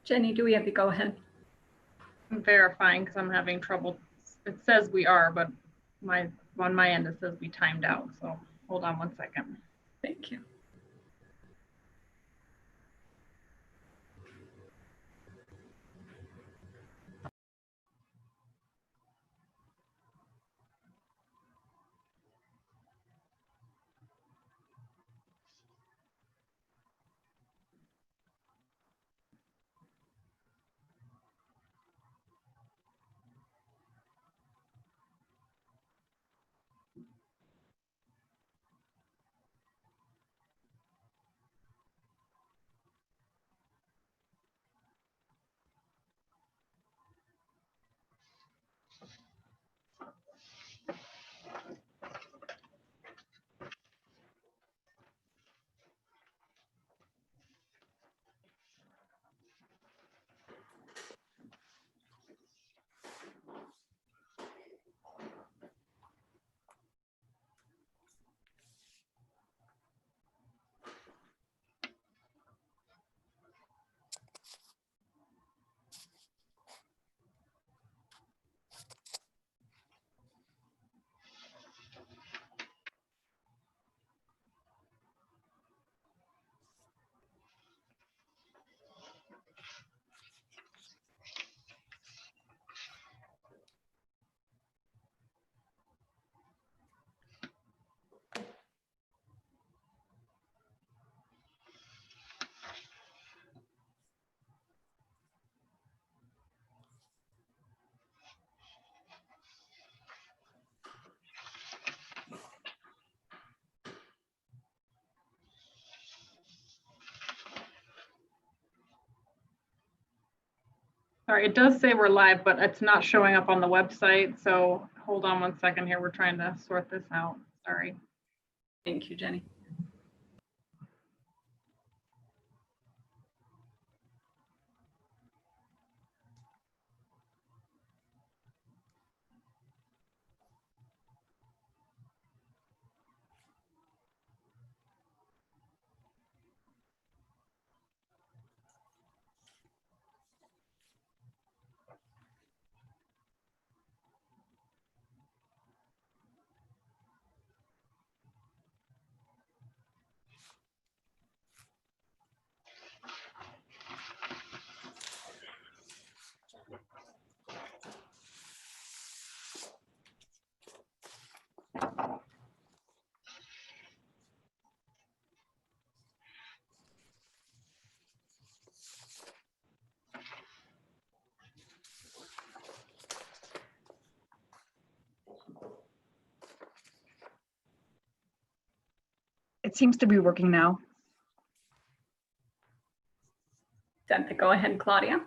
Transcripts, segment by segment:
Jenny, do we have the go ahead? I'm verifying because I'm having trouble. It says we are, but on my end it says we timed out. So hold on 1 second. Thank you. Sorry, it does say we're live, but it's not showing up on the website. So hold on 1 second here. We're trying to sort this out. Sorry. Thank you, Jenny. It seems to be working now. Is that the go ahead, Claudia?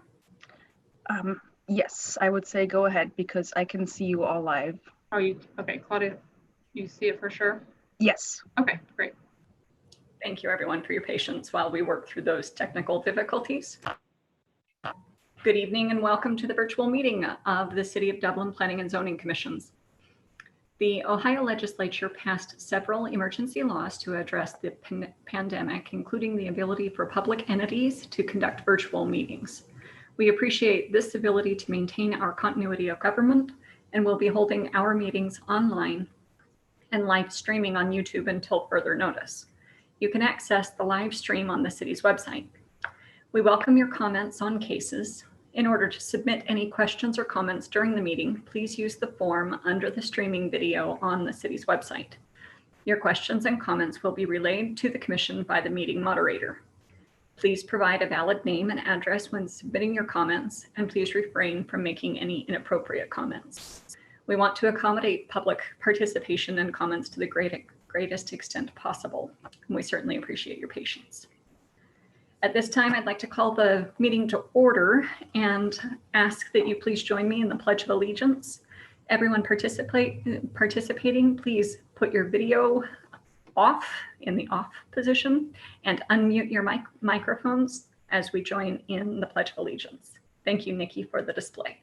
Yes, I would say go ahead because I can see you all live. Oh, okay, Claudia, you see it for sure? Yes. Okay, great. Thank you everyone for your patience while we work through those technical difficulties. Good evening and welcome to the virtual meeting of the City of Dublin Planning and Zoning Commissions. The Ohio legislature passed several emergency laws to address the pandemic, including the ability for public entities to conduct virtual meetings. We appreciate this ability to maintain our continuity of government and will be holding our meetings online and live streaming on YouTube until further notice. You can access the live stream on the city's website. We welcome your comments on cases. In order to submit any questions or comments during the meeting, please use the form under the streaming video on the city's website. Your questions and comments will be relayed to the commission by the meeting moderator. Please provide a valid name and address when submitting your comments, and please refrain from making any inappropriate comments. We want to accommodate public participation and comments to the greatest extent possible, and we certainly appreciate your patience. At this time, I'd like to call the meeting to order and ask that you please join me in the Pledge of Allegiance. Everyone participating, please put your video off in the off position and unmute your microphones as we join in the Pledge of Allegiance. Thank you, Nikki, for the display.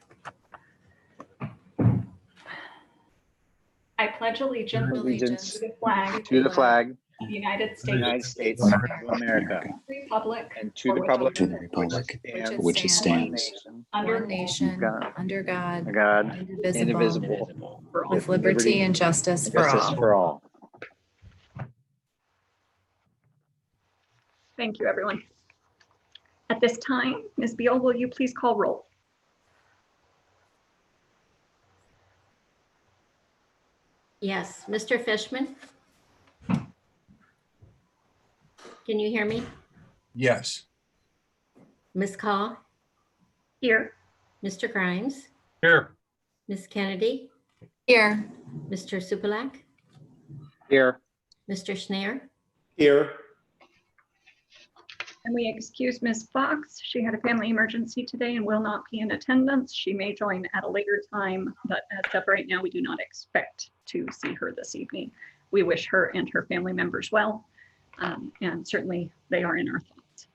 I pledge allegiance Allegiance to the flag to the flag of the United the States, United States of America, Republic, and to for the which republic it to the stands, republic which which it stands, stands, under one nation, God, under God, God, indivisible, indivisible, for all. with liberty and justice for justice all. for all. Thank you, everyone. At this time, Ms. Beal, will you please call roll? Yes, Mr. Fishman? Can you hear me? Yes. Ms. Call, Here. Mr. Grimes, Here. Ms. Kennedy, Here. Mr. Supalack, Here. Mr. Schneier, Here. And we excuse Ms. Fox. She had a family emergency today and will not be in attendance. She may join at a later time, but as of right now, we do not expect to see her this evening. We wish her and her family members well, and certainly they are in our thoughts.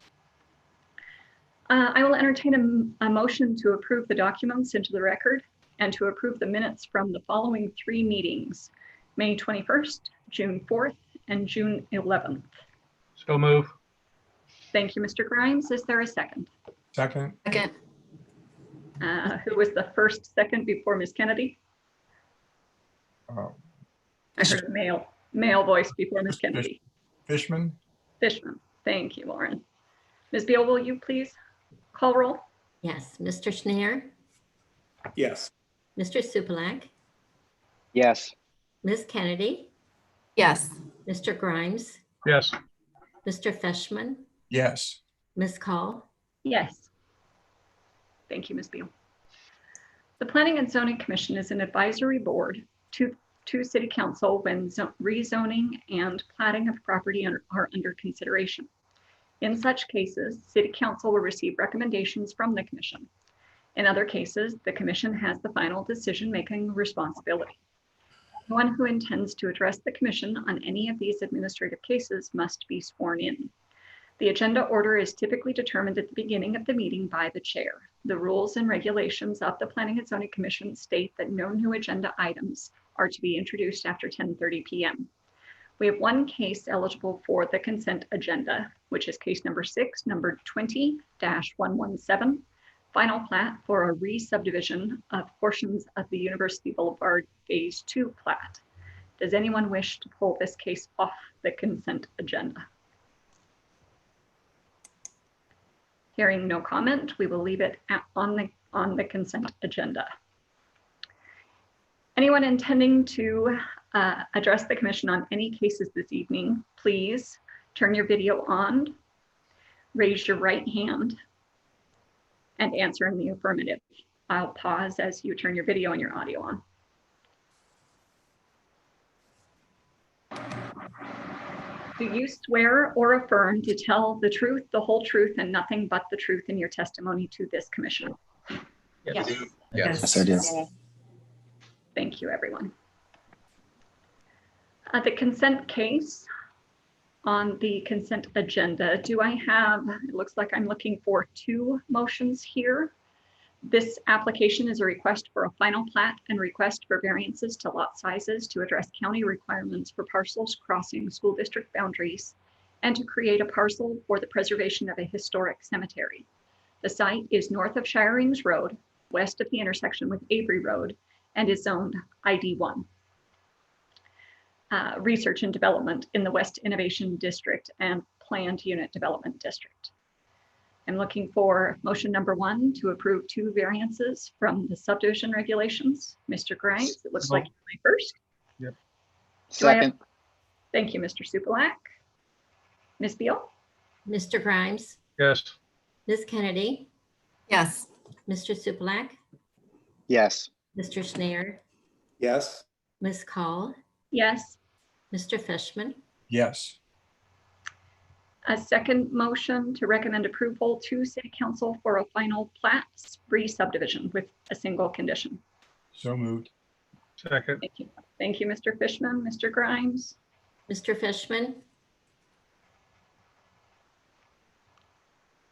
I will entertain a motion to approve the documents into the record and to approve the minutes from the following 3 meetings, May 21st, June 4th, and June 11th. So move. Thank you, Mr. Grimes. Is there a second? Second. Second. Who was the first second before Ms. Kennedy? I heard a male voice before Ms. Kennedy. Fishman. Fishman. Thank you, Lauren. Ms. Beal, will you please call roll? yes, Mr. Schneier, Yes. Mr. Supalack, Yes. Ms. Kennedy, Yes. Mr. Grimes, Yes. Mr. Fishman, Yes. Ms. Call, Yes. Thank you, Ms. Beal. The Planning and Zoning Commission is an advisory board to City Council when rezoning and platting of property are under consideration. In such cases, City Council will receive recommendations from the Commission. In other cases, the Commission has the final decision-making responsibility. Anyone who intends to address the Commission on any of these administrative cases must be sworn in. The agenda order is typically determined at the beginning of the meeting by the chair. The rules and regulations of the Planning and Zoning Commission state that no new agenda items are to be introduced after 10:30 p.m. We have one case eligible for the consent agenda, which is case number 6, number 20-117, final plat for a re-subdivision of portions of the University Boulevard Phase 2 plat. Does anyone wish to pull this case off the consent agenda? Hearing no comment, we will leave it on the consent agenda. Anyone intending to address the Commission on any cases this evening, please turn your video on, raise your right hand, and answer in the affirmative. I'll pause as you turn your video and your audio on. Do you swear or affirm to tell the truth, the whole truth, and nothing but the truth in your testimony to this commission? yes, yes, I do. Thank you, everyone. The consent case on the consent agenda, do I have, it looks like I'm looking for 2 motions here. This application is a request for a final plat and request for variances to lot sizes to address county requirements for parcels crossing school district boundaries and to create a parcel for the preservation of a historic cemetery. The site is north of Shirings Road, west of the intersection with Avery Road, and is zoned ID1. Research and development in the West Innovation District and Planned Unit Development District. I'm looking for motion number 1 to approve 2 variances from the subdivision regulations. Mr. Grimes, it looks like you're first. Yep. Second. Thank you, Mr. Supalack. Ms. Beal? Mr. Grimes, Yes. Ms. Kennedy, Yes. Mr. Supalack, Yes. Mr. Schneier, Yes. Ms. Call, Yes. Mr. Fishman, Yes. A second motion to recommend approval to City Council for a final plat re-subdivision with a single condition. So moved. Second. Thank you. Thank you, Mr. Fishman. Mr. Grimes? Mr. Fishman,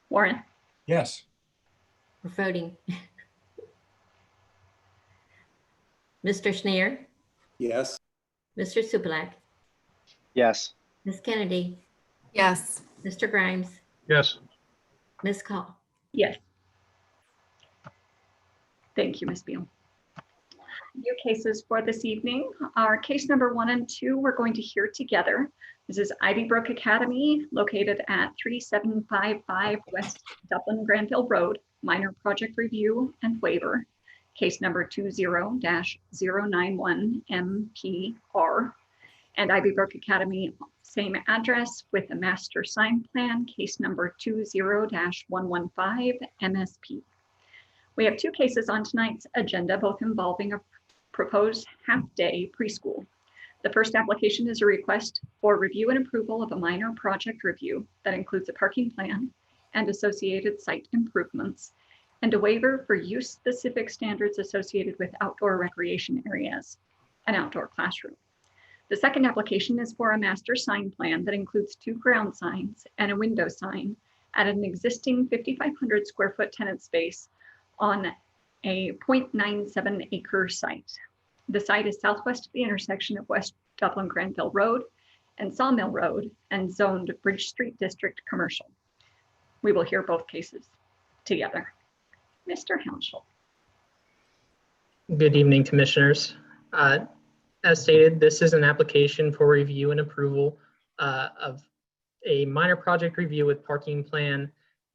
Warren? Yes. we're voting. Mr. Schneier, Yes. Mr. Supalack, Yes. Ms. Kennedy, Yes. Mr. Grimes, Yes. Ms. Call. Yes. Thank you, Ms. Beal. New cases for this evening are case number 1 and 2 we're going to hear together. This is Ivy Brook Academy located at 3755 West Dublin Granville Road, minor project review and waiver. Case number 20-091 MPR. And Ivy Brook Academy, same address with a master sign plan, case number 20-115 MSP. We have 2 cases on tonight's agenda, both involving a proposed half-day preschool. The first application is a request for review and approval of a minor project review that includes a parking plan and associated site improvements, and a waiver for use-specific standards associated with outdoor recreation areas, an outdoor classroom. The second application is for a master sign plan that includes 2 ground signs and a window sign at an existing 5,500 square foot tenant space on a 0.97 acre site. The site is southwest of the intersection of West Dublin Granville Road and Sawmill Road and zoned Bridge Street District Commercial. We will hear both cases together. Mr. Henschel. Good evening, Commissioners. As stated, this is an application for review and approval of a minor project review with parking plan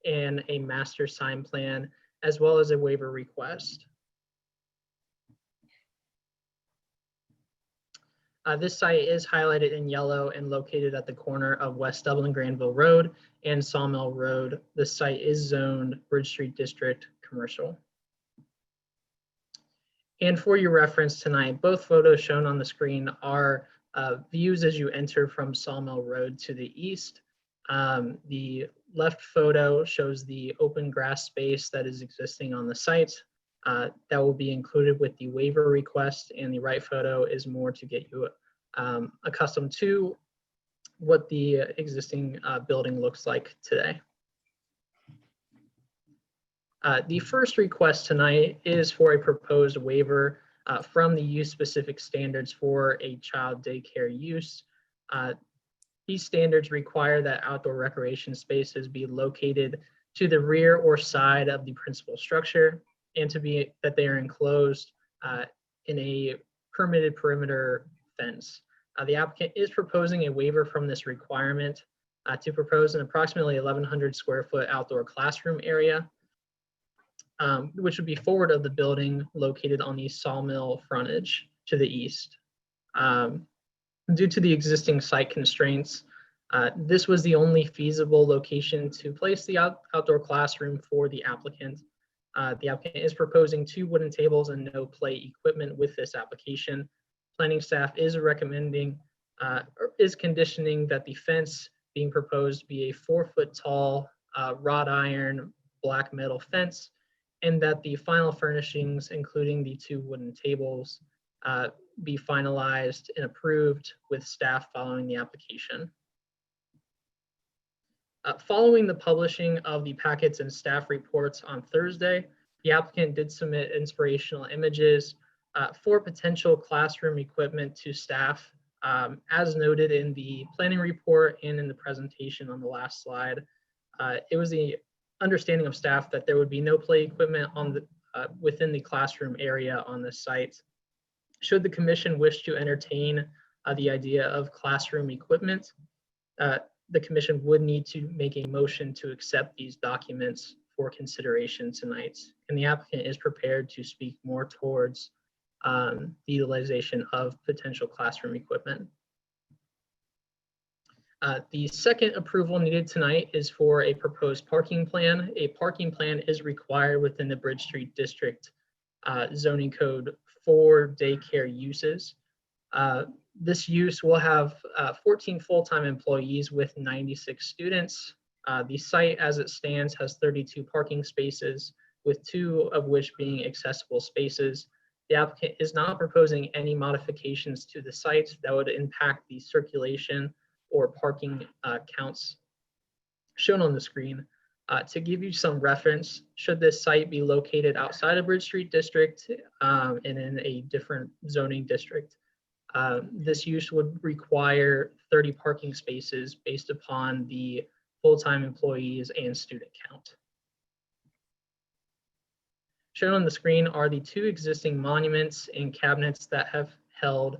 and a master sign plan, as well as a waiver request. This site is highlighted in yellow and located at the corner of West Dublin Granville Road and Sawmill Road. The site is zoned Bridge Street District Commercial. And for your reference tonight, both photos shown on the screen are views as you enter from Sawmill Road to the east. The left photo shows the open grass space that is existing on the site. That will be included with the waiver request, and the right photo is more to get you accustomed to what the existing building looks like today. The first request tonight is for a proposed waiver from the use-specific standards for a child daycare use. These standards require that outdoor recreation spaces be located to the rear or side of the principal structure, and that they are enclosed in a permitted perimeter fence. The applicant is proposing a waiver from this requirement to propose an approximately 1,100 square foot outdoor classroom area, which would be forward of the building located on the Sawmill frontage to the east. Due to the existing site constraints, this was the only feasible location to place the outdoor classroom for the applicant. The applicant is proposing 2 wooden tables and no play equipment with this application. Planning staff is recommending, is conditioning that the fence being proposed be a 4-foot tall wrought iron black metal fence, and that the final furnishings, including the 2 wooden tables, be finalized and approved with staff following the application. Following the publishing of the packets and staff reports on Thursday, the applicant did submit inspirational images for potential classroom equipment to staff, as noted in the planning report and in the presentation on the last slide. It was the understanding of staff that there would be no play equipment on the within the classroom area on the site. Should the commission wish to entertain the idea of classroom equipment, the commission would need to make a motion to accept these documents for consideration tonight. And the applicant is prepared to speak more towards the utilization of potential classroom equipment. The second approval needed tonight is for a proposed parking plan. A parking plan is required within the Bridge Street District zoning code for daycare uses. This use will have 14 full-time employees with 96 students. The site as it stands has 32 parking spaces, with 2 of which being accessible spaces. The applicant is not proposing any modifications to the site that would impact the circulation or parking counts shown on the screen. To give you some reference, should this site be located outside of Bridge Street District and in a different zoning district, This use would require 30 parking spaces based upon the full-time employees and student count. Shown on the screen are the two existing monuments and cabinets that have held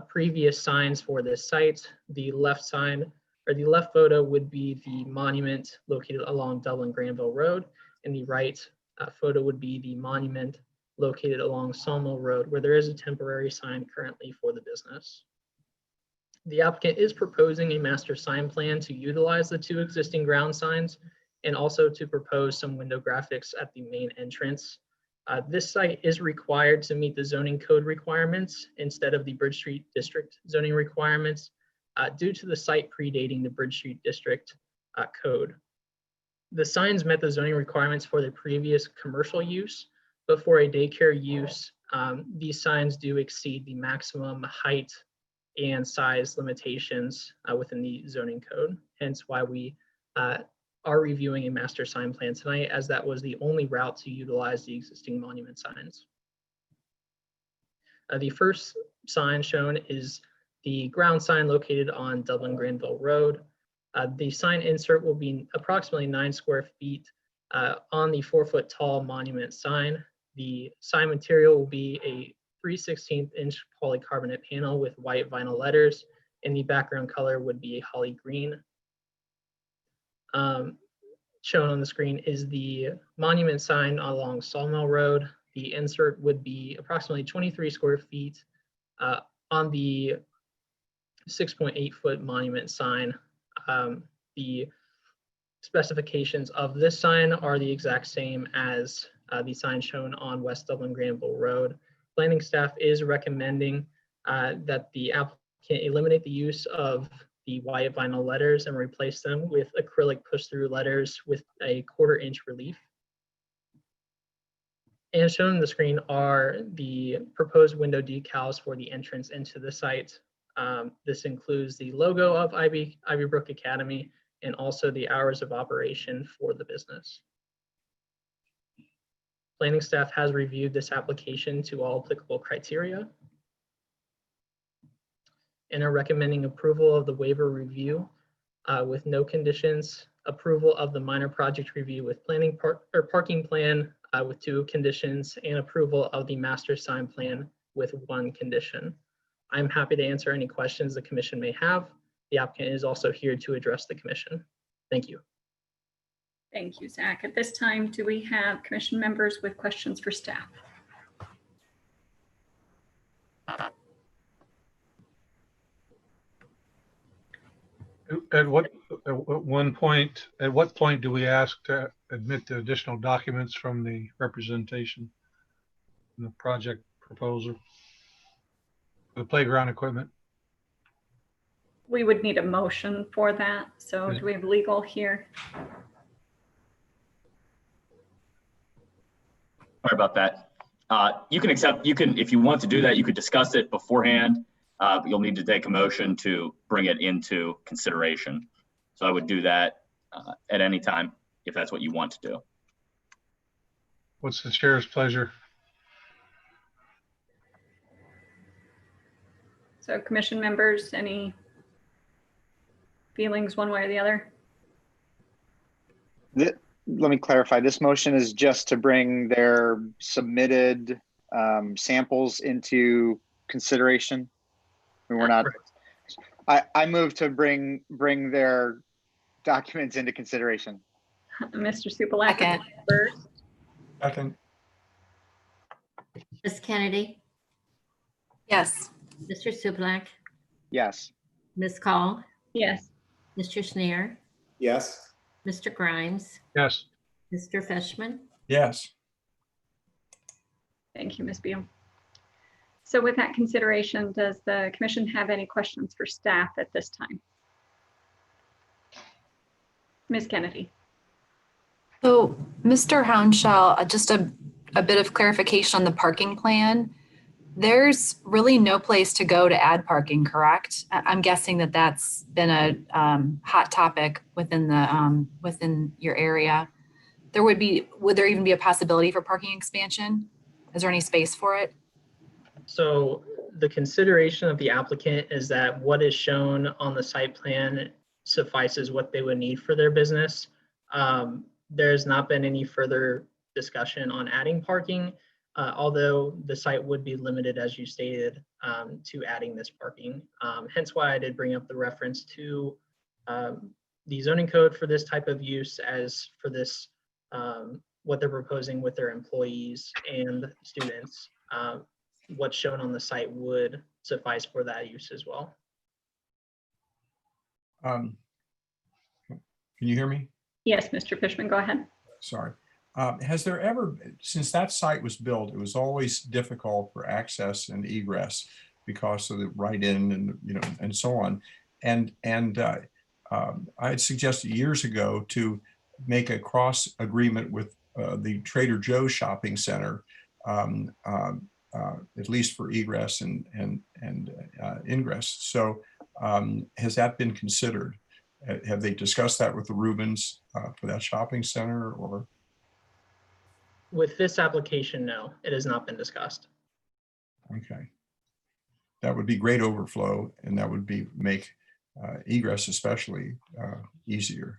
previous signs for this site. The left sign, or the left photo, would be the monument located along Dublin Granville Road, and the right photo would be the monument located along Sawmill Road, where there is a temporary sign currently for the business. The applicant is proposing a master sign plan to utilize the two existing ground signs and also to propose some window graphics at the main entrance. This site is required to meet the zoning code requirements instead of the Bridge Street District zoning requirements due to the site predating the Bridge Street District code. The signs met the zoning requirements for the previous commercial use, but for a daycare use, these signs do exceed the maximum height and size limitations within the zoning code. Hence why we are reviewing a master sign plan tonight, as that was the only route to utilize the existing monument signs. The first sign shown is the ground sign located on Dublin Granville Road. The sign insert will be approximately 9 square feet on the 4-foot tall monument sign. The sign material will be a 3/16 inch polycarbonate panel with white vinyl letters, and the background color would be a holly green. Shown on the screen is the monument sign along Sawmill Road. The insert would be approximately 23 square feet on the 6.8-foot monument sign. The specifications of this sign are the exact same as the sign shown on West Dublin Granville Road. Planning staff is recommending that the applicant eliminate the use of the white vinyl letters and replace them with acrylic push-through letters with a 1/4 inch relief. And shown on the screen are the proposed window decals for the entrance into the site. This includes the logo of Ivybrook Academy and also the hours of operation for the business. Planning staff has reviewed this application to all applicable criteria and are recommending approval of the waiver review with no conditions, approval of the minor project review with parking plan with 2 conditions, and approval of the master sign plan with 1 condition. I'm happy to answer any questions the commission may have. The applicant is also here to address the commission. Thank you. Thank you, Zach. At this time, do we have commission members with questions for staff? At what point do we ask to admit the additional documents from the representation in the project proposal? The playground equipment? We would need a motion for that. So do we have legal here? Sorry about that. You can if you want to do that, you could discuss it beforehand. But you'll need to take a motion to bring it into consideration. So I would do that at any time if that's what you want to do. What's the chair's pleasure? So commission members, any feelings one way or the other? Let me clarify. This motion is just to bring their submitted samples into consideration. We're not. I move to bring their documents into consideration. Mr. Supalack Second. first. Second. Ms. Kennedy, Yes. Mr. Supalack, Yes. Ms. Call, Yes. Mr. Schneer, Yes. Mr. Grimes, Yes. Mr. Fishman. Yes. Thank you, Ms. Beal. So with that consideration, does the commission have any questions for staff at this time? Ms. Kennedy. So, Mr. Hounshell, just a bit of clarification on the parking plan. There's really no place to go to add parking, correct? I'm guessing that that's been a hot topic within the within your area. Would there even be a possibility for parking expansion? Is there any space for it? So the consideration of the applicant is that what is shown on the site plan suffices what they would need for their business. There's not been any further discussion on adding parking, although the site would be limited, as you stated, to adding this parking. Hence why I did bring up the reference to the zoning code for this type of use as for this, what they're proposing with their employees and students. What's shown on the site would suffice for that use as well. Can you hear me? Yes, Mr. Fishman, go ahead. Sorry. Has there ever, since that site was built, it was always difficult for access and egress because of the write-in and, you know, and so on. And I had suggested years ago to make a cross agreement with the Trader Joe's shopping center, at least for egress and ingress. So has that been considered? Have they discussed that with the Rubens for that shopping center, or? With this application, no, it has not been discussed. Okay. That would be great overflow, and that would be make egress especially easier.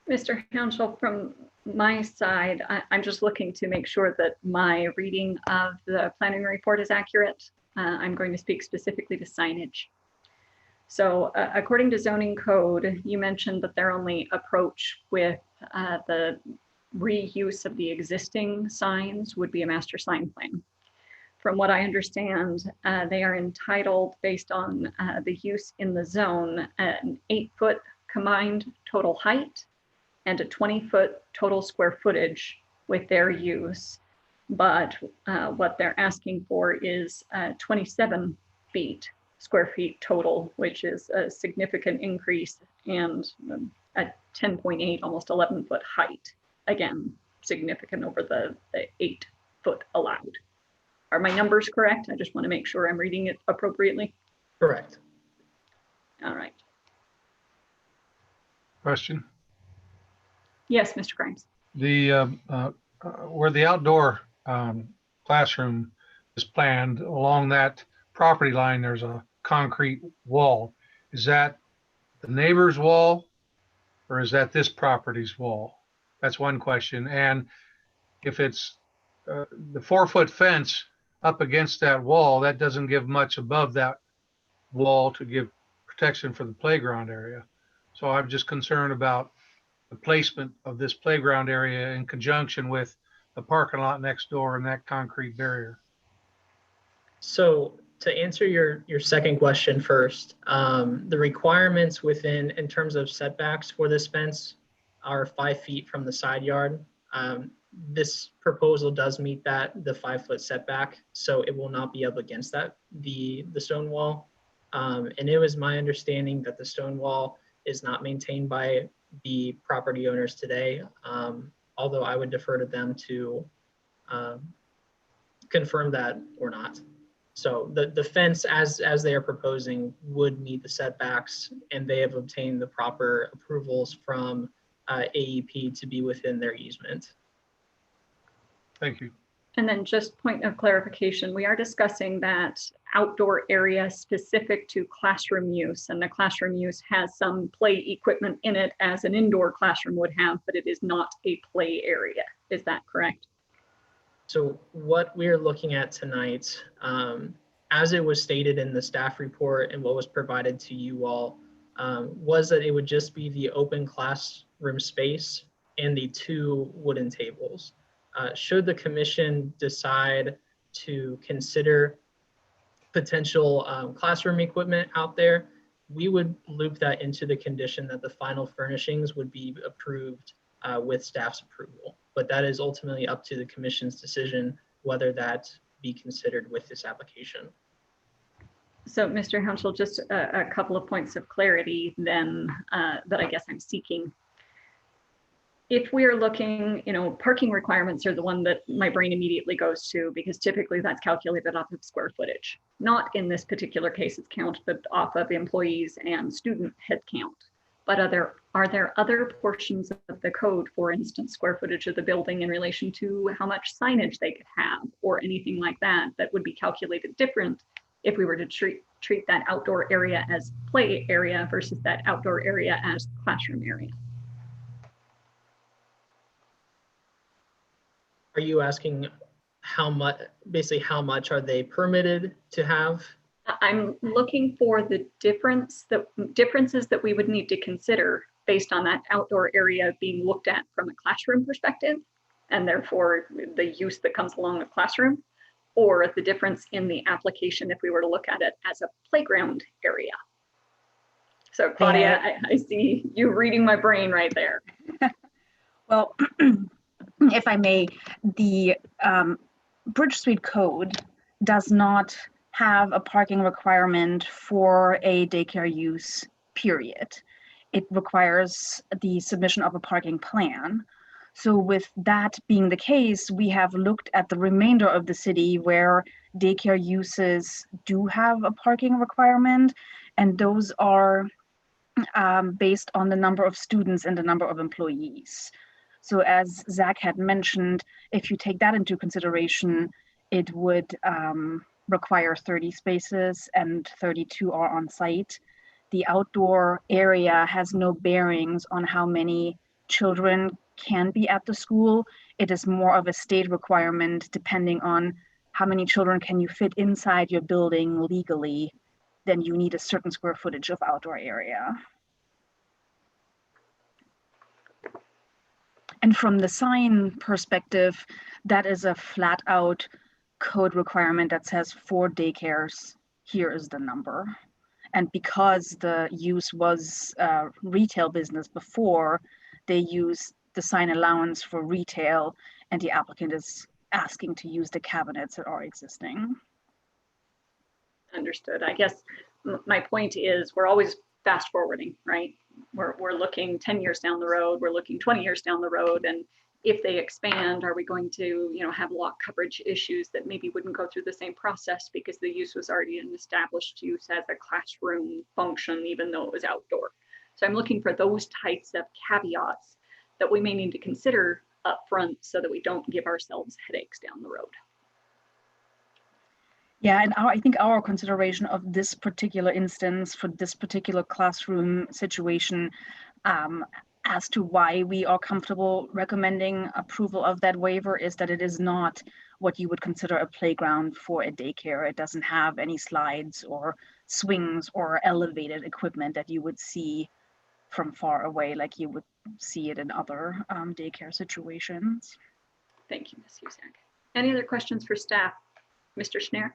Mr. Hounshell, from my side, I'm just looking to make sure that my reading of the planning report is accurate. I'm going to speak specifically to signage. So according to zoning code, you mentioned that their only approach with the reuse of the existing signs would be a master sign plan. From what I understand, they are entitled, based on the use in the zone, an 8-foot combined total height and a 20-foot total square footage with their use. But what they're asking for is 27 square feet total, which is a significant increase, and a 10.8, almost 11-foot height. Again, significant over the 8-foot allowed. Are my numbers correct? I just want to make sure I'm reading it appropriately. Correct. All right. Question. Yes, Mr. Grimes. The where the outdoor classroom is planned, along that property line, there's a concrete wall. Is that the neighbor's wall, or is that this property's wall? That's one question. And if it's the 4-foot fence up against that wall, that doesn't give much above that wall to give protection for the playground area. So I'm just concerned about the placement of this playground area in conjunction with the parking lot next door and that concrete barrier. So to answer your second question first, the requirements in terms of setbacks for this fence are 5 feet from the side yard. This proposal does meet the 5-foot setback, so it will not be up against that, the stone wall. And it was my understanding that the stone wall is not maintained by the property owners today, although I would defer to them to confirm that or not. So the fence, as they are proposing, would meet the setbacks, and they have obtained the proper approvals from AEP to be within their easement. Thank you. And then just point of clarification, we are discussing that outdoor area specific to classroom use, and the classroom use has some play equipment in it as an indoor classroom would have, but it is not a play area. Is that correct? So what we're looking at tonight, as it was stated in the staff report and what was provided to you all, was that it would just be the open classroom space and the 2 wooden tables. Should the commission decide to consider potential classroom equipment out there, we would loop that into the condition that the final furnishings would be approved with staff's approval. But that is ultimately up to the commission's decision whether that be considered with this application. So Mr. Hounshell, just a couple of points of clarity then that I guess I'm seeking. If we're looking, parking requirements are the one that my brain immediately goes to, because typically that's calculated off of square footage. Not in this particular case, it's counted off of employees and student head count. But are there other portions of the code, for instance, square footage of the building in relation to how much signage they could have or anything like that, that would be calculated different if we were to treat that outdoor area as play area versus that outdoor area as classroom area? Are you asking how much, basically how much are they permitted to have? I'm looking for the differences that we would need to consider based on that outdoor area being looked at from a classroom perspective, and therefore the use that comes along with classroom, or the difference in the application if we were to look at it as a playground area. So Claudia, I see you reading my brain right there. Well, if I may, the Bridge Street Code does not have a parking requirement for a daycare use, period. It requires the submission of a parking plan. So with that being the case, we have looked at the remainder of the city where daycare uses do have a parking requirement, and those are based on the number of students and the number of employees. So as Zach had mentioned, if you take that into consideration, it would require 30 spaces and 32 are on site. The outdoor area has no bearings on how many children can be at the school. It is more of a state requirement depending on how many children can you fit inside your building legally, then you need a certain square footage of outdoor area. And from the sign perspective, that is a flat out code requirement that says for daycares, here is the number. And because the use was retail business before, they use the sign allowance for retail, and the applicant is asking to use the cabinets that are existing. Understood. I guess my point is we're always fast forwarding, right? We're looking 10 years down the road, we're looking 20 years down the road, and if they expand, are we going to, have lot coverage issues that maybe wouldn't go through the same process because the use was already an established use as a classroom function, even though it was outdoor. So I'm looking for those types of caveats that we may need to consider up front so that we don't give ourselves headaches down the road. Yeah, and I think our consideration of this particular instance for this particular classroom situation as to why we are comfortable recommending approval of that waiver is that it is not what you would consider a playground for a daycare. It doesn't have any slides or swings or elevated equipment that you would see from far away like you would see it in other daycare situations. Thank you, Ms. Husak. Any other questions for staff? Mr. Schneier?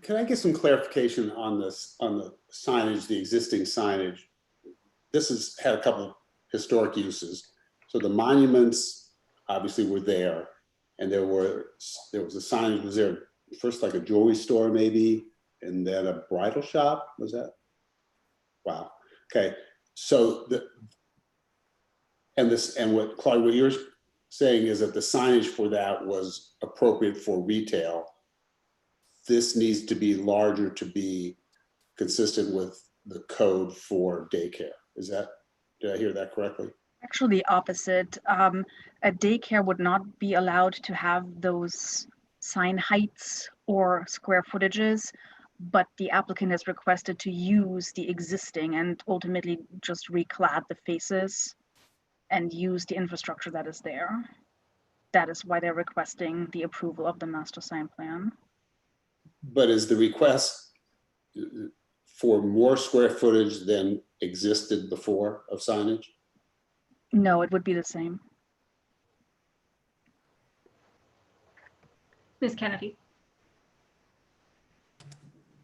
Can I get some clarification on this, on the signage, the existing signage? This has had a couple of historic uses. So the monuments obviously were there, and there was a signage. Was there first like a jewelry store maybe, and then a bridal shop? Was that? Wow. Okay. So what Claudia, what you're saying is that the signage for that was appropriate for retail. This needs to be larger to be consistent with the code for daycare. Did I hear that correctly? Actually, the opposite. A daycare would not be allowed to have those sign heights or square footages, but the applicant has requested to use the existing and ultimately just reclad the faces and use the infrastructure that is there. That is why they're requesting the approval of the master sign plan. But is the request for more square footage than existed before of signage? No, it would be the same. Ms. Kennedy?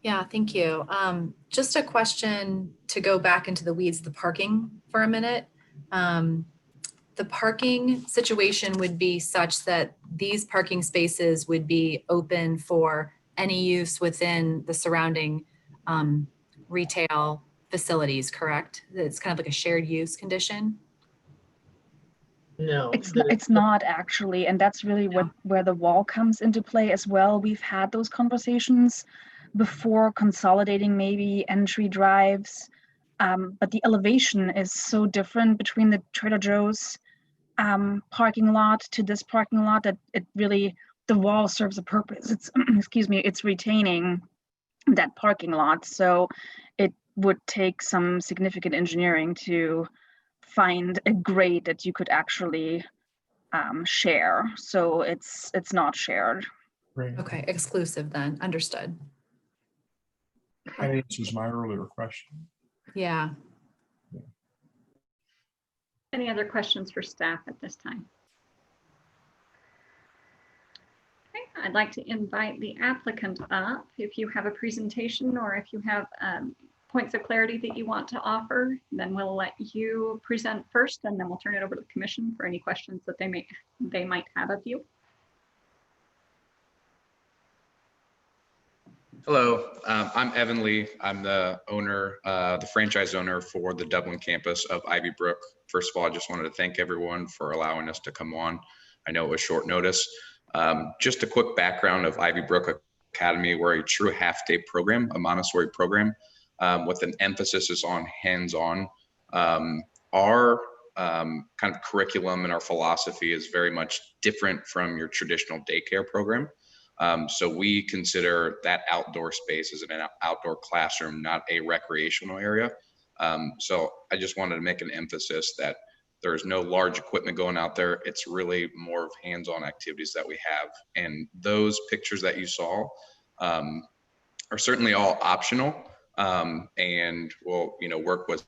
Yeah, thank you. Just a question to go back into the weeds, the parking for a minute. The parking situation would be such that these parking spaces would be open for any use within the surrounding retail facilities, correct? It's kind of like a shared use condition? No. It's not actually, and that's really where the wall comes into play as well. We've had those conversations before consolidating maybe entry drives but the elevation is so different between the Trader Joe's parking lot to this parking lot that it really, the wall serves a purpose. It's, excuse me, it's retaining that parking lot. So it would take some significant engineering to find a grade that you could actually share. So it's not shared. Great. Okay, exclusive then, understood. That answers my earlier question. Yeah. Any other questions for staff at this time? Okay, I'd like to invite the applicant up. If you have a presentation or if you have points of clarity that you want to offer, then we'll let you present first, and then we'll turn it over to the commission for any questions that they might have of you. Hello, I'm Evan Lee. I'm the owner, the franchise owner for the Dublin campus of Ivy Brook. First of all, I just wanted to thank everyone for allowing us to come on. I know it was short notice. Just a quick background of Ivy Brook Academy. We're a true half-day program, a Montessori program, with an emphasis is on hands-on. Our kind of curriculum and our philosophy is very much different from your traditional daycare program. So we consider that outdoor space as an outdoor classroom, not a recreational area. So I just wanted to make an emphasis that there's no large equipment going out there. It's really more of hands-on activities that we have. And those pictures that you saw are certainly all optional. And we'll, work with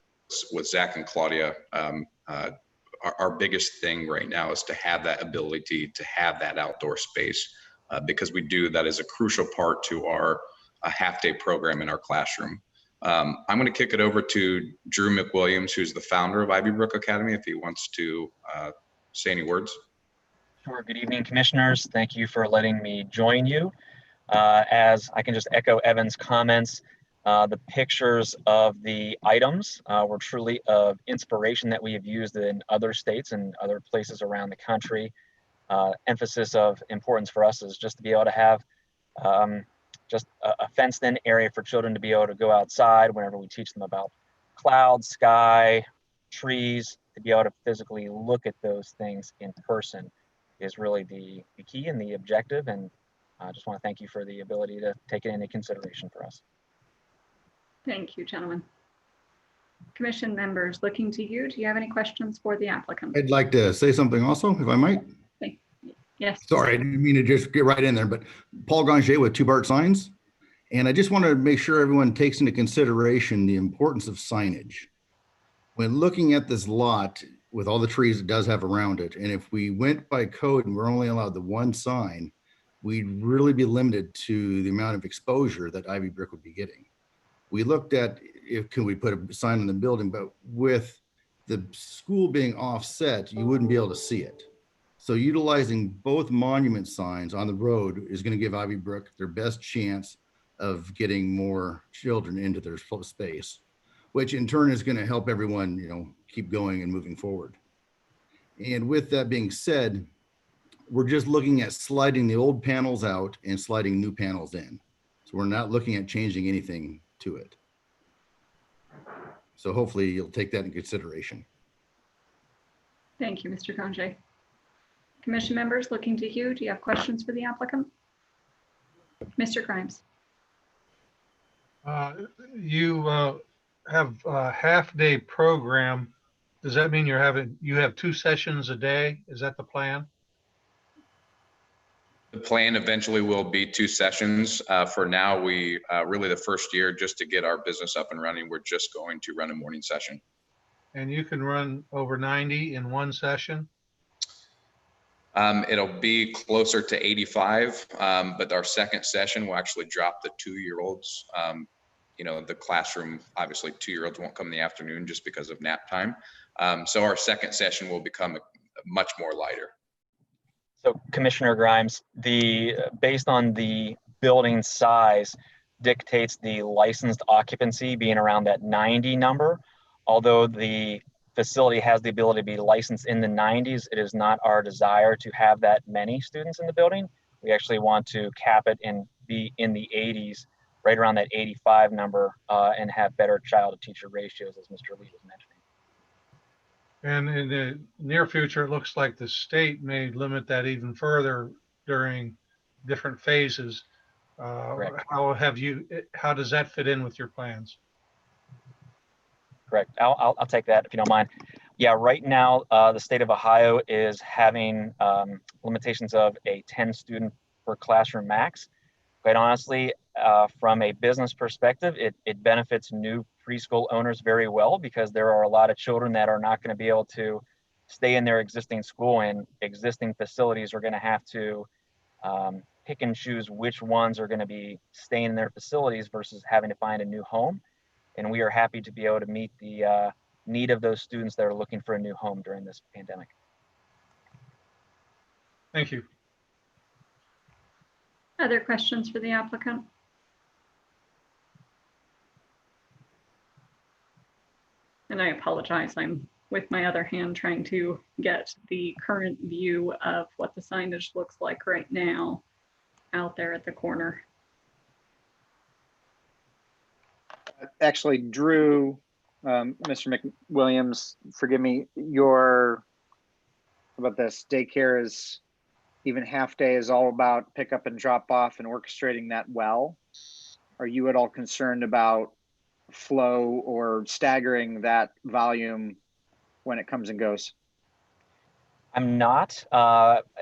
Zach and Claudia. Our biggest thing right now is to have that ability to have that outdoor space. Because we do, that is a crucial part to our half-day program in our classroom. I'm going to kick it over to Drew McWilliams, who's the founder of Ivy Brook Academy, if he wants to say any words. Sure. Good evening, commissioners. Thank you for letting me join you. As I can just echo Evan's comments, the pictures of the items were truly of inspiration that we have used in other states and other places around the country. Emphasis of importance for us is just to be able to have just a fenced-in area for children to be able to go outside whenever we teach them about clouds, sky, trees, to be able to physically look at those things in person is really the key and the objective. And I just want to thank you for the ability to take it into consideration for us. Thank you, gentlemen. Commission members, looking to you. Do you have any questions for the applicant? I'd like to say something also, if I might. Yes. Sorry, I didn't mean to just get right in there, but Paul Granger with Two Bart Signs. And I just want to make sure everyone takes into consideration the importance of signage. When looking at this lot with all the trees it does have around it, and if we went by code and we're only allowed the one sign, we'd really be limited to the amount of exposure that Ivy Brook would be getting. We looked at can we put a sign on the building, but with the school being offset, you wouldn't be able to see it. So utilizing both monument signs on the road is going to give Ivy Brook their best chance of getting more children into their space, which in turn is going to help everyone, keep going and moving forward. And with that being said, we're just looking at sliding the old panels out and sliding new panels in. So we're not looking at changing anything to it. So hopefully you'll take that into consideration. Thank you, Mr. Granger. Commission members, looking to you. Do you have questions for the applicant? Mr. Grimes. You have a half-day program. Does that mean you have 2 sessions a day? Is that the plan? The plan eventually will be 2 sessions. For now, we really the first year, just to get our business up and running, we're just going to run a morning session. And you can run over 90 in one session? It'll be closer to 85, but our second session will actually drop the 2-year-olds. The classroom, obviously 2-year-olds won't come in the afternoon just because of nap time. So our second session will become much more lighter. So Commissioner Grimes, based on the building size dictates the licensed occupancy being around that 90 number. Although the facility has the ability to be licensed in the 90s, it is not our desire to have that many students in the building. We actually want to cap it and be in the 80s right around that 85 number and have better child to teacher ratios, as Mr. Lee was mentioning. And in the near future, it looks like the state may limit that even further during different phases. Correct. How does that fit in with your plans? Correct. I'll take that if you don't mind. Yeah, right now, the state of Ohio is having limitations of a 10 student per classroom max. Quite honestly, from a business perspective, it benefits new preschool owners very well, because there are a lot of children that are not going to be able to stay in their existing school, and existing facilities are going to have to pick and choose which ones are going to be staying in their facilities versus having to find a new home. And we are happy to be able to meet the need of those students that are looking for a new home during this pandemic. Thank you. Other questions for the applicant? And I apologize, I'm with my other hand trying to get the current view of what the signage looks like right now out there at the corner. Actually, Drew, Mr. McWilliams, forgive me, how about this? Daycare is even half day is all about pick up and drop off and orchestrating that well. Are you at all concerned about flow or staggering that volume when it comes and goes? I'm not,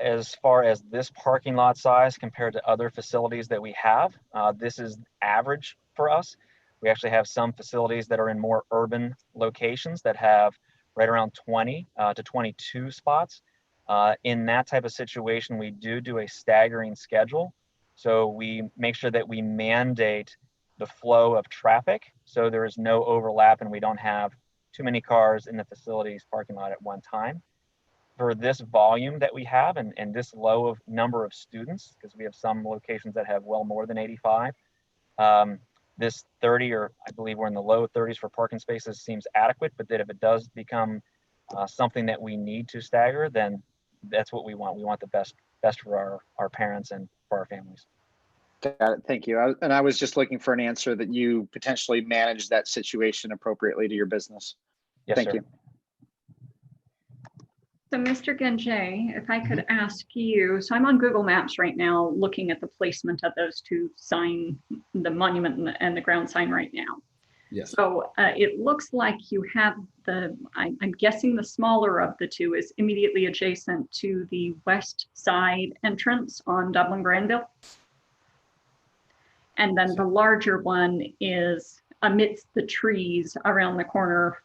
as far as this parking lot size compared to other facilities that we have. This is average for us. We actually have some facilities that are in more urban locations that have right around 20 to 22 spots. In that type of situation, we do a staggering schedule. So we make sure that we mandate the flow of traffic, so there is no overlap and we don't have too many cars in the facilities parking lot at one time. For this volume that we have and this low of number of students, because we have some locations that have well more than 85, this 30, or I believe we're in the low 30s for parking spaces, seems adequate, but that if it does become something that we need to stagger, then that's what we want. We want the best for our parents and for our families. Got it. Thank you. I was just looking for an answer that you potentially manage that situation appropriately to your business. Yes, Thank sir. you. So Mr. Ganjay, if I could ask you, so I'm on Google Maps right now looking at the placement of those two sign, the monument and the ground sign right now. Yes. So it looks like you have I'm guessing the smaller of the two is immediately adjacent to the west side entrance on Dublin Granville. And then the larger one is amidst the trees around the corner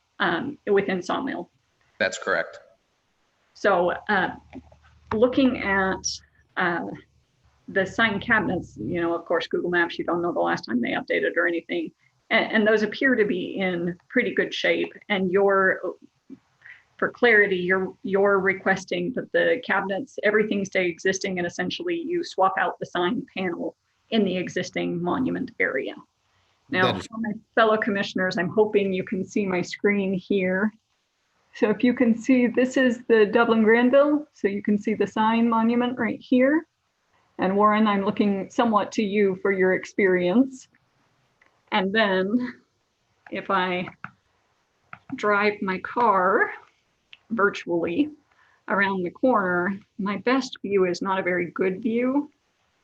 within Sawmill. That's correct. So looking at the sign cabinets, you know, of course, Google Maps, you don't know the last time they updated or anything. And those appear to be in pretty good shape. And for clarity, you're requesting that the cabinets, everything stay existing, and essentially you swap out the sign panel in the existing monument area. Now, for my fellow commissioners, I'm hoping you can see my screen here. So if you can see, this is the Dublin Granville. So you can see the sign monument right here. And Warren, I'm looking somewhat to you for your experience. And then if I drive my car virtually around the corner, my best view is not a very good view,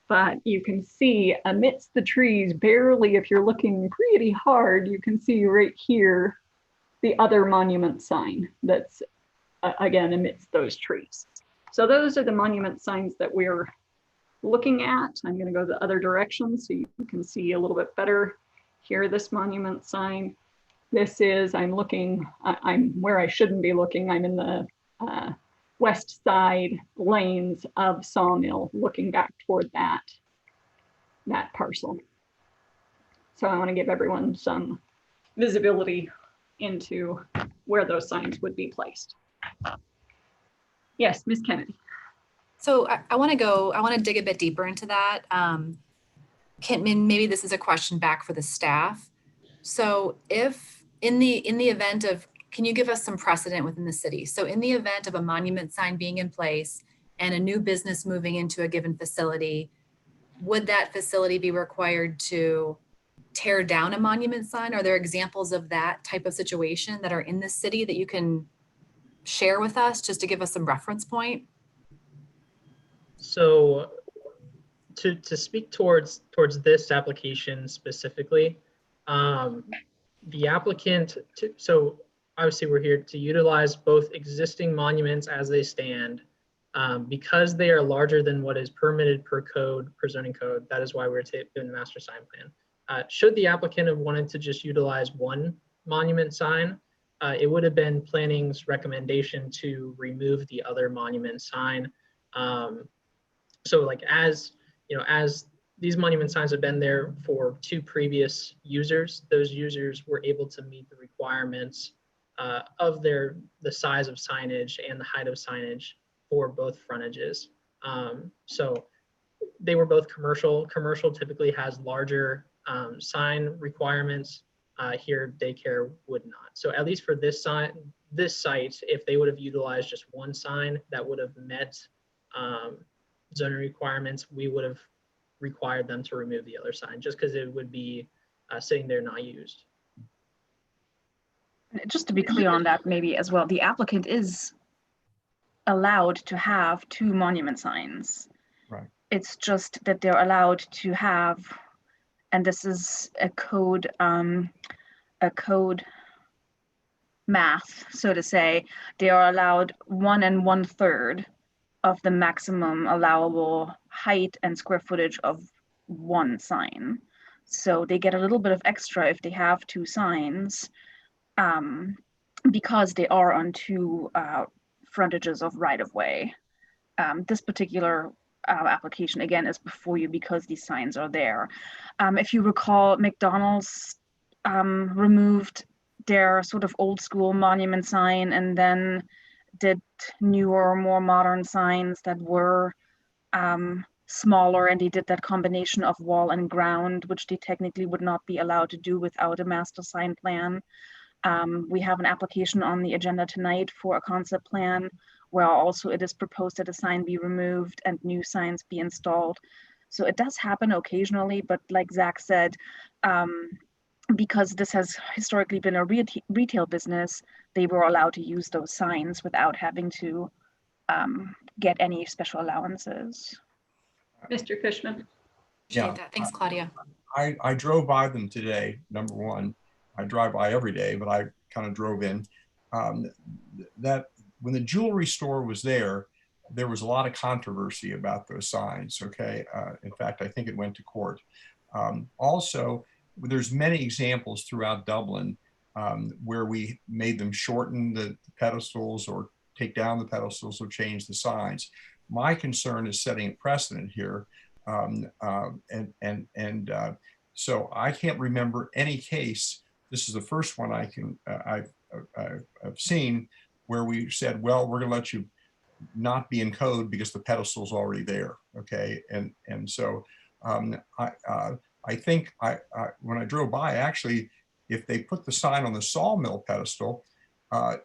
but you can see amidst the trees, barely, if you're looking pretty hard, you can see right here the other monument sign that's again amidst those trees. So those are the monument signs that we're looking at. I'm going to go the other direction so you can see a little bit better. Here, this monument sign. This is, I'm looking, I'm where I shouldn't be looking. I'm in the west side lanes of Sawmill, looking back toward that parcel. So I want to give everyone some visibility into where those signs would be placed. Yes, Ms. Kennedy. So I want to dig a bit deeper into that. Maybe this is a question back for the staff. So if in the event of, can you give us some precedent within the city? So in the event of a monument sign being in place and a new business moving into a given facility, would that facility be required to tear down a monument sign? Are there examples of that type of situation that are in this city that you can share with us just to give us some reference point? So to speak towards this application specifically, the applicant, so obviously we're here to utilize both existing monuments as they stand. Because they are larger than what is permitted per code, per zoning code, that is why we're in the master sign plan. Should the applicant have wanted to just utilize one monument sign, it would have been planning's recommendation to remove the other monument sign. So like as these monument signs have been there for 2 previous users, those users were able to meet the requirements of the size of signage and the height of signage for both frontages. So they were both commercial. Commercial typically has larger sign requirements. Here, daycare would not. So at least for this site, if they would have utilized just one sign that would have met zoning requirements, we would have required them to remove the other sign just because it would be sitting there not used. Just to be clear on that maybe as well, the applicant is allowed to have 2 monument signs. Right. It's just that they're allowed to have, and this is a code math, so to say, they are allowed 1 1/3 of the maximum allowable height and square footage of one sign. So they get a little bit of extra if they have 2 signs, because they are on 2 frontages of right-of-way. This particular application, again, is before you because these signs are there. If you recall, McDonald's removed their sort of old school monument sign and then did newer, more modern signs that were smaller, and they did that combination of wall and ground, which they technically would not be allowed to do without a master sign plan. We have an application on the agenda tonight for a concept plan where also it is proposed that a sign be removed and new signs be installed. So it does happen occasionally, but like Zach said, because this has historically been a retail business, they were allowed to use those signs without having to get any special allowances. Mr. Fishman. Yeah. Thanks, Claudia. I drove by them today, number one. I drive by every day, but I kind of drove in. That when the jewelry store was there was a lot of controversy about those signs, okay? In fact, I think it went to court. Also, there's many examples throughout Dublin where we made them shorten the pedestals or take down the pedestals or change the signs. My concern is setting a precedent here. So I can't remember any case. This is the first one I've seen where we said, well, we're gonna let you not be in code because the pedestal's already there, okay? And so I think when I drove by, actually, if they put the sign on the sawmill pedestal,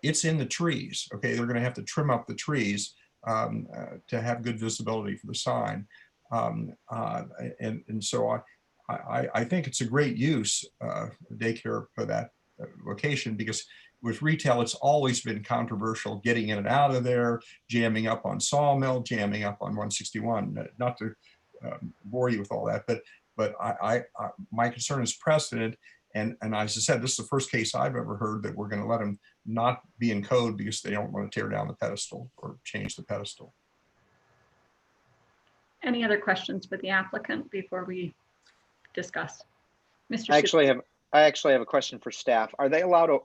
it's in the trees, okay? They're gonna have to trim up the trees to have good visibility for the sign. And so I think it's a great use, daycare for that location, because with retail, it's always been controversial getting in and out of there, jamming up on Sawmill, jamming up on 161. Not to bore you with all that, but my concern is precedent. And as I said, this is the first case I've ever heard that we're going to let them not be in code because they don't want to tear down the pedestal or change the pedestal. Any other questions for the applicant before we discuss? Mr. I actually have a question for staff. Are they allowed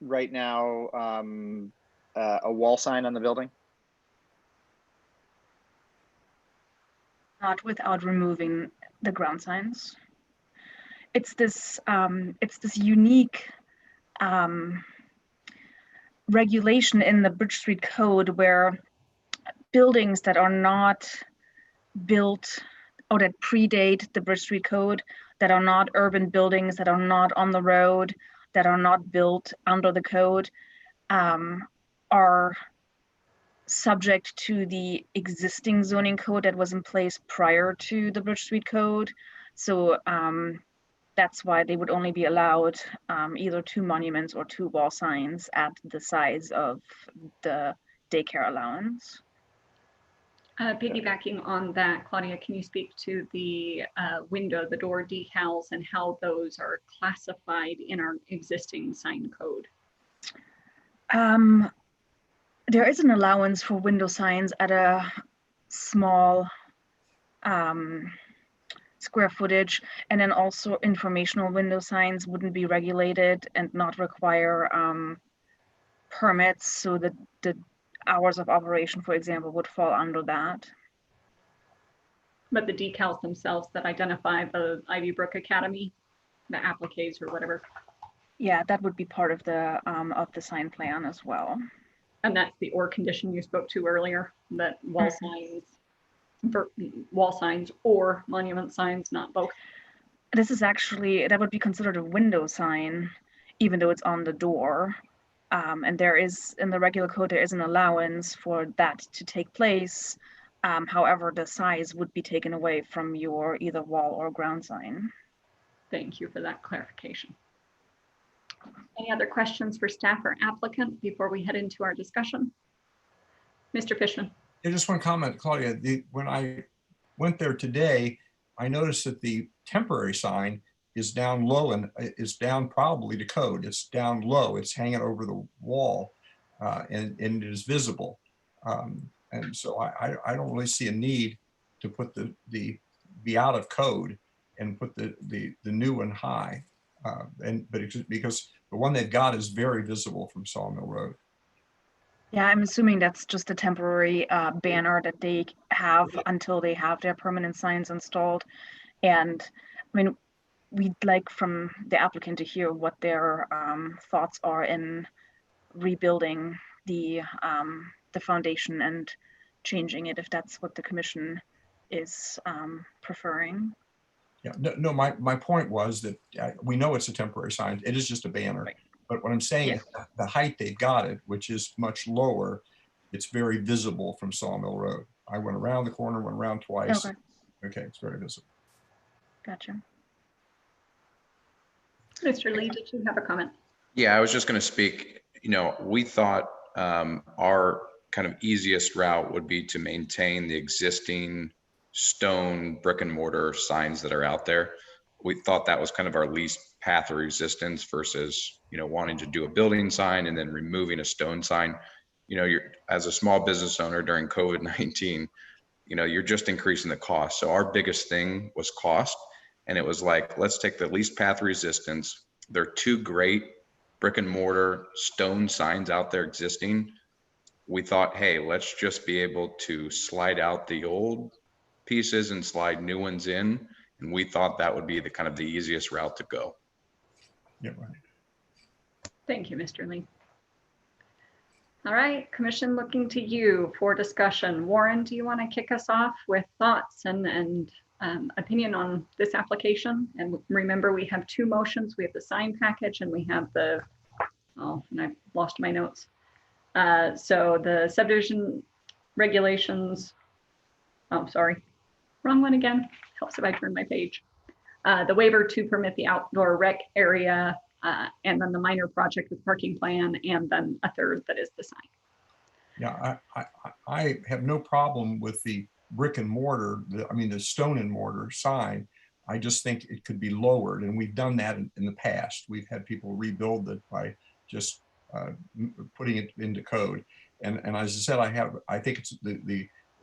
right now a wall sign on the building? Not without removing the ground signs. It's this unique regulation in the Bridge Street Code where buildings that are not built or that predate the Bridge Street Code, that are not urban buildings, that are not on the road, that are not built under the code, are subject to the existing zoning code that was in place prior to the Bridge Street Code. So that's why they would only be allowed either 2 monuments or 2 wall signs at the size of the daycare allowance. Piggybacking on that, Claudia, can you speak to the window, the door decals, and how those are classified in our existing sign code? There is an allowance for window signs at a small square footage, and then also informational window signs wouldn't be regulated and not require permits, so that the hours of operation, for example, would fall under that. But the decals themselves that identify the Ivy Brook Academy, the appliques or whatever. Yeah, that would be part of the sign plan as well. And that's the or condition you spoke to earlier, that wall signs or monument signs, not both. This is actually, that would be considered a window sign, even though it's on the door. And there is, in the regular code, there is an allowance for that to take place. However, the size would be taken away from your either wall or ground sign. Thank you for that clarification. Any other questions for staff or applicant before we head into our discussion? Mr. Fishman. Yeah, just one comment, Claudia. When I went there today, I noticed that the temporary sign is down low and is down probably to code. It's down low. It's hanging over the wall and it is visible. And so I don't really see a need to put the be out of code and put the new one high. Because the one they've got is very visible from Sawmill Road. Yeah, I'm assuming that's just a temporary banner that they have until they have their permanent signs installed. And I mean, we'd like from the applicant to hear what their thoughts are in rebuilding the foundation and changing it, if that's what the commission is preferring. Yeah, no, my point was that we know it's a temporary sign. It is just a banner. Right. But what I'm saying is the height they've got it, which is much lower, it's very visible from Sawmill Road. I went around the corner, went around twice. Okay, it's very visible. Gotcha. Mr. Lee, did you have a comment? Yeah, I was just going to speak. We thought our kind of easiest route would be to maintain the existing stone brick and mortar signs that are out there. We thought that was kind of our least path of resistance versus, wanting to do a building sign and then removing a stone sign. You're, as a small business owner during COVID-19, you're just increasing the cost. So our biggest thing was cost. And it was like, let's take the least path of resistance. There are 2 great brick and mortar stone signs out there existing. We thought, hey, let's just be able to slide out the old pieces and slide new ones in. And we thought that would be the kind of the easiest route to go. Yeah, right. Thank you, Mr. Lee. All right, Commission, looking to you for discussion. Warren, do you want to kick us off with thoughts and opinion on this application? And remember, we have 2 motions. We have the sign package and we have and I've lost my notes. So the subdivision regulations, sorry, wrong one again. Helps if I turn my page. The waiver to permit the outdoor rec area, and then the minor project with parking plan, and then a third that is the sign. Yeah, I have no problem with the brick and mortar, the stone and mortar sign. I just think it could be lowered, and we've done that in the past. We've had people rebuild it by just putting it into code. And as I said, I think it's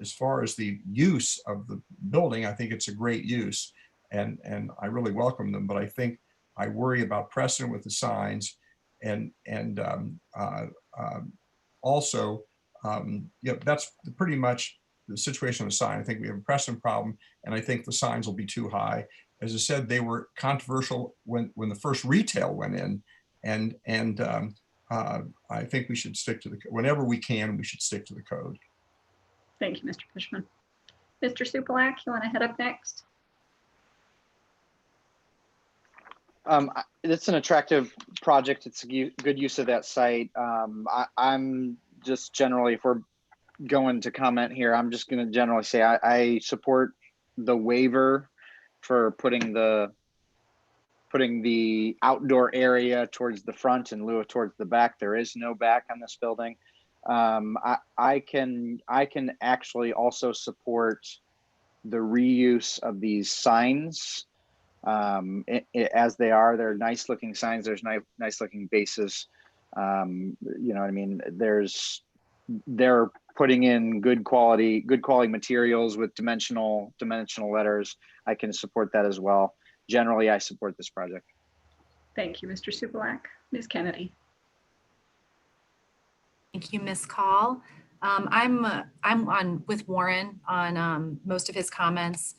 as far as the use of the building, I think it's a great use, and I really welcome them. But I think I worry about precedent with the signs, and also, that's pretty much the situation of the sign. I think we have a precedent problem, and I think the signs will be too high. As I said, they were controversial when the first retail went in, and I think we should stick to whenever we can, we should stick to the code. Thank you, Mr. Fishman. Mr. Supalak, you want to head up next? It's an attractive project. It's a good use of that site. I'm just generally, if we're going to comment here. I'm just going to generally say I support the waiver for putting the outdoor area towards the front in lieu of towards the back. There is no back on this building. I can actually also support the reuse of these signs as they are. They're nice looking signs. There's nice looking bases. You know what I mean? They're putting in good quality materials with dimensional letters. I can support that as well. Generally, I support this project. Thank you, Mr. Supalack. Ms. Kennedy. Thank you, Ms. Call. I'm on with Warren on most of his comments.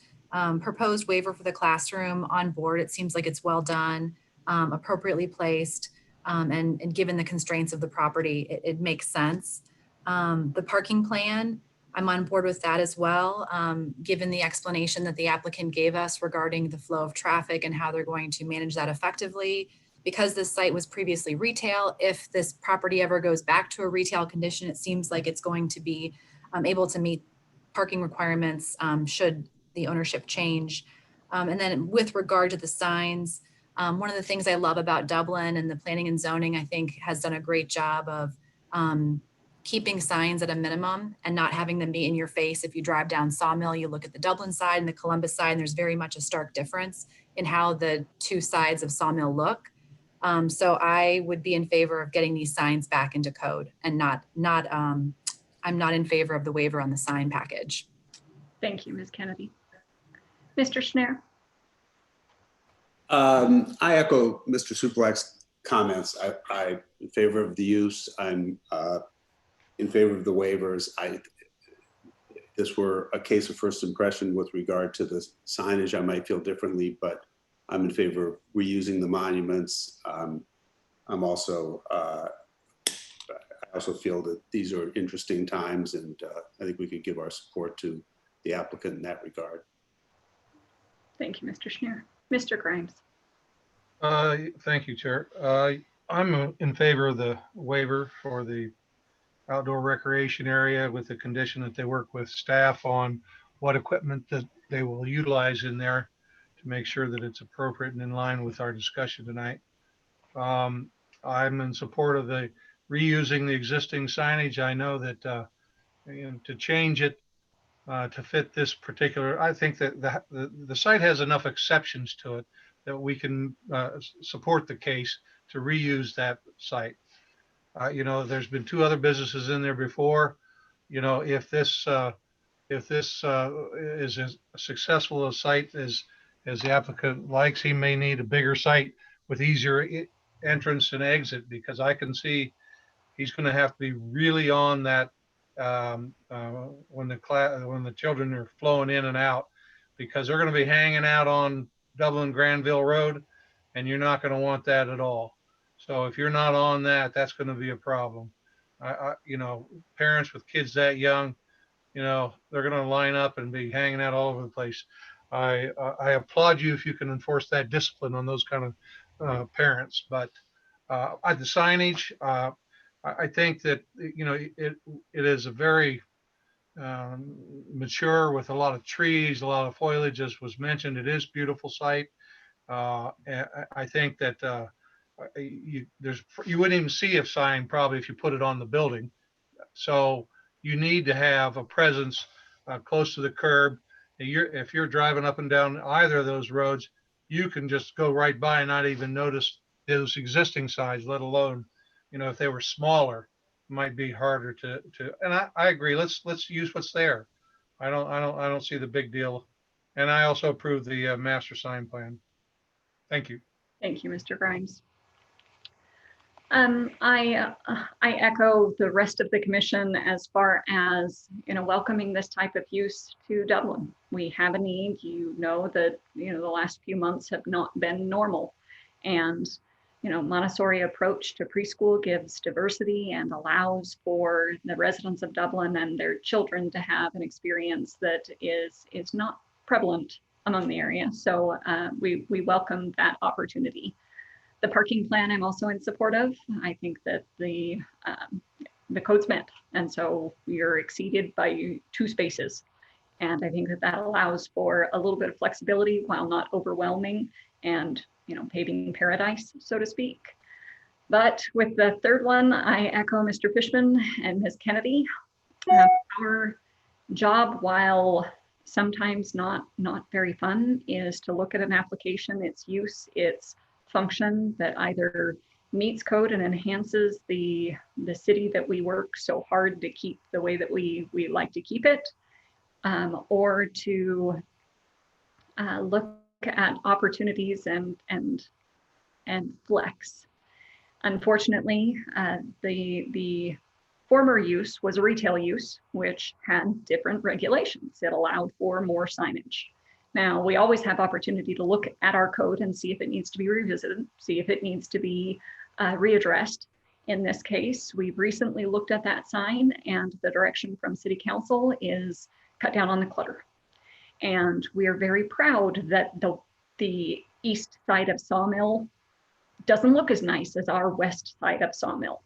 Proposed waiver for the classroom on board. It seems like it's well done, appropriately placed, and given the constraints of the property, it makes sense. The parking plan, I'm on board with that as well, given the explanation that the applicant gave us regarding the flow of traffic and how they're going to manage that effectively. Because this site was previously retail, if this property ever goes back to a retail condition, it seems like it's going to be able to meet parking requirements should the ownership change. And then with regard to the signs, one of the things I love about Dublin and the planning and zoning, I think, has done a great job of keeping signs at a minimum and not having them be in your face. If you drive down Sawmill, you look at the Dublin side and the Columbus side, and there's very much a stark difference in how the two sides of Sawmill look. So I would be in favor of getting these signs back into code and I'm not in favor of the waiver on the sign package. Thank you, Ms. Kennedy. Mr. Schneier. I echo Mr. Supalack's comments. I'm in favor of the use. I'm in favor of the waivers. If this were a case of first impression with regard to the signage, I might feel differently, but I'm in favor of reusing the monuments. I'm also, I also feel that these are interesting times, and I think we could give our support to the applicant in that regard. Thank you, Mr. Schneier. Mr. Grimes. Thank you, Chair. I'm in favor of the waiver for the outdoor recreation area with the condition that they work with staff on what equipment that they will utilize in there to make sure that it's appropriate and in line with our discussion tonight. I'm in support of the reusing the existing signage. I know that to change it to fit this particular, I think that the site has enough exceptions to it that we can support the case to reuse that site. You know, there's been 2 other businesses in there before. You know, if this is as successful a site as the applicant likes, he may need a bigger site with easier entrance and exit, because I can see he's going to have to be really on that when the children are flowing in and out, because they're going to be hanging out on Dublin Granville Road, and you're not going to want that at all. So if you're not on that, that's going to be a problem. You know, parents with kids that young, you know, they're going to line up and be hanging out all over the place. I applaud you if you can enforce that discipline on those kind of parents. But the signage, I think that, you know, it is a very mature with a lot of trees, a lot of foliage, as was mentioned. It is a beautiful site. And I think that you wouldn't even see a sign probably if you put it on the building. So you need to have a presence close to the curb. If you're driving up and down either of those roads, you can just go right by and not even notice those existing signs, let alone, you know, if they were smaller, it might be harder to. And I agree. Let's use what's there. I don't see the big deal. And I also approve the master sign plan. Thank you. Thank you, Mr. Grimes. I echo the rest of the commission as far as, you know, welcoming this type of use to Dublin. We have a need. You know that, you know, the last few months have not been normal, and, you know, Montessori approach to preschool gives diversity and allows for the residents of Dublin and their children to have an experience that is not prevalent among the area. So we welcome that opportunity. The parking plan I'm also in support of. I think that the the code's met. And so you're exceeded by 2 spaces. And I think that that allows for a little bit of flexibility while not overwhelming and, you know, paving paradise, so to speak. But with the third one, I echo Mr. Fishman and Ms. Kennedy. Our job, while sometimes not very fun, is to look at an application, its use, its function that either meets code and enhances the city that we work so hard to keep the way that we like to keep it, or to look at opportunities and flex. Unfortunately, the former use was a retail use, which had different regulations. It allowed for more signage. Now, we always have opportunity to look at our code and see if it needs to be revisited, see if it needs to be readdressed. In this case, we've recently looked at that sign, and the direction from City Council is cut down on the clutter. And we are very proud that the east side of Sawmill doesn't look as nice as our west side of Sawmill.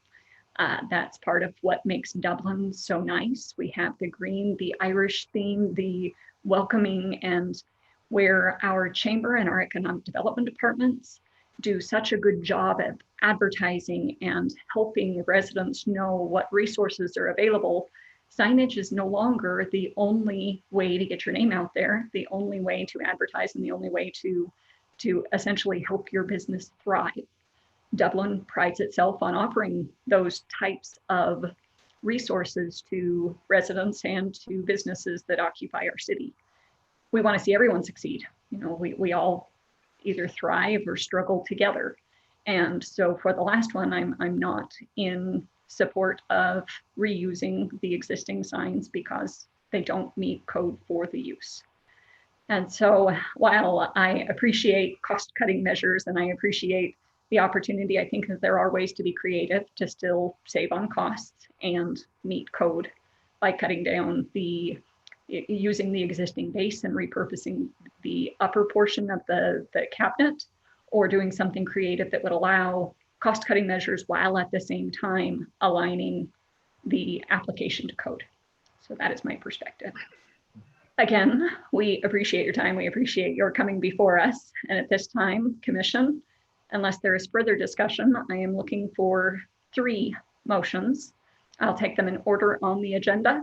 That's part of what makes Dublin so nice. We have the green, the Irish theme, the welcoming, and where our chamber and our economic development departments do such a good job at advertising and helping residents know what resources are available. Signage is no longer the only way to get your name out there, the only way to advertise, and the only way to essentially help your business thrive. Dublin prides itself on offering those types of resources to residents and to businesses that occupy our city. We want to see everyone succeed. You know, we all either thrive or struggle together. And so for the last one, I'm not in support of reusing the existing signs because they don't meet code for the use. And so while I appreciate cost-cutting measures and I appreciate the opportunity, I think that there are ways to be creative to still save on costs and meet code by cutting down using the existing base and repurposing the upper portion of the cabinet, or doing something creative that would allow cost-cutting measures while at the same time aligning the application to code. So that is my perspective. Again, we appreciate your time. We appreciate your coming before us. And at this time, Commission, unless there is further discussion, I am looking for 3 motions. I'll take them in order on the agenda.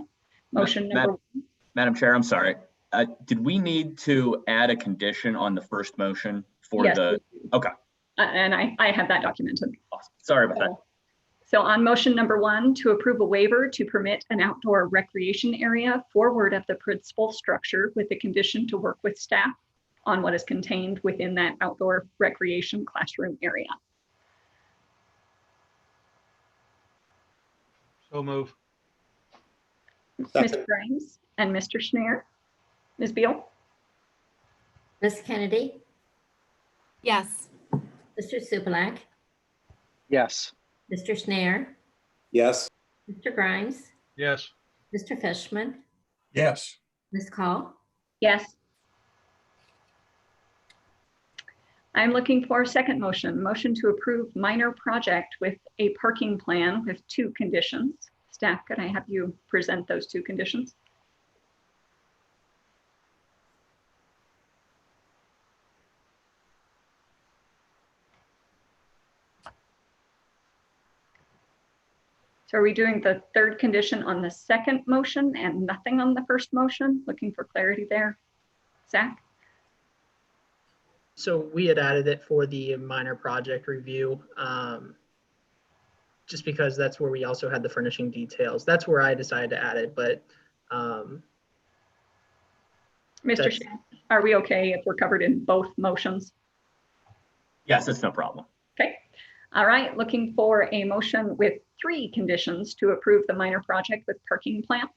Motion number 1. Madam Chair, I'm sorry. Did we need to add a condition on the first motion for Yes, the? Okay. And I have that documented. Awesome. Sorry about that. So on motion number 1, to approve a waiver to permit an outdoor recreation area forward of the principal structure with the condition to work with staff on what is contained within that outdoor recreation classroom area. So move. Mr. Grimes and Mr. Schneer. Ms. Beal? Ms. Kennedy, Yes. Mr. Supalack, Yes. Mr. Schneer, Yes. Mr. Grimes, Yes. Mr. Fishman, Yes. Ms. Call, Yes. I'm looking for a second motion. Motion to approve minor project with a parking plan with 2 conditions. Staff, could I have you present those 2 conditions? So are we doing the 3rd condition on the 2nd motion and nothing on the 1st motion? Looking for clarity there. Zach? So we had added it for the minor project review, just because that's where we also had the furnishing details. That's where I decided to add it, but Mr. Shan, are we okay if we're covered in both motions? Yes, it's no problem. Okay. All right, looking for a motion with 3 conditions to approve the minor project with parking plan.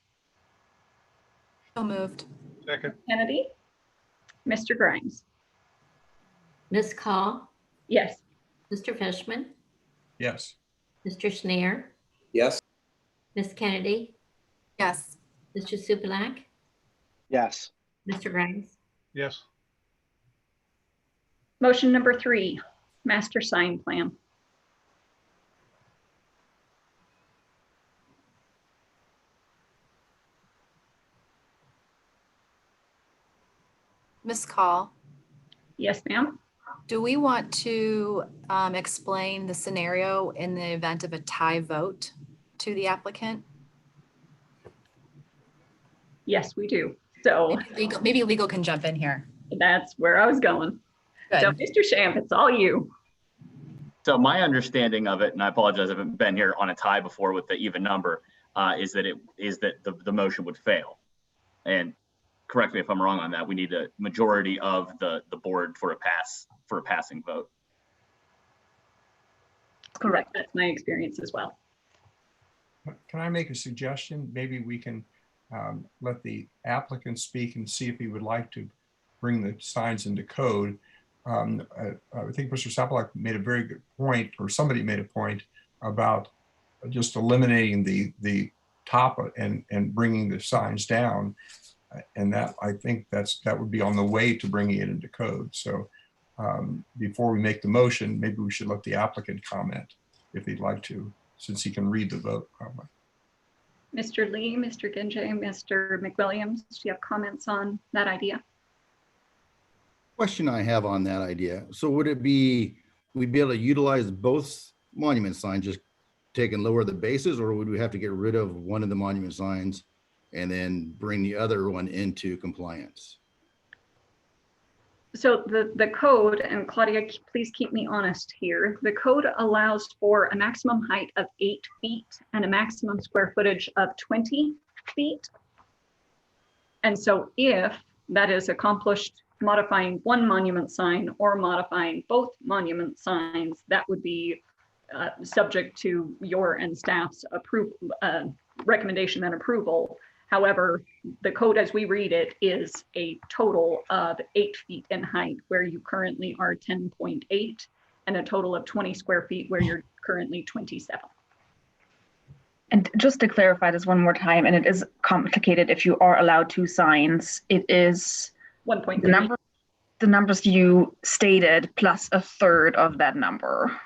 So moved. Second. Kennedy? Mr. Grimes? Ms. Call, Yes. Mr. Fishman, Yes. Mr. Schneer, Yes. Ms. Kennedy, Yes. Mr. Supalack, Yes. Mr. Grimes, Yes. Motion number 3, master sign plan. Ms. Call, Yes, ma'am. do we want to explain the scenario in the event of a tie vote to the applicant? Yes, we do. So Maybe legal can jump in here. that's where I was going. So Good. Mr. Shamp, it's all you. So my understanding of it, and I apologize, I haven't been here on a tie before with the even number, is that the motion would fail. And correct me if I'm wrong on that. We need a majority of the board for a passing vote. Correct. That's my experience as well. Can I make a suggestion? Maybe we can let the applicant speak and see if he would like to bring the signs into code. I think Mr. Sapalak made a very good point, or somebody made a point about just eliminating the top and bringing the signs down. And that, I think that would be on the way to bringing it into code. So before we make the motion, maybe we should let the applicant comment if he'd like to, since he can read the vote probably. Mr. Lee, Mr. Ginjay, Mr. McWilliams, do you have comments on that idea? Question I have on that idea. So would it be, we'd be able to utilize both monument signs, just take and lower the bases, or would we have to get rid of one of the monument signs and then bring the other one into compliance? So the code, and Claudia, please keep me honest here. The code allows for a maximum height of 8 feet and a maximum square footage of 20 feet. And so if that is accomplished modifying one monument sign or modifying both monument signs, that would be subject to your and staff's recommendation and approval. However, the code as we read it is a total of 8 feet in height where you currently are 10.8 and a total of 20 square feet where you're currently 27. And just to clarify this one more time, and it is complicated if you are allowed 2 signs, it is 1.3. The numbers you stated plus a third of that number.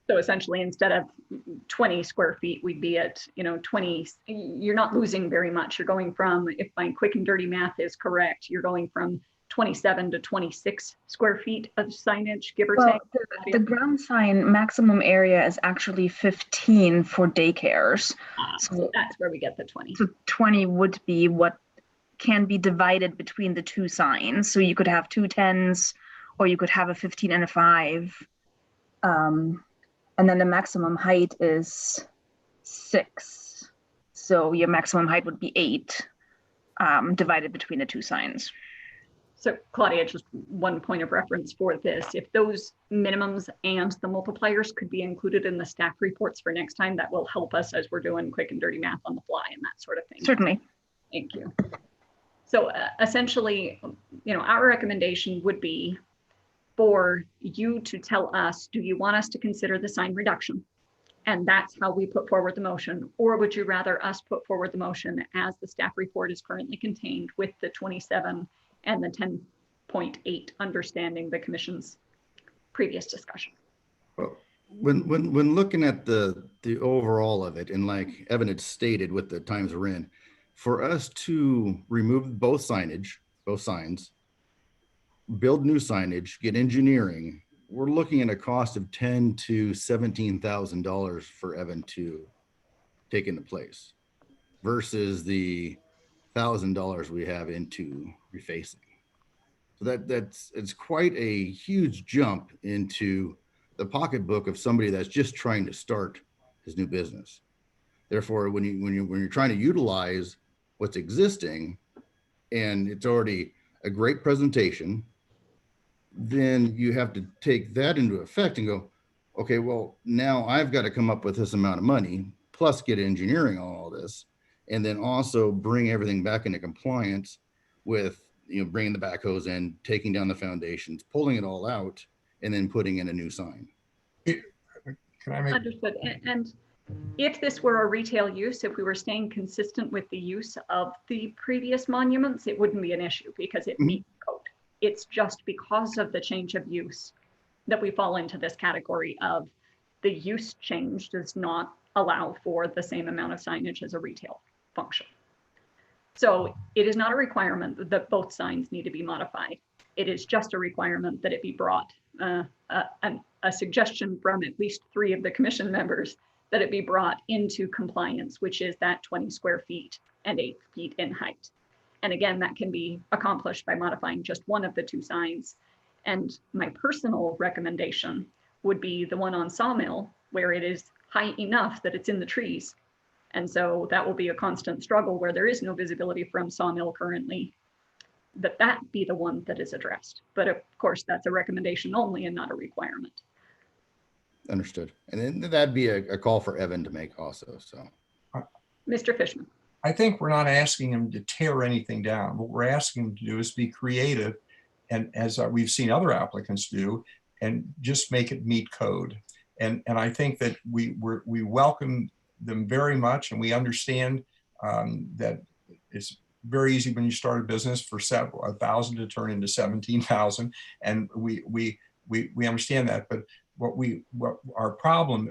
So essentially, instead of 20 square feet, we'd be at 20. You're not losing very much. You're going from, if my quick and dirty math is correct, you're going from 27 to 26 square feet of signage, give or take. The ground sign maximum area is actually 15 for daycares. So that's where we get the 20. So 20 would be what can be divided between the 2 signs. So you could have 2 10s, or you could have a 15 and a 5. And then the maximum height is 6. So your maximum height would be 8 divided between the 2 signs. So Claudia, just one point of reference for this. If those minimums and the multipliers could be included in the staff reports for next time, that will help us as we're doing quick and dirty math on the fly and that sort of thing. Certainly. Thank you. So essentially, our recommendation would be for you to tell us, do you want us to consider the sign reduction? And that's how we put forward the motion. Or would you rather us put forward the motion as the staff report is currently contained with the 27 and the 10.8, understanding the commission's previous discussion? Well, when looking at the overall of it, and like Evan had stated with the times we're in, for us to remove both signs, build new signage, get engineering, we're looking at a cost of $10,000 to $17,000 for Evan to take into place versus the $1,000 we have into refacing. So it's quite a huge jump into the pocketbook of somebody that's just trying to start his new business. Therefore, when you're trying to utilize what's existing and it's already a great presentation, then you have to take that into effect and go, okay, well, now I've got to come up with this amount of money, plus get engineering on all this, and then also bring everything back into compliance with, bringing the backhoes in, taking down the foundations, pulling it all out, and then putting in a new sign. Can I make? Understood. And if this were a retail use, if we were staying consistent with the use of the previous monuments, it wouldn't be an issue because it meets code. It's just because of the change of use that we fall into this category of the use change does not allow for the same amount of signage as a retail function. So it is not a requirement that both signs need to be modified. It is just a requirement that it be brought, a suggestion from at least 3 of the commission members that it be brought into compliance, which is that 20 square feet and 8 feet in height. And again, that can be accomplished by modifying just one of the 2 signs. And my personal recommendation would be the one on Sawmill, where it is high enough that it's in the trees. And so that will be a constant struggle where there is no visibility from Sawmill currently, that be the one that is addressed. But of course, that's a recommendation only and not a requirement. Understood. And then that'd be a call for Evan to make also, so. Mr. Fishman. I think we're not asking him to tear anything down. What we're asking him to do is be creative, and as we've seen other applicants do, and just make it meet code. And I think that we welcome them very much, and we understand that it's very easy when you start a business for 1,000 to turn into 17,000, and we understand that. But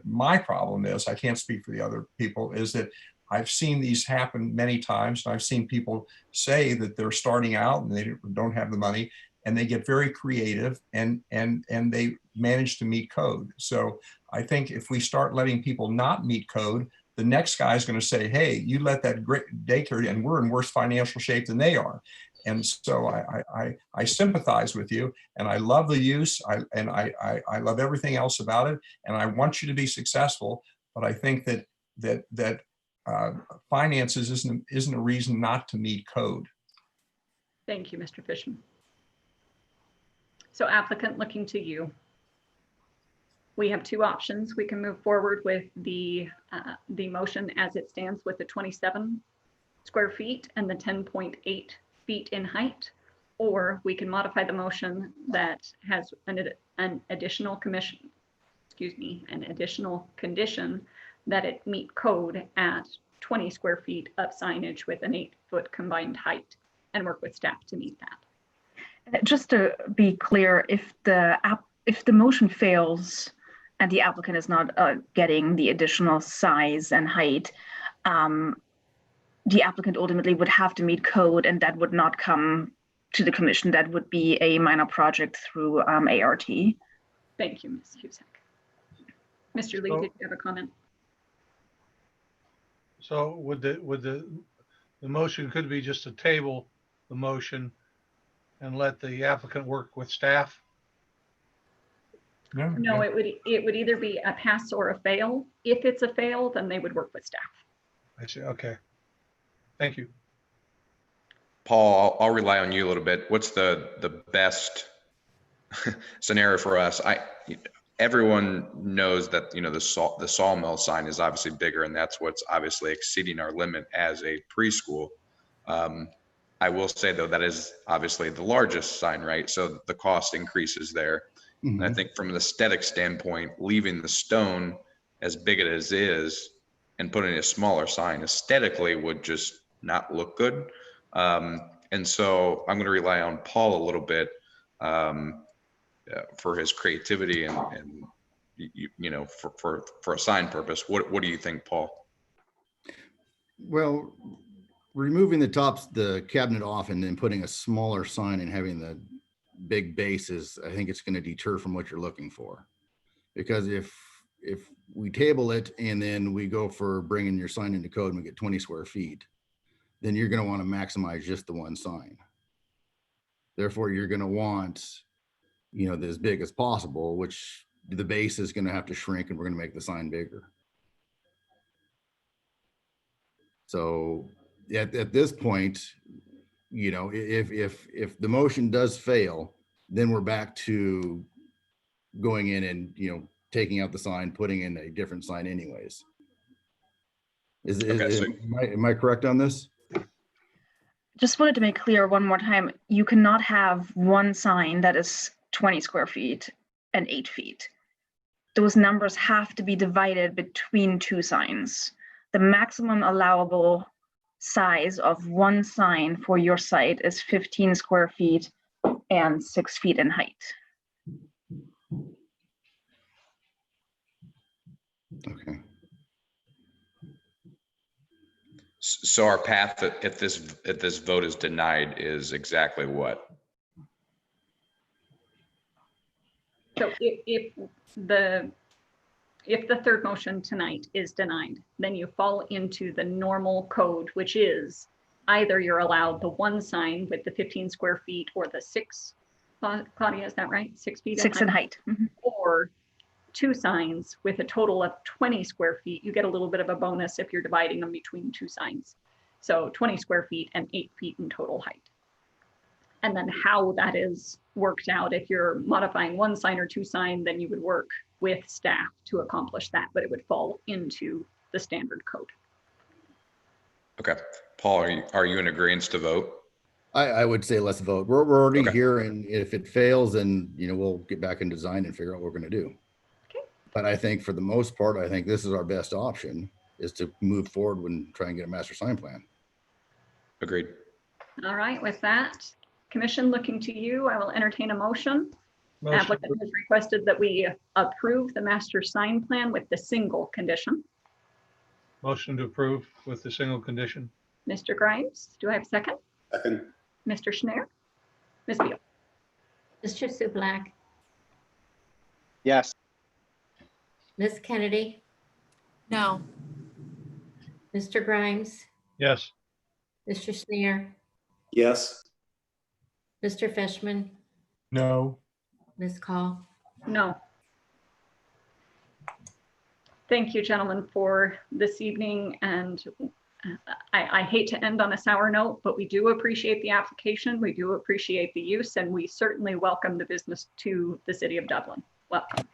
my problem is, I can't speak for the other people, is that I've seen these happen many times, and I've seen people say that they're starting out and they don't have the money, and they get very creative and they manage to meet code. So I think if we start letting people not meet code, the next guy is going to say, hey, you let that great daycare, and we're in worse financial shape than they are. And so I sympathize with you, and I love the use, I love everything else about it, and I want you to be successful. But I think that finances isn't a reason not to meet code. Thank you, Mr. Fishman. So applicant, looking to you. We have 2 options. We can move forward with the motion as it stands with the 27 square feet and the 10.8 feet in height, or we can modify the motion that has an additional additional condition that it meet code at 20 square feet of signage with an 8-foot combined height, and work with staff to meet that. Just to be clear, if the motion fails and the applicant is not getting the additional size and height, the applicant ultimately would have to meet code, and that would not come to the commission. That would be a minor project through ART. Thank you, Ms. Cusack. Mr. Lee, did you have a comment? So would the motion could be just to table the motion and let the applicant work with staff? No, it would either be a pass or a fail. If it's a fail, then they would work with staff. I see. Okay. Thank you. Paul, I'll rely on you a little bit. What's the best scenario for us? Everyone knows that, you know, the sawmill sign is obviously bigger, and that's what's obviously exceeding our limit as a preschool. I will say though, that is obviously the largest sign, right? So the cost increases there. Mm-hmm. And I think from an aesthetic standpoint, leaving the stone as big as it is and putting a smaller sign aesthetically would just not look good. And so I'm going to rely on Paul a little bit for his creativity and you know, for a sign purpose. What do you think, Paul? Well, removing the cabinet off and then putting a smaller sign and having the big base is, I think it's going to deter from what you're looking for. Because if we table it and then we go for bringing your sign into code and we get 20 square feet, then you're going to want to maximize just the one sign. Therefore, you're going to want, you know, as big as possible, which the base is going to have to shrink, and we're going to make the sign bigger. So at this point, you know, if the motion does fail, then we're back to going in and, you know, taking out the sign, putting in a different sign anyways. Am I correct on this? Just wanted to make clear one more time, you cannot have one sign that is 20 square feet and 8 feet. Those numbers have to be divided between 2 signs. The maximum allowable size of one sign for your site is 15 square feet and 6 feet in height. Okay. So our path if this vote is denied is exactly what? So if the third motion tonight is denied, then you fall into the normal code, which is either you're allowed the one sign with the 15 square feet or the 6, Claudia, is that right? 6 feet? 6 in height. Mhm. Or 2 signs with a total of 20 square feet. You get a little bit of a bonus if you're dividing them between 2 signs. So 20 square feet and 8 feet in total height. And then how that is worked out, if you're modifying 1 sign or 2 sign, then you would work with staff to accomplish that, but it would fall into the standard code. Okay. Paul, are you in agreement to vote? I would say let's vote. We're already Okay. here, and if it fails, then we'll get back in design and figure out what we're going to do. Okay. But I think for the most part, I think this is our best option, is to move forward and try and get a master sign plan. Agreed. All right, with that, Commission, looking to you, I will entertain a motion. Applicant has requested that we approve the master sign plan with the single condition. Motion to approve with the single condition. Mr. Grimes, do I have a second? Second. Mr. Schneier? Ms. Beal? Mr. Supalack, Yes. Ms. Kennedy, No. Mr. Grimes, Yes. Mr. Schneer, Yes. Mr. Fishman, No. Ms. Call. No. Thank you, gentlemen, for this evening. And I hate to end on a sour note, but we do appreciate the application. We do appreciate the use, and we certainly welcome the business to the city of Dublin. Welcome.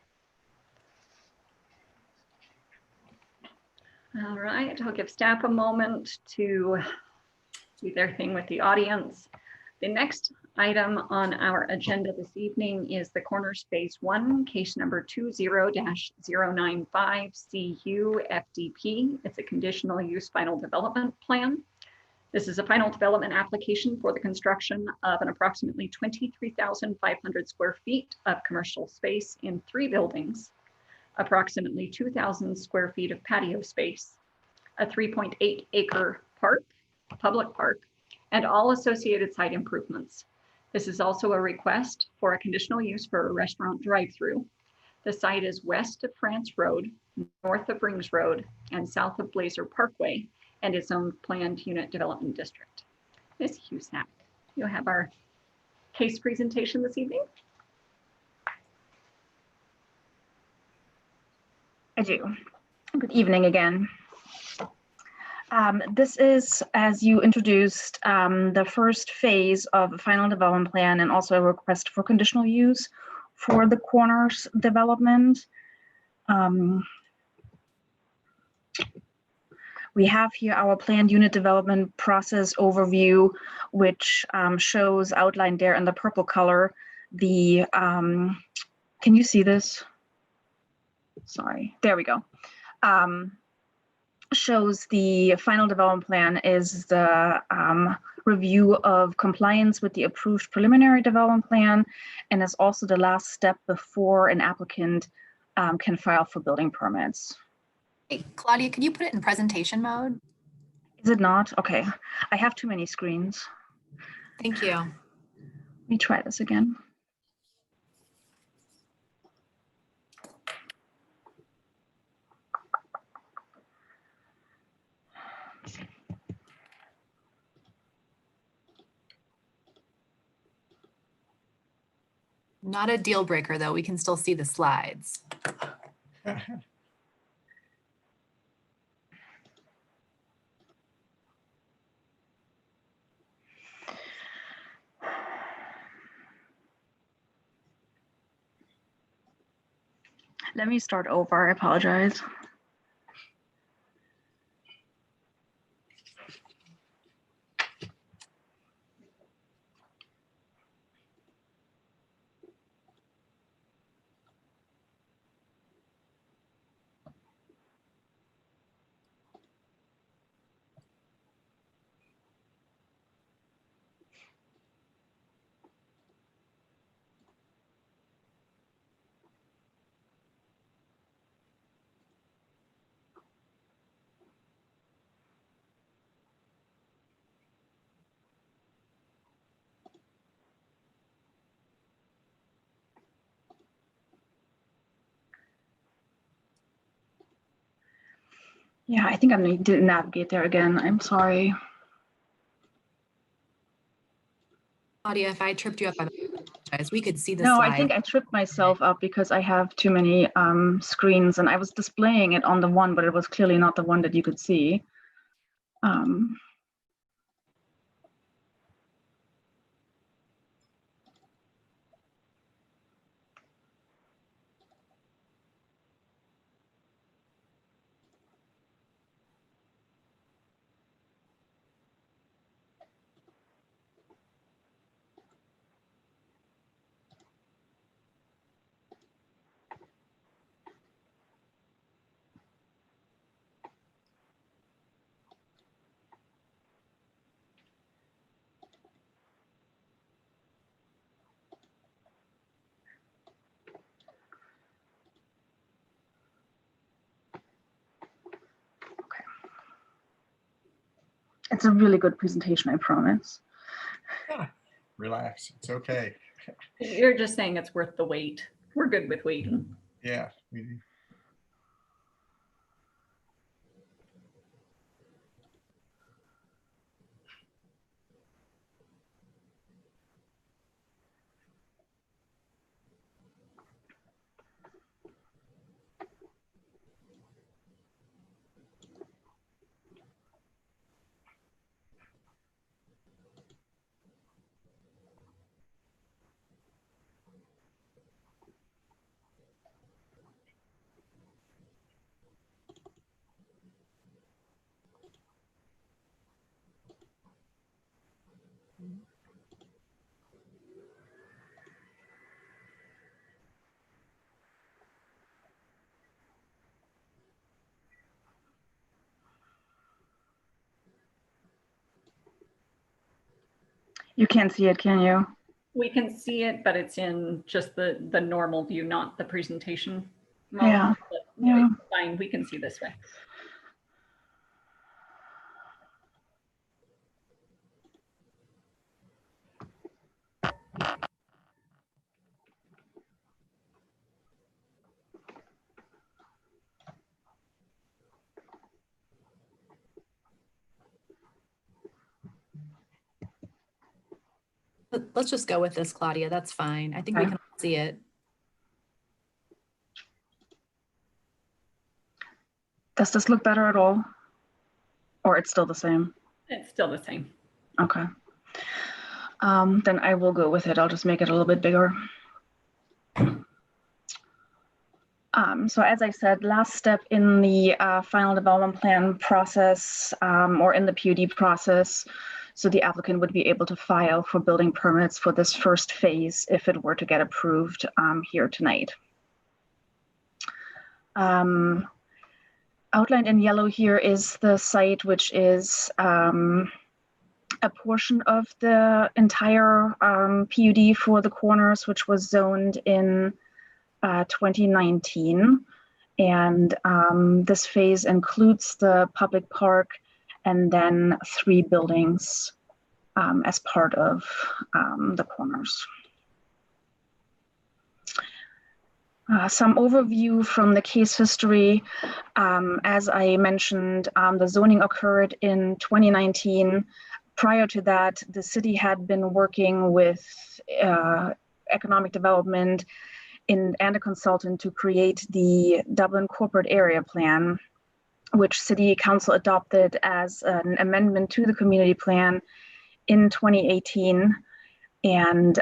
All right, I'll give staff a moment to do their thing with the audience. The next item on our agenda this evening is the Corners Phase 1, case number 20-095 CU FDP. It's a conditional use final development plan. This is a final development application for the construction of an approximately 23,500 square feet of commercial space in 3 buildings, approximately 2,000 square feet of patio space, a 3.8 acre park, public park, and all associated site improvements. This is also a request for a conditional use for a restaurant drive-through. The site is west of France Road, north of Rings Road, and south of Blazer Parkway, and its own planned unit development district. Ms. Husak, you'll have our case presentation this evening. I do. Good evening again. This is, as you introduced, the first phase of a final development plan and also a request for conditional use for the Corners development. We have here our planned unit development process overview, which shows outlined there in the purple color. The, can you see this? Sorry, there we go. Shows the final development plan is the review of compliance with the approved preliminary development plan, and is also the last step before an applicant can file for building permits. Hey, Claudia, can you put it in presentation mode? Is it not? Okay, I have too many screens. Thank you. Let me try this again. Not a deal breaker, though. We can still see the slides. Let me start over. I apologize. Yeah, I think I need to navigate there again. I'm sorry. Claudia, if I tripped you up, I apologize. We could see the No, slide. I think I tripped myself up because I have too many screens, and I was displaying it on the one, but it was clearly not the one that you could see. It's a really good presentation, I promise. Relax, it's okay. You're just saying it's worth the wait. We're good with waiting. Yeah. You can't see it, can you? We can see it, but it's in just the normal view, not the presentation mode. Yeah. But Yeah. it's fine. We can see this way. Let's just go with this, Claudia. That's fine. I think we Okay. can all see it. Does this look better at all? Or it's still the same? It's still the same. Okay. Then I will go with it. I'll just make it a little bit bigger. So as I said, last step in the final development plan process or in the PUD process, so the applicant would be able to file for building permits for this first phase if it were to get approved here tonight. Outlined in yellow here is the site, which is a portion of the entire PUD for the corners, which was zoned in 2019. And this phase includes the public park and then 3 buildings as part of the corners. Some overview from the case history. As I mentioned, the zoning occurred in 2019. Prior to that, the city had been working with economic development and a consultant to create the Dublin Corporate Area Plan, which City Council adopted as an amendment to the community plan in 2018. And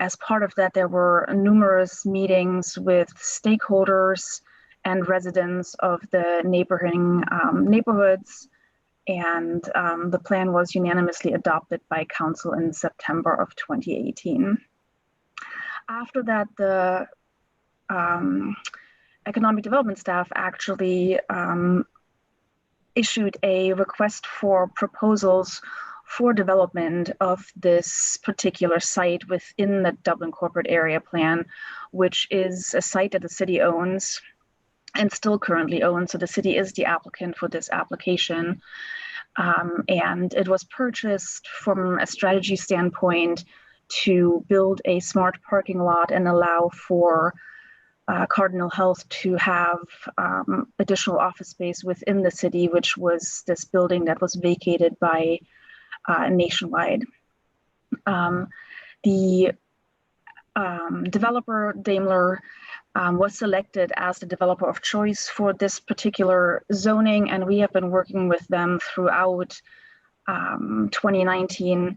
as part of that, there were numerous meetings with stakeholders and residents of the neighboring neighborhoods. And the plan was unanimously adopted by council in September of 2018. After that, the economic development staff actually issued a request for proposals for development of this particular site within the Dublin Corporate Area Plan, which is a site that the city owns and still currently owns. So the city is the applicant for this application. And it was purchased from a strategy standpoint to build a smart parking lot and allow for Cardinal Health to have additional office space within the city, which was this building that was vacated by Nationwide. The developer Daimler was selected as the developer of choice for this particular zoning, and we have been working with them throughout 2019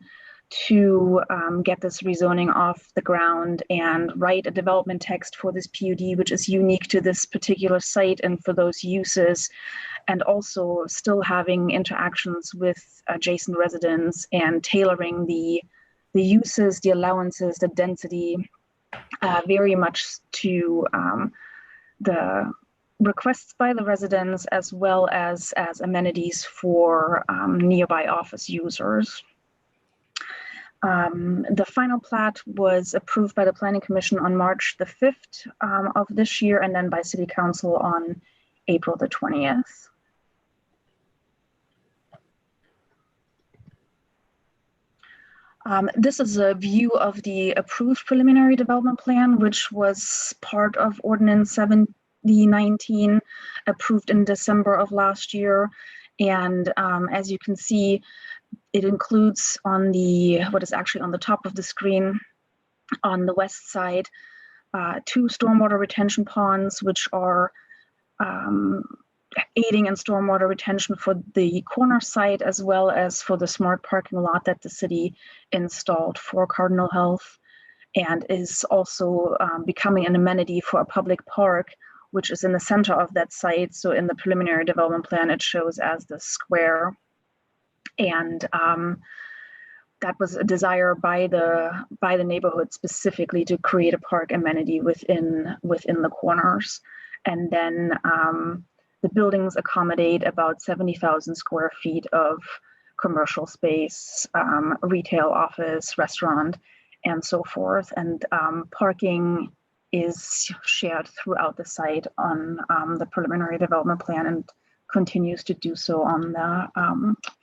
to get this rezoning off the ground and write a development text for this PUD, which is unique to this particular site and for those uses, and also still having interactions with adjacent residents and tailoring the uses, the allowances, the density, very much to the requests by the residents, as well as amenities for nearby office users. The final plat was approved by the Planning Commission on March the 5th of this year, and then by City Council on April the 20th. This is a view of the approved preliminary development plan, which was part of Ordinance 7019, approved in December of last year. And as you can see, it includes on the, what is actually on the top of the screen, on the west side, 2 stormwater retention ponds, which are aiding in stormwater retention for the corner site, as well as for the smart parking lot that the city installed for Cardinal Health, and is also becoming an amenity for a public park, which is in the center of that site. So in the preliminary development plan, it shows as the square. And that was a desire by the neighborhood specifically to create a park amenity within the corners. And then the buildings accommodate about 70,000 square feet of commercial space, retail, office, restaurant, and so forth. And parking is shared throughout the site on the preliminary development plan and continues to do so on the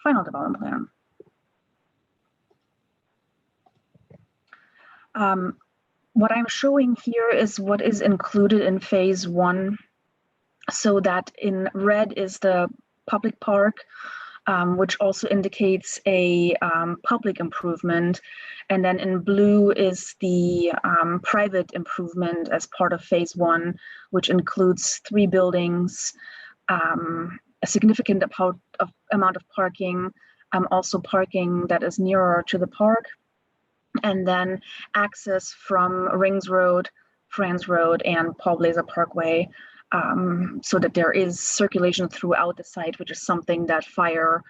final development plan. What I'm showing here is what is included in phase 1. So that in red is the public park, which also indicates a public improvement. And then in blue is the private improvement as part of phase 1, which includes 3 buildings, a significant amount of parking, also parking that is nearer to the park, and then access from Rings Road, France Road, and Paul Blazer Parkway, so that there is circulation throughout the site, which is something that fire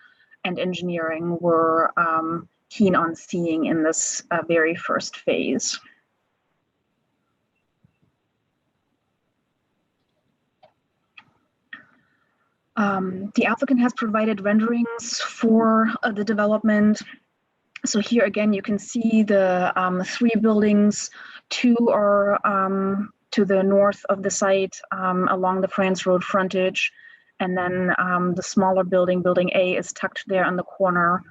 and engineering were keen on seeing in this very first phase. The applicant has provided renderings for the development. So here again, you can see the 3 buildings. 2 are to the north of the site along the France Road frontage. And then the smaller building, building A, is tucked there in the corner.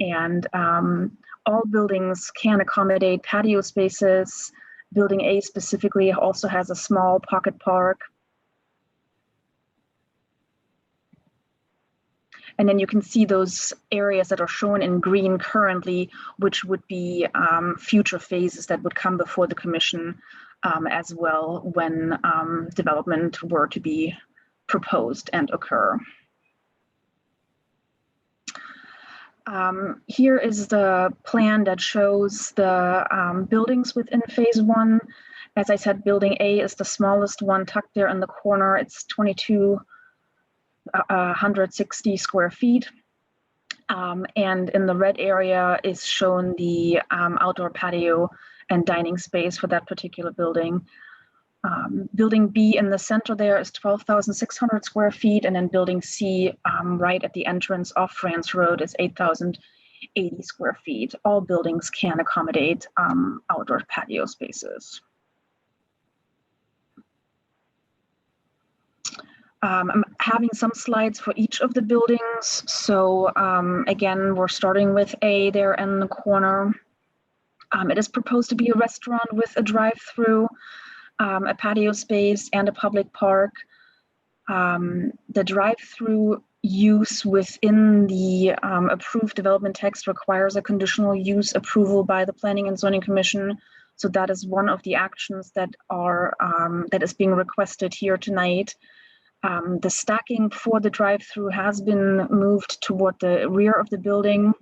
And all buildings can accommodate patio spaces. Building A specifically also has a small pocket park. And then you can see those areas that are shown in green currently, which would be future phases that would come before the commission as well when development were to be proposed and occur. Here is the plan that shows the buildings within phase 1. As I said, building A is the smallest one tucked there in the corner. It's 2,260 square feet. And in the red area is shown the outdoor patio and dining space for that particular building. Building B in the center there is 12,600 square feet, and then building C right at the entrance off France Road is 8,080 square feet. All buildings can accommodate outdoor patio spaces. I'm having some slides for each of the buildings. So again, we're starting with A there in the corner. It is proposed to be a restaurant with a drive-through. a patio space, and a public park. The drive-through use within the approved development text requires a conditional use approval by the Planning and Zoning Commission. So that is one of the actions that are that is being requested here tonight. The stacking for the drive-through has been moved toward the rear of the building,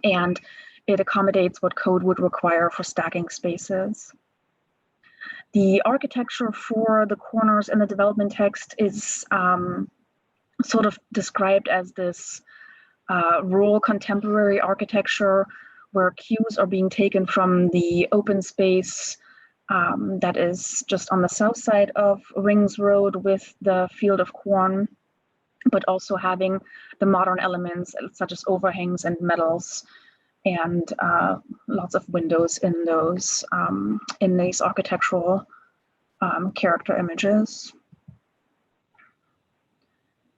and it accommodates what code would require for stacking spaces. The architecture for the corners in the development text is sort of described as this rural contemporary architecture where cues are being taken from the open space that is just on the south side of Rings Road with the field of corn, but also having the modern elements such as overhangs and metals and lots of windows in those in these architectural character images.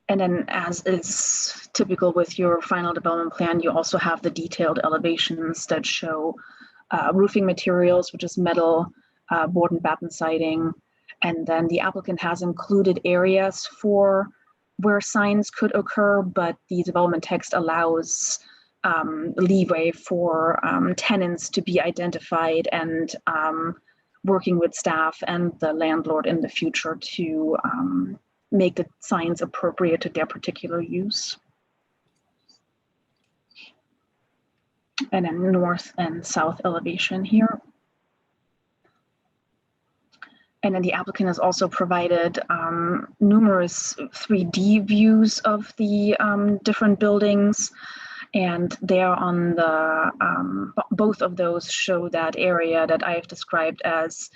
And then, as is typical with your final development plan, you also have the detailed elevations that show roofing materials, which is metal, board and batten siding. And then the applicant has included areas for where signs could occur, but the development text allows leeway for tenants to be identified and working with staff and the landlord in the future to make the signs appropriate to their particular use. And then north and south elevation here. And then the applicant has also provided numerous 3D views of the different buildings. And there on the, both of those show that area that I have described as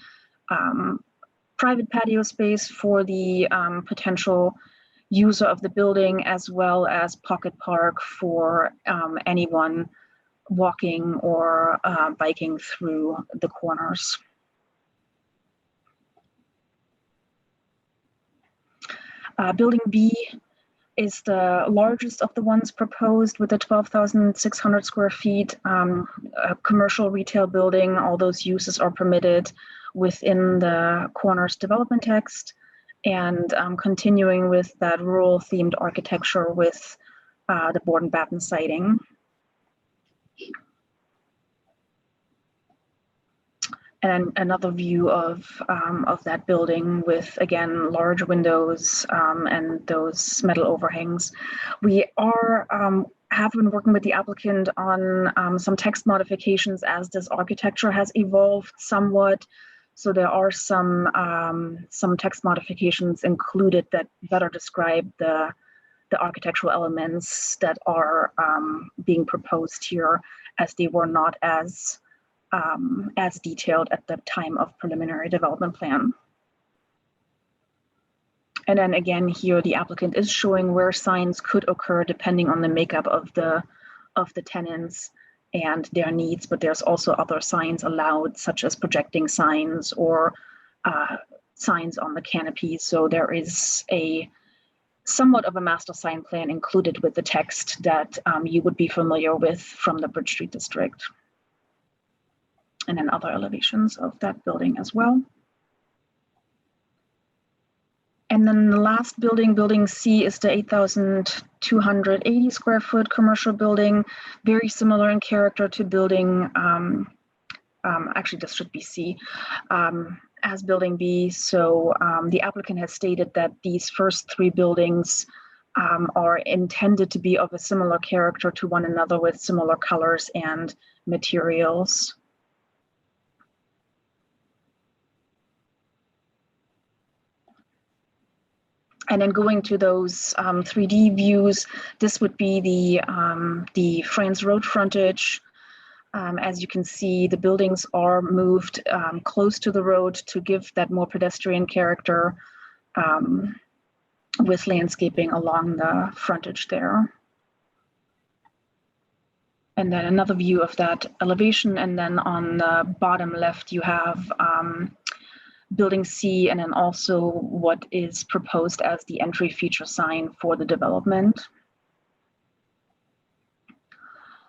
private patio space for the potential user of the building, as well as pocket park for anyone walking or biking through the corners. Building B is the largest of the ones proposed with the 12,600 square feet. A commercial retail building, all those uses are permitted within the corners development text, and continuing with that rural themed architecture with the board and batten siding. And another view of that building with, again, large windows and those metal overhangs. We are have been working with the applicant on some text modifications as this architecture has evolved somewhat. So there are some text modifications included that better describe the architectural elements that are being proposed here, as they were not as detailed at the time of preliminary development plan. And then again here, the applicant is showing where signs could occur depending on the makeup of the tenants and their needs, but there's also other signs allowed, such as projecting signs or signs on the canopy. So there is a somewhat of a master sign plan included with the text that you would be familiar with from the Bridge Street district. And then other elevations of that building as well. And then the last building, building C, is the 8,280 square foot commercial building, very similar in character to building, actually this should be C, as building B. So the applicant has stated that these first three buildings are intended to be of a similar character to one another with similar colors and materials. And then going to those 3D views, this would be the France Road frontage. As you can see, the buildings are moved close to the road to give that more pedestrian character with landscaping along the frontage there. And then another view of that elevation. And then on the bottom left, you have building C, and then also what is proposed as the entry feature sign for the development.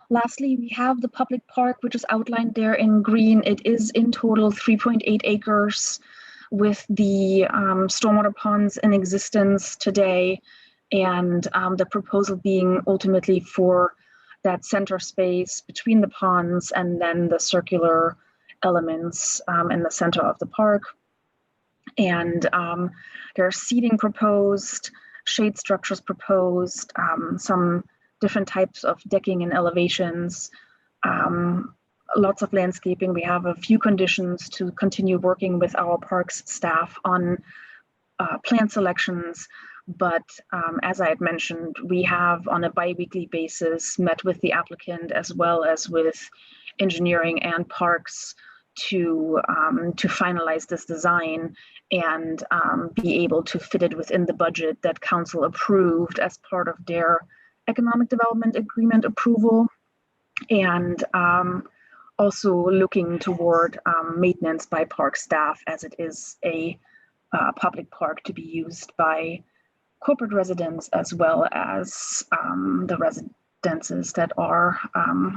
Lastly, we have the public park, which is outlined there in green. It is in total 3.8 acres with the stormwater ponds in existence today and the proposal being ultimately for that center space between the ponds and then the circular elements in the center of the park. And there are seating proposed, shade structures proposed, some different types of decking and elevations, lots of landscaping. We have a few conditions to continue working with our parks staff on plant selections. But as I had mentioned, we have on a bi-weekly basis met with the applicant as well as with engineering and parks to finalize this design and be able to fit it within the budget that council approved as part of their economic development agreement approval, and also looking toward maintenance by park staff, as it is a public park to be used by corporate residents as well as the residences that are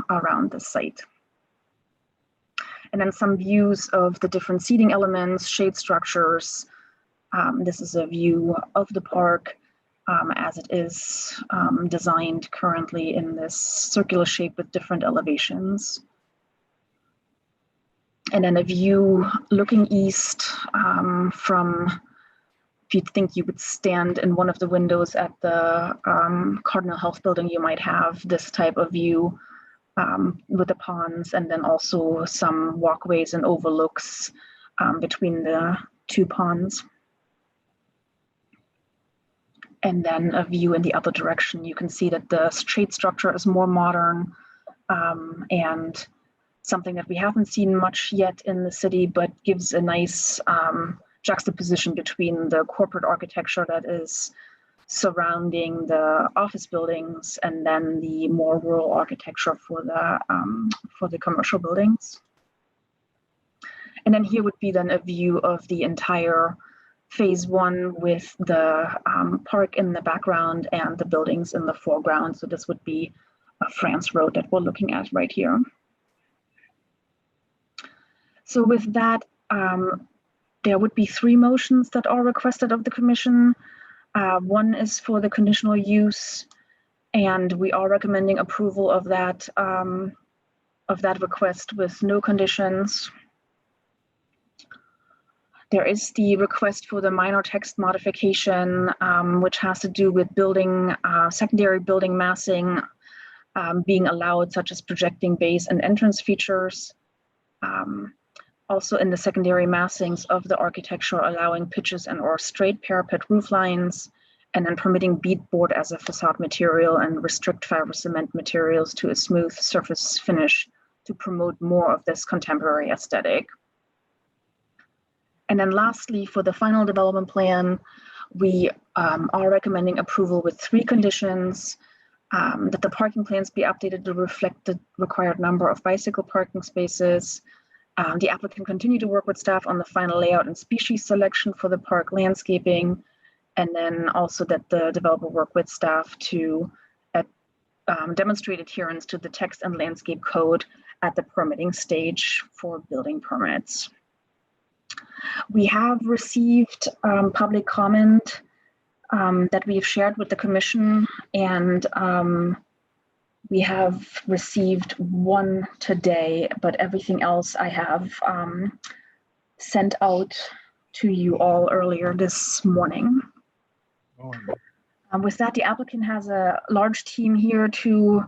around the site. And then some views of the different seating elements, shade structures. This is a view of the park as it is designed currently in this circular shape with different elevations. And then a view looking east from, if you think you would stand in one of the windows at the Cardinal Health Building, you might have this type of view with the ponds, and then also some walkways and overlooks between the two ponds. And then a view in the other direction. You can see that the shade structure is more modern and something that we haven't seen much yet in the city, but gives a nice juxtaposition between the corporate architecture that is surrounding the office buildings and then the more rural architecture for the commercial buildings. And then here would be then a view of the entire phase one with the park in the background and the buildings in the foreground. So this would be a France Road that we're looking at right here. So with that, there would be 3 motions that are requested of the commission. One is for the conditional use, and we are recommending approval of that request with no conditions. There is the request for the minor text modification, which has to do with building, secondary building massing being allowed, such as projecting base and entrance features. Also in the secondary massings of the architecture, allowing pitches and or straight parapet roof lines, and then permitting beadboard as a facade material and restrict fiber cement materials to a smooth surface finish to promote more of this contemporary aesthetic. And then lastly, for the final development plan, we are recommending approval with 3 conditions. That the parking plans be updated to reflect the required number of bicycle parking spaces. The applicant continue to work with staff on the final layout and species selection for the park landscaping, and then also that the developer work with staff to demonstrate adherence to the text and landscape code at the permitting stage for building permits. We have received public comment that we've shared with the commission, and we have received 1 today, but everything else I have sent out to you all earlier this morning. With that, the applicant has a large team here to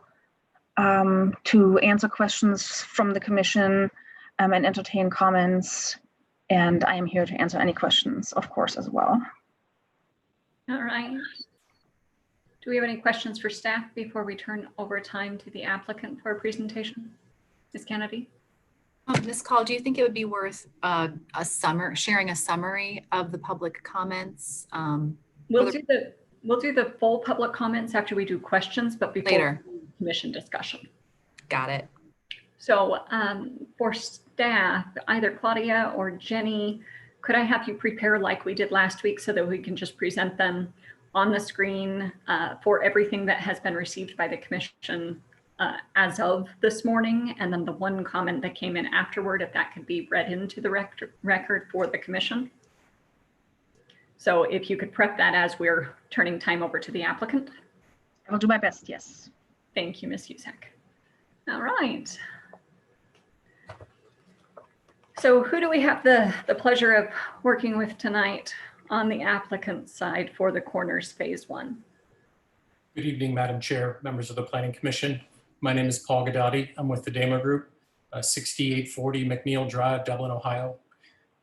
answer questions from the commission and entertain comments, and I am here to answer any questions, of course, as well. All right. Do we have any questions for staff before we turn over time to the applicant for a presentation? Ms. Kennedy? Ms. Call, do you think it would be worth sharing a summary of the public comments? We'll do the full public comments after we do questions, but before later commission discussion. Got it. So for staff, either Claudia or Jenny, could I have you prepare like we did last week so that we can just present them on the screen for everything that has been received by the commission as of this morning, and then the 1 comment that came in afterward, if that could be read into the record for the commission. So if you could prep that as we're turning time over to the applicant. I will do my best, yes. Thank you, Ms. Usak. All right. So who do we have the pleasure of working with tonight on the applicant side for the Corners Phase 1? Good evening, Madam Chair, members of the Planning Commission. My name is Paul Gadotti. I'm with the Damer Group, 6840 McNeil Drive, Dublin, Ohio.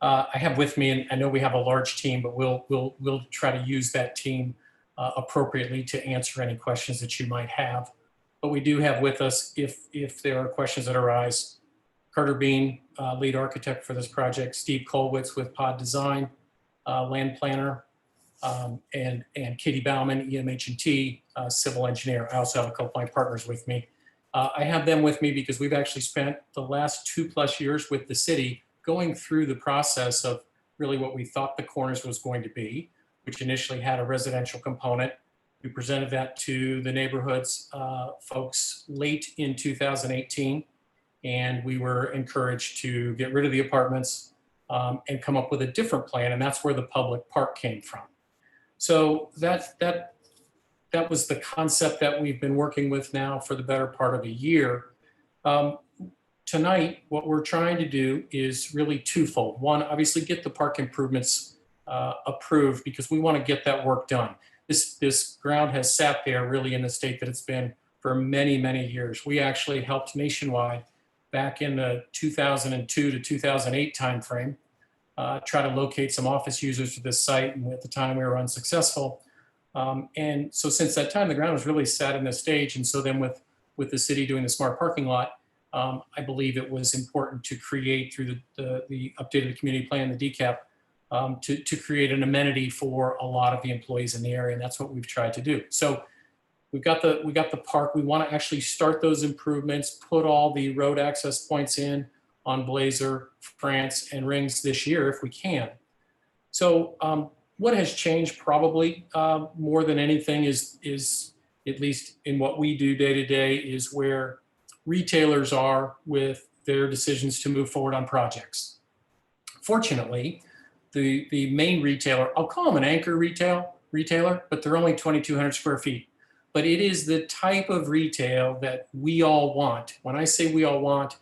I have with me, and I know we have a large team, but we'll try to use that team appropriately to answer any questions that you might have. But we do have with us, if there are questions that arise, Carter Bean, lead architect for this project, Steve Kolwitz with Pod Design, land planner, and Katie Bauman, EMH&T, civil engineer. I also have a couple of my partners with me. I have them with me because we've actually spent the last 2+ years with the city going through the process of really what we thought the Corners was going to be, which initially had a residential component. We presented that to the neighborhoods folks late in 2018, and we were encouraged to get rid of the apartments and come up with a different plan, and that's where the public park came from. So that was the concept that we've been working with now for the better part of a year. Tonight, what we're trying to do is really twofold. One, obviously get the park improvements approved because we want to get that work done. This ground has sat there really in the state that it's been for many, many years. We actually helped nationwide back in the 2002 to 2008 timeframe, try to locate some office users to this site, and at the time we were unsuccessful. And so since that time, the ground was really sat in this stage. And so then with the city doing the smart parking lot, I believe it was important to create through the updated community plan, the DCAP, to create an amenity for a lot of the employees in the area. And that's what we've tried to do. So we got the park. We want to actually start those improvements, put all the road access points in on Blazer, France, and Rings this year if we can. So what has changed probably more than anything is, at least in what we do day to day, is where retailers are with their decisions to move forward on projects. Fortunately, the main retailer, I'll call them an anchor retailer, but they're only 2,200 square feet. But it is the type of retail that we all want. When I say we all want,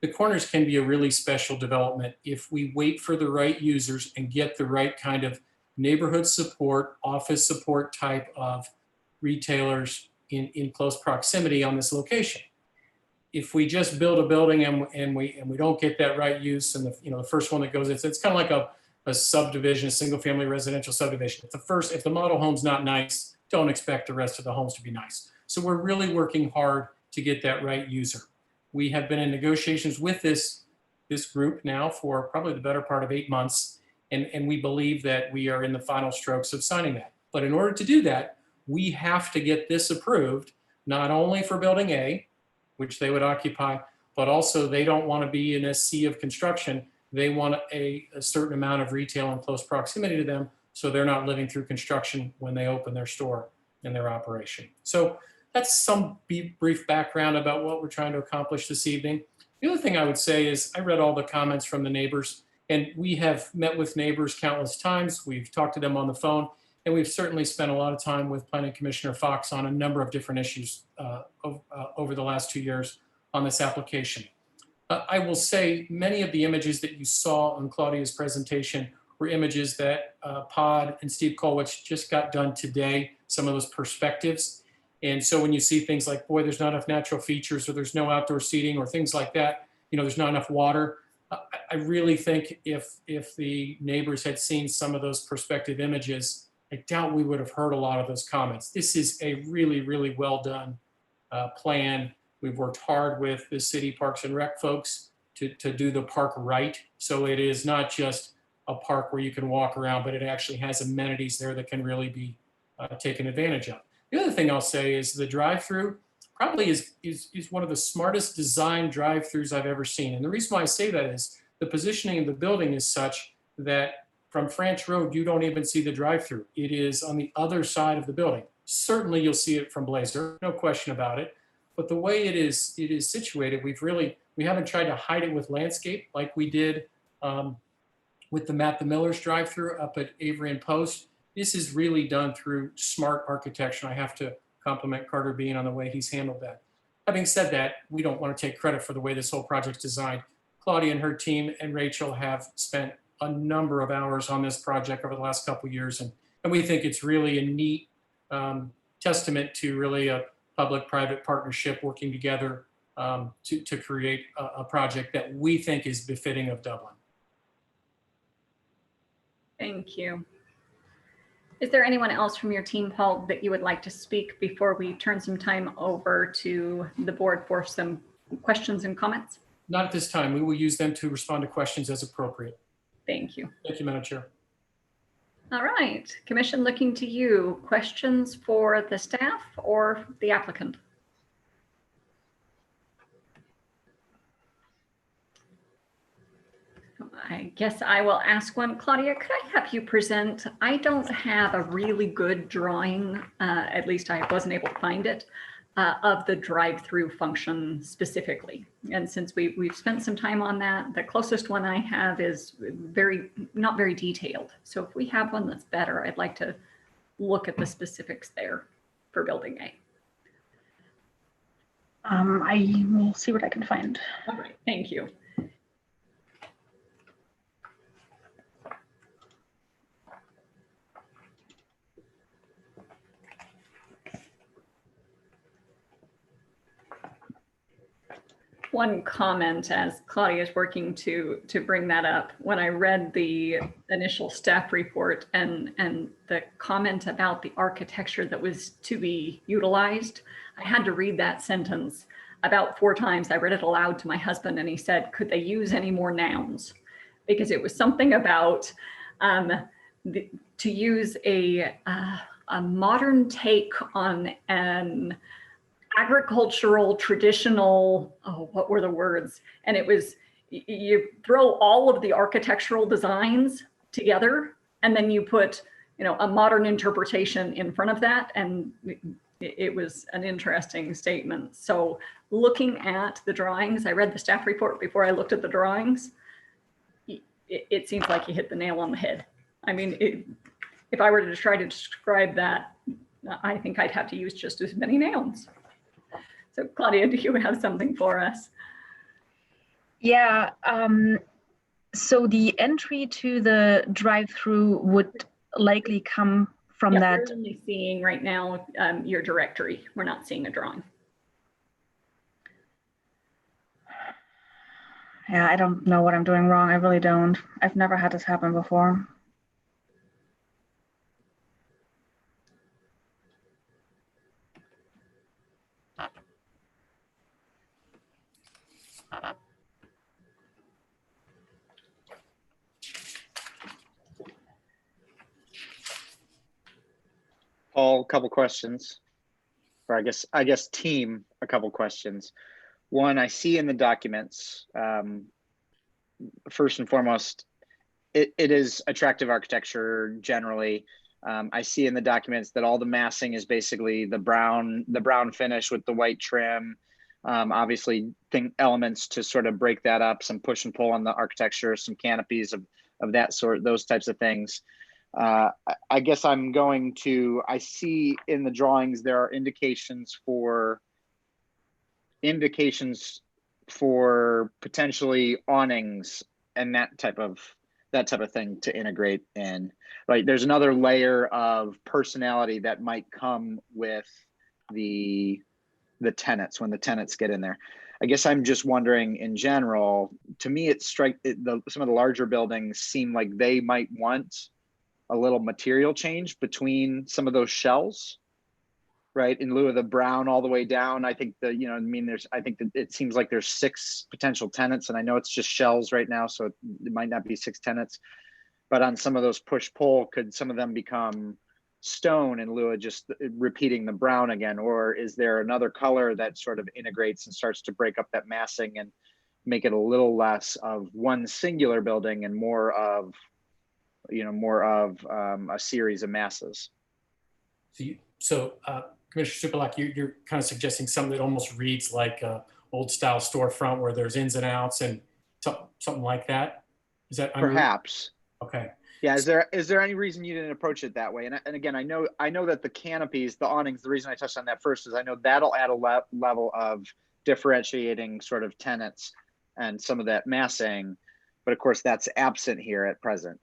the Corners can be a really special development if we wait for the right users and get the right kind of neighborhood support, office support type of retailers in close proximity on this location. If we just build a building and we don't get that right use, and the first one that goes, it's kind of like a subdivision, a single family residential subdivision. If the model home's not nice, don't expect the rest of the homes to be nice. So we're really working hard to get that right user. We have been in negotiations with this group now for probably the better part of 8 months, and we believe that we are in the final strokes of signing that. But in order to do that, we have to get this approved, not only for building A, which they would occupy, but also they don't want to be in a sea of construction. They want a certain amount of retail in close proximity to them, so they're not living through construction when they open their store and their operation. So that's some brief background about what we're trying to accomplish this evening. The other thing I would say is I read all the comments from the neighbors, and we have met with neighbors countless times. We've talked to them on the phone, and we've certainly spent a lot of time with Planning Commissioner Fox on a number of different issues over the last 2 years on this application. I will say many of the images that you saw on Claudia's presentation were images that Pod and Steve Kolwitz just got done today, some of those perspectives. And so when you see things like, boy, there's not enough natural features, or there's no outdoor seating, or things like that, there's not enough water. I really think if the neighbors had seen some of those perspective images, I doubt we would have heard a lot of those comments. This is a really, really well done plan. We've worked hard with the city Parks and Rec folks to do the park right. So it is not just a park where you can walk around, but it actually has amenities there that can really be taken advantage of. The other thing I'll say is the drive-through probably is one of the smartest design drive-throughs I've ever seen. And the reason why I say that is the positioning of the building is such that from French Road, you don't even see the drive-through. It is on the other side of the building. Certainly you'll see it from Blazer, no question about it. But the way it is situated, we haven't tried to hide it with landscape like we did with the Matt the Miller's drive-through up at Avery and Post. This is really done through smart architecture. I have to compliment Carter Bean on the way he's handled that. Having said that, we don't want to take credit for the way this whole project's designed. Claudia and her team and Rachel have spent a number of hours on this project over the last couple of years, and we think it's really a neat testament to really a public-private partnership working together to create a project that we think is befitting of Dublin. Thank you. Is there anyone else from your team, Paul, that you would like to speak before we turn some time over to the board for some questions and comments? Not at this time. We will use them to respond to questions as appropriate. Thank you. Thank you, Madam Chair. All right, Commission, looking to you. Questions for the staff or the applicant? I guess I will ask one. Claudia, could I have you present? I don't have a really good drawing, at least I wasn't able to find it, of the drive-through function specifically. And since we've spent some time on that, the closest one I have is not very detailed. So if we have one that's better, I'd like to look at the specifics there for Building A. I will see what I can find. All right, thank you. One comment as Claudia is working to bring that up. When I read the initial staff report and the comment about the architecture that was to be utilized, I had to read that sentence about 4 times. I read it aloud to my husband and he said, could they use any more nouns? Because it was something about to use a modern take on an agricultural, traditional, oh, what were the words? And it was, you throw all of the architectural designs together and then you put, a modern interpretation in front of that. And it was an interesting statement. So looking at the drawings, I read the staff report before I looked at the drawings. It seems like you hit the nail on the head. I mean, if I were to try to describe that, I think I'd have to use just as many nouns. So Claudia, do you have something for us? Yeah, so the entry to the drive-through would likely come from that. We're only seeing right now your directory. We're not seeing a drawing. Yeah, I don't know what I'm doing wrong. I really don't. I've never had this happen before. Paul, a couple questions, or I guess team, a couple questions. One, I see in the documents, first and foremost, it is attractive architecture generally. I see in the documents that all the massing is basically the brown finish with the white trim. Obviously, elements to sort of break that up, some push and pull on the architecture, some canopies of that sort, those types of things. I guess I see in the drawings there are indications for potentially awnings and that type of thing to integrate in, right? There's another layer of personality that might come with the tenants when the tenants get in there. I guess I'm just wondering in general, to me, some of the larger buildings seem like they might want a little material change between some of those shells, right? In lieu of the brown all the way down. I think I think that it seems like there's 6 potential tenants, and I know it's just shells right now, so it might not be 6 tenants, but on some of those push pull, could some of them become stone in lieu of just repeating the brown again? Or is there another color that sort of integrates and starts to break up that massing and make it a little less of one singular building and more of a series of masses? So Commissioner Supelak, you're kind of suggesting something that almost reads like an old style storefront where there's ins and outs and something like that. Is that perhaps? Okay. Yeah, is there any reason you didn't approach it that way? And again, I know that the canopies, the awnings, the reason I touched on that first is I know that'll add a level of differentiating sort of tenants and some of that massing, but of course that's absent here at present.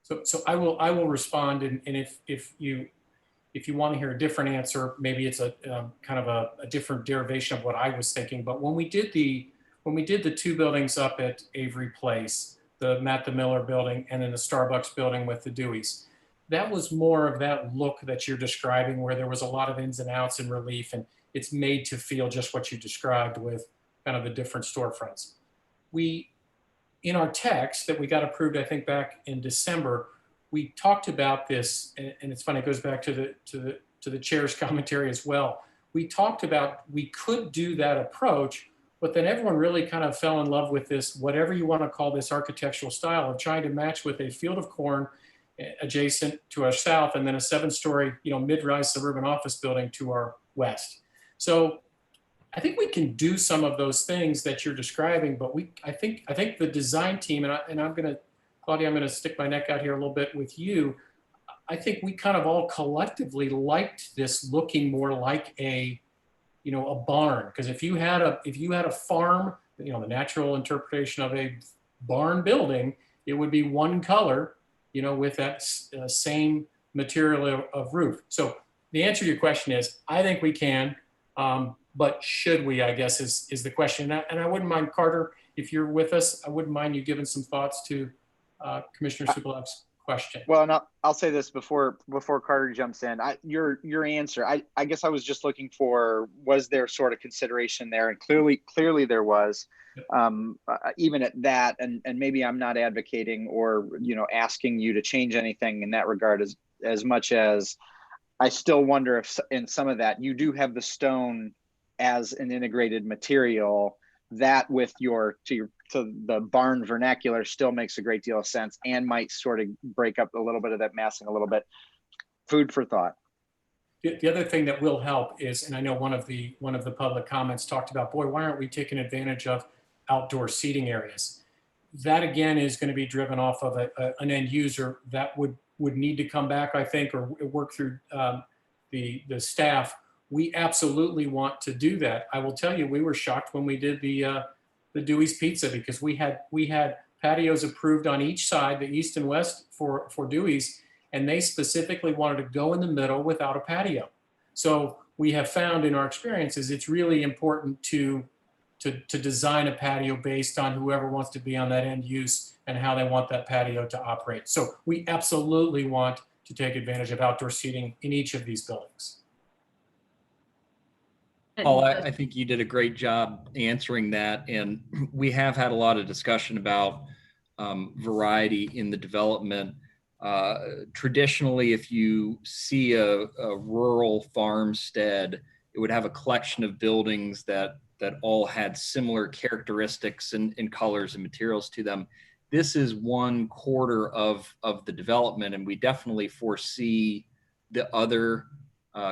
So I will respond, and if you want to hear a different answer, maybe it's a kind of a different derivation of what I was thinking. But when we did the two buildings up at Avery Place, the Matt the Miller building and then the Starbucks building with the Deweys, that was more of that look that you're describing, where there was a lot of ins and outs and relief, and it's made to feel just what you described with kind of the different storefronts. In our text that we got approved, I think back in December, we talked about this, and it's funny, it goes back to the chair's commentary as well. We talked about we could do that approach, but then everyone really kind of fell in love with this, whatever you want to call this architectural style of trying to match with a field of corn adjacent to our south, and then a 7-story, mid-rise suburban office building to our west. So I think we can do some of those things that you're describing, but I think the design team, and I'm gonna, Claudia, I'm gonna stick my neck out here a little bit with you. I think we kind of all collectively liked this looking more like a barn, because if you had a farm, the natural interpretation of a barn building, it would be one color, with that same material of roof. So the answer to your question is, I think we can, but should we, I guess is the question. And I wouldn't mind, Carter, if you're with us, I wouldn't mind you giving some thoughts to Commissioner Subalev's question. Well, and I'll say this before Carter jumps in. Your answer, I guess I was just looking for, was there sort of consideration there? And clearly there was, even at that, and maybe I'm not advocating or asking you to change anything in that regard as much as I still wonder if in some of that you do have the stone as an integrated material that with to the barn vernacular still makes a great deal of sense and might sort of break up a little bit of that massing a little bit. Food for thought. The other thing that will help is, and I know one of the public comments talked about, boy, why aren't we taking advantage of outdoor seating areas? That again is going to be driven off of an end user that would need to come back, I think, or work through the staff. We absolutely want to do that. I will tell you, we were shocked when we did the Dewey's Pizza, because we had patios approved on each side, the east and west for Dewey's, and they specifically wanted to go in the middle without a patio. So we have found in our experiences, it's really important to design a patio based on whoever wants to be on that end use and how they want that patio to operate. So we absolutely want to take advantage of outdoor seating in each of these buildings. Paul, I think you did a great job answering that. And we have had a lot of discussion about variety in the development. Traditionally, if you see a rural farmstead, it would have a collection of buildings that all had similar characteristics and colors and materials to them. This is 1/4 of the development, and we definitely foresee the other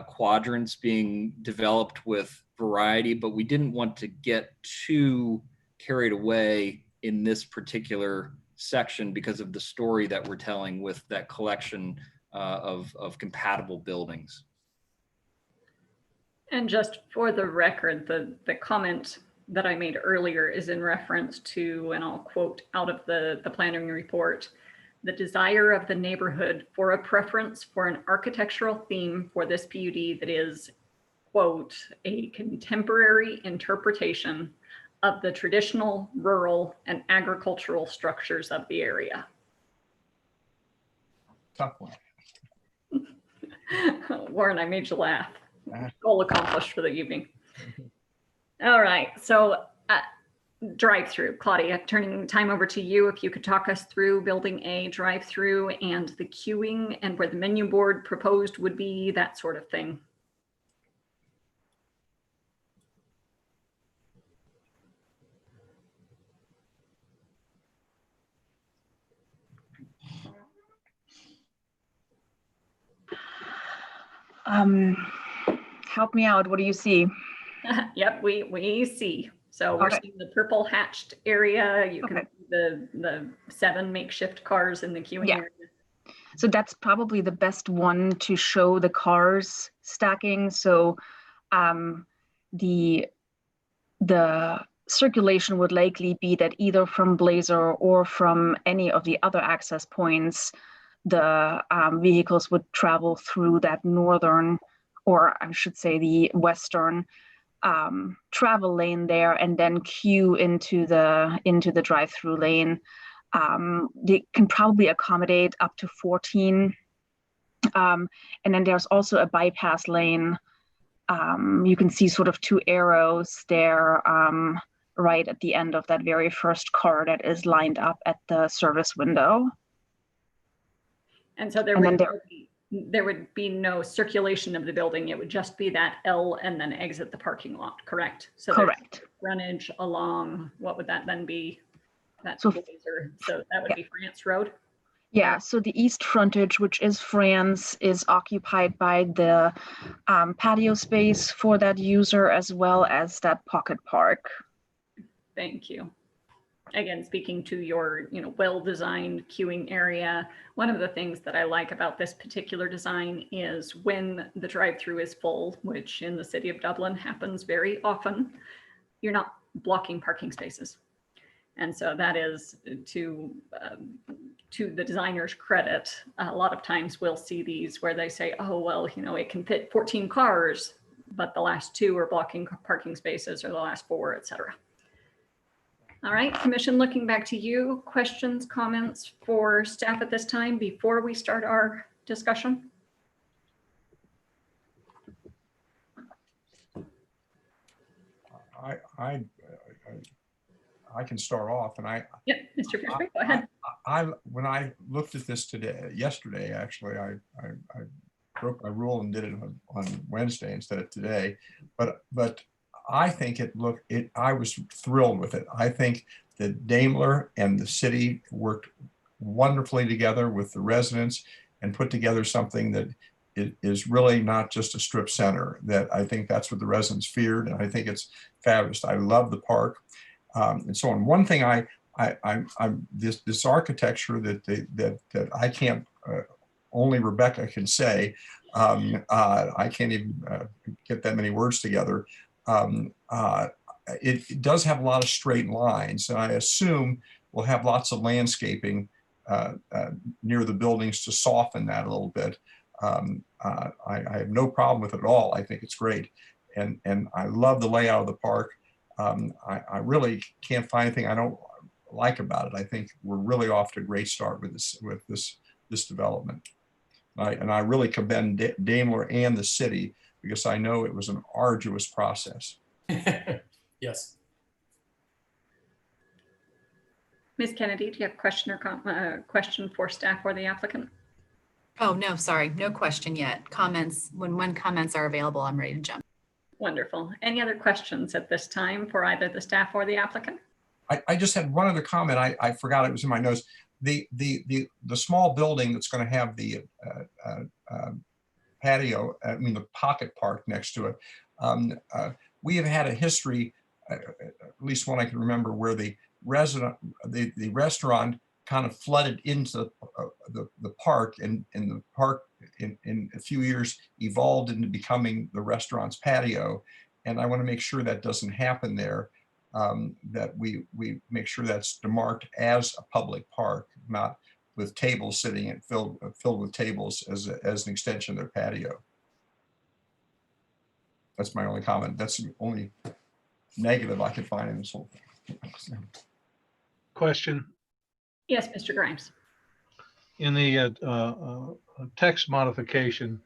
quadrants being developed with variety, but we didn't want to get too carried away in this particular section because of the story that we're telling with that collection of compatible buildings. And just for the record, the comment that I made earlier is in reference to, and I'll quote out of the planning report, the desire of the neighborhood for a preference for an architectural theme for this PUD that is, quote, a contemporary interpretation of the traditional rural and agricultural structures of the area. Tough one. Warren, I made you laugh. Goal accomplished for the evening. All right, so drive-through. Claudia, turning time over to you. If you could talk us through building a drive-through and the queuing and where the menu board proposed would be, that sort of thing. Help me out. What do you see? Yep, we see. So we're seeing the purple hatched area. You can see the 7 makeshift cars in the queuing Yeah. area? So that's probably the best one to show the cars stacking. So the circulation would likely be that either from Blazer or from any of the other access points, the vehicles would travel through that northern, or I should say the western travel lane there, and then queue into the drive-through lane. They can probably accommodate up to 14. And then there's also a bypass lane. You can see sort of 2 arrows there right at the end of that very first car that is lined up at the service window. And so there would be no circulation of the building. It would just be that L and then exit the parking lot, correct? So correct. Frontage along, what would that then be? That's So Blazer. So that would be France Road? Yeah, so the east frontage, which is France, is occupied by the patio space for that user as well as that pocket park. Thank you. Again, speaking to your, well-designed queuing area, one of the things that I like about this particular design is when the drive-through is full, which in the city of Dublin happens very often, you're not blocking parking spaces. And so that is to the designer's credit. A lot of times we'll see these where they say, oh, well, it can fit 14 cars, but the last 2 are blocking parking spaces, or the last 4, et cetera. All right, Commission, looking back to you. Questions, comments for staff at this time before we start our discussion? I can start off, and Yeah, Mr. Fishbeck, go ahead. When I looked at this yesterday, actually, I broke my rule and did it on Wednesday instead of today. But I think I was thrilled with it. I think that Daimler and the city worked wonderfully together with the residents and put together something that is really not just a strip center. That I think that's what the residents feared, and I think it's fabulous. I love the park. And so on. One thing this architecture that I can't, only Rebecca can say, I can't even get that many words together. It does have a lot of straight lines, and I assume we'll have lots of landscaping near the buildings to soften that a little bit. I have no problem with it at all. I think it's great, and I love the layout of the park. I really can't find anything I don't like about it. I think we're really off to a great start with this development. And I really commend Daimler and the city, because I know it was an arduous process. Yes. Ms. Kennedy, do you have a question or question for staff or the applicant? Oh, no, sorry. No question yet. Comments, when comments are available, I'm ready to jump. Wonderful. Any other questions at this time for either the staff or the applicant? I just had one other comment. I forgot, it was in my notes. The small building that's going to have the patio, the pocket park next to it. We have had a history, at least one I can remember, where the restaurant kind of flooded into the park, and the park in a few years evolved into becoming the restaurant's patio. And I want to make sure that doesn't happen there, that we make sure that's demarked as a public park, not with tables sitting and filled with tables as an extension of their patio. That's my only comment. That's the only negative I could find in this whole thing. Question. Yes, Mr. Grimes. In the text modification,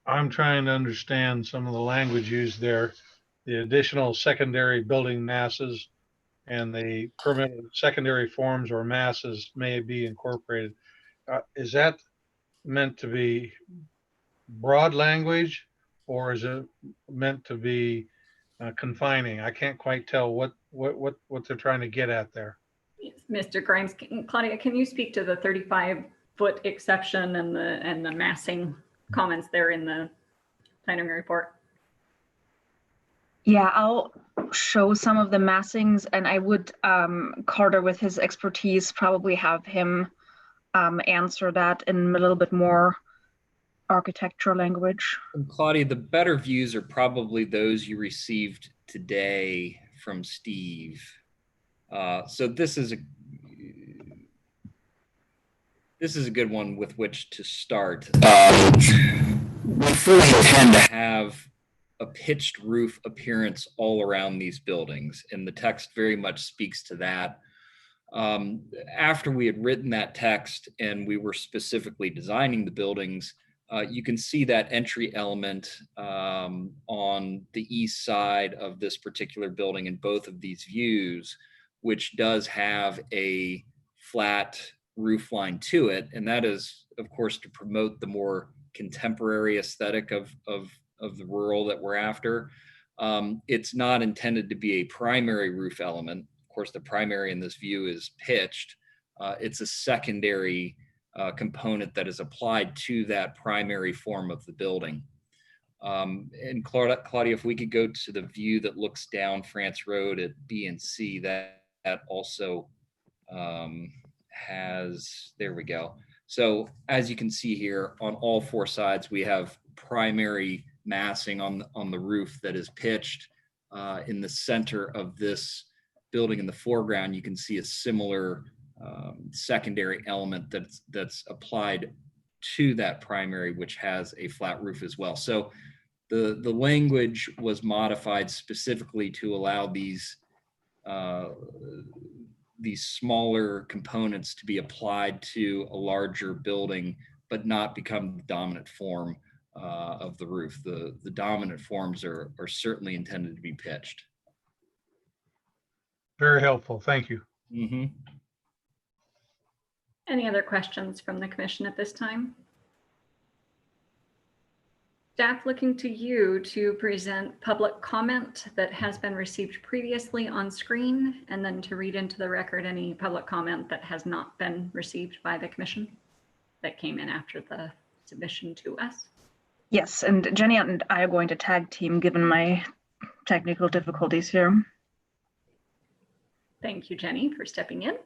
I'm trying to understand some of the language used there. The additional secondary building masses and the permitted secondary forms or masses may be incorporated. Is that meant to be broad language, or is it meant to be confining? I can't quite tell what they're trying to get at there. Mr. Grimes, Claudia, can you speak to the 35-foot exception and the massing comments there in the planning report? Yeah, I'll show some of the massings, and I would, Carter, with his expertise, probably have him answer that in a little bit more architectural language. And Claudia, the better views are probably those you received today from Steve. So this is a good one with which to start. We fully intend to have a pitched roof appearance all around these buildings, and the text very much speaks to that. After we had written that text and we were specifically designing the buildings, you can see that entry element on the east side of this particular building in both of these views, which does have a flat roof line to it. And that is, of course, to promote the more contemporary aesthetic of the rural that we're after. It's not intended to be a primary roof element. Of course, the primary in this view is pitched. It's a secondary component that is applied to that primary form of the building. And Claudia, if we could go to the view that looks down France Road at B and C, that also has, there we go. So as you can see here, on all four sides, we have primary massing on the roof that is pitched. In the center of this building in the foreground, you can see a similar secondary element that's applied to that primary, which has a flat roof as well. So the language was modified specifically to allow these smaller components to be applied to a larger building, but not become the dominant form of the roof. The dominant forms are certainly intended to be pitched. Very helpful. Thank you. Mm-hmm. Any other questions from the commission at this time? Staff, looking to you to present public comment that has been received previously on screen, and then to read into the record any public comment that has not been received by the commission that came in after the submission to us. Yes, and Jenny and I are going to tag team given my technical difficulties here. Thank you, Jenny, for stepping in.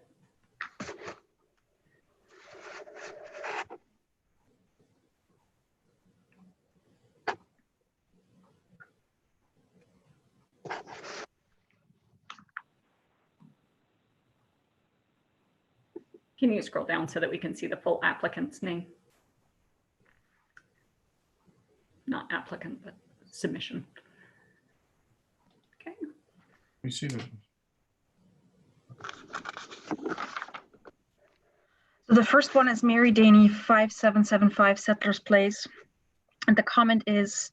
Can you scroll down so that we can see the full applicant's name? Not applicant, but submission. Okay. We see that. So the first one is Mary Daney, 5775 Settlers Place. And the comment is,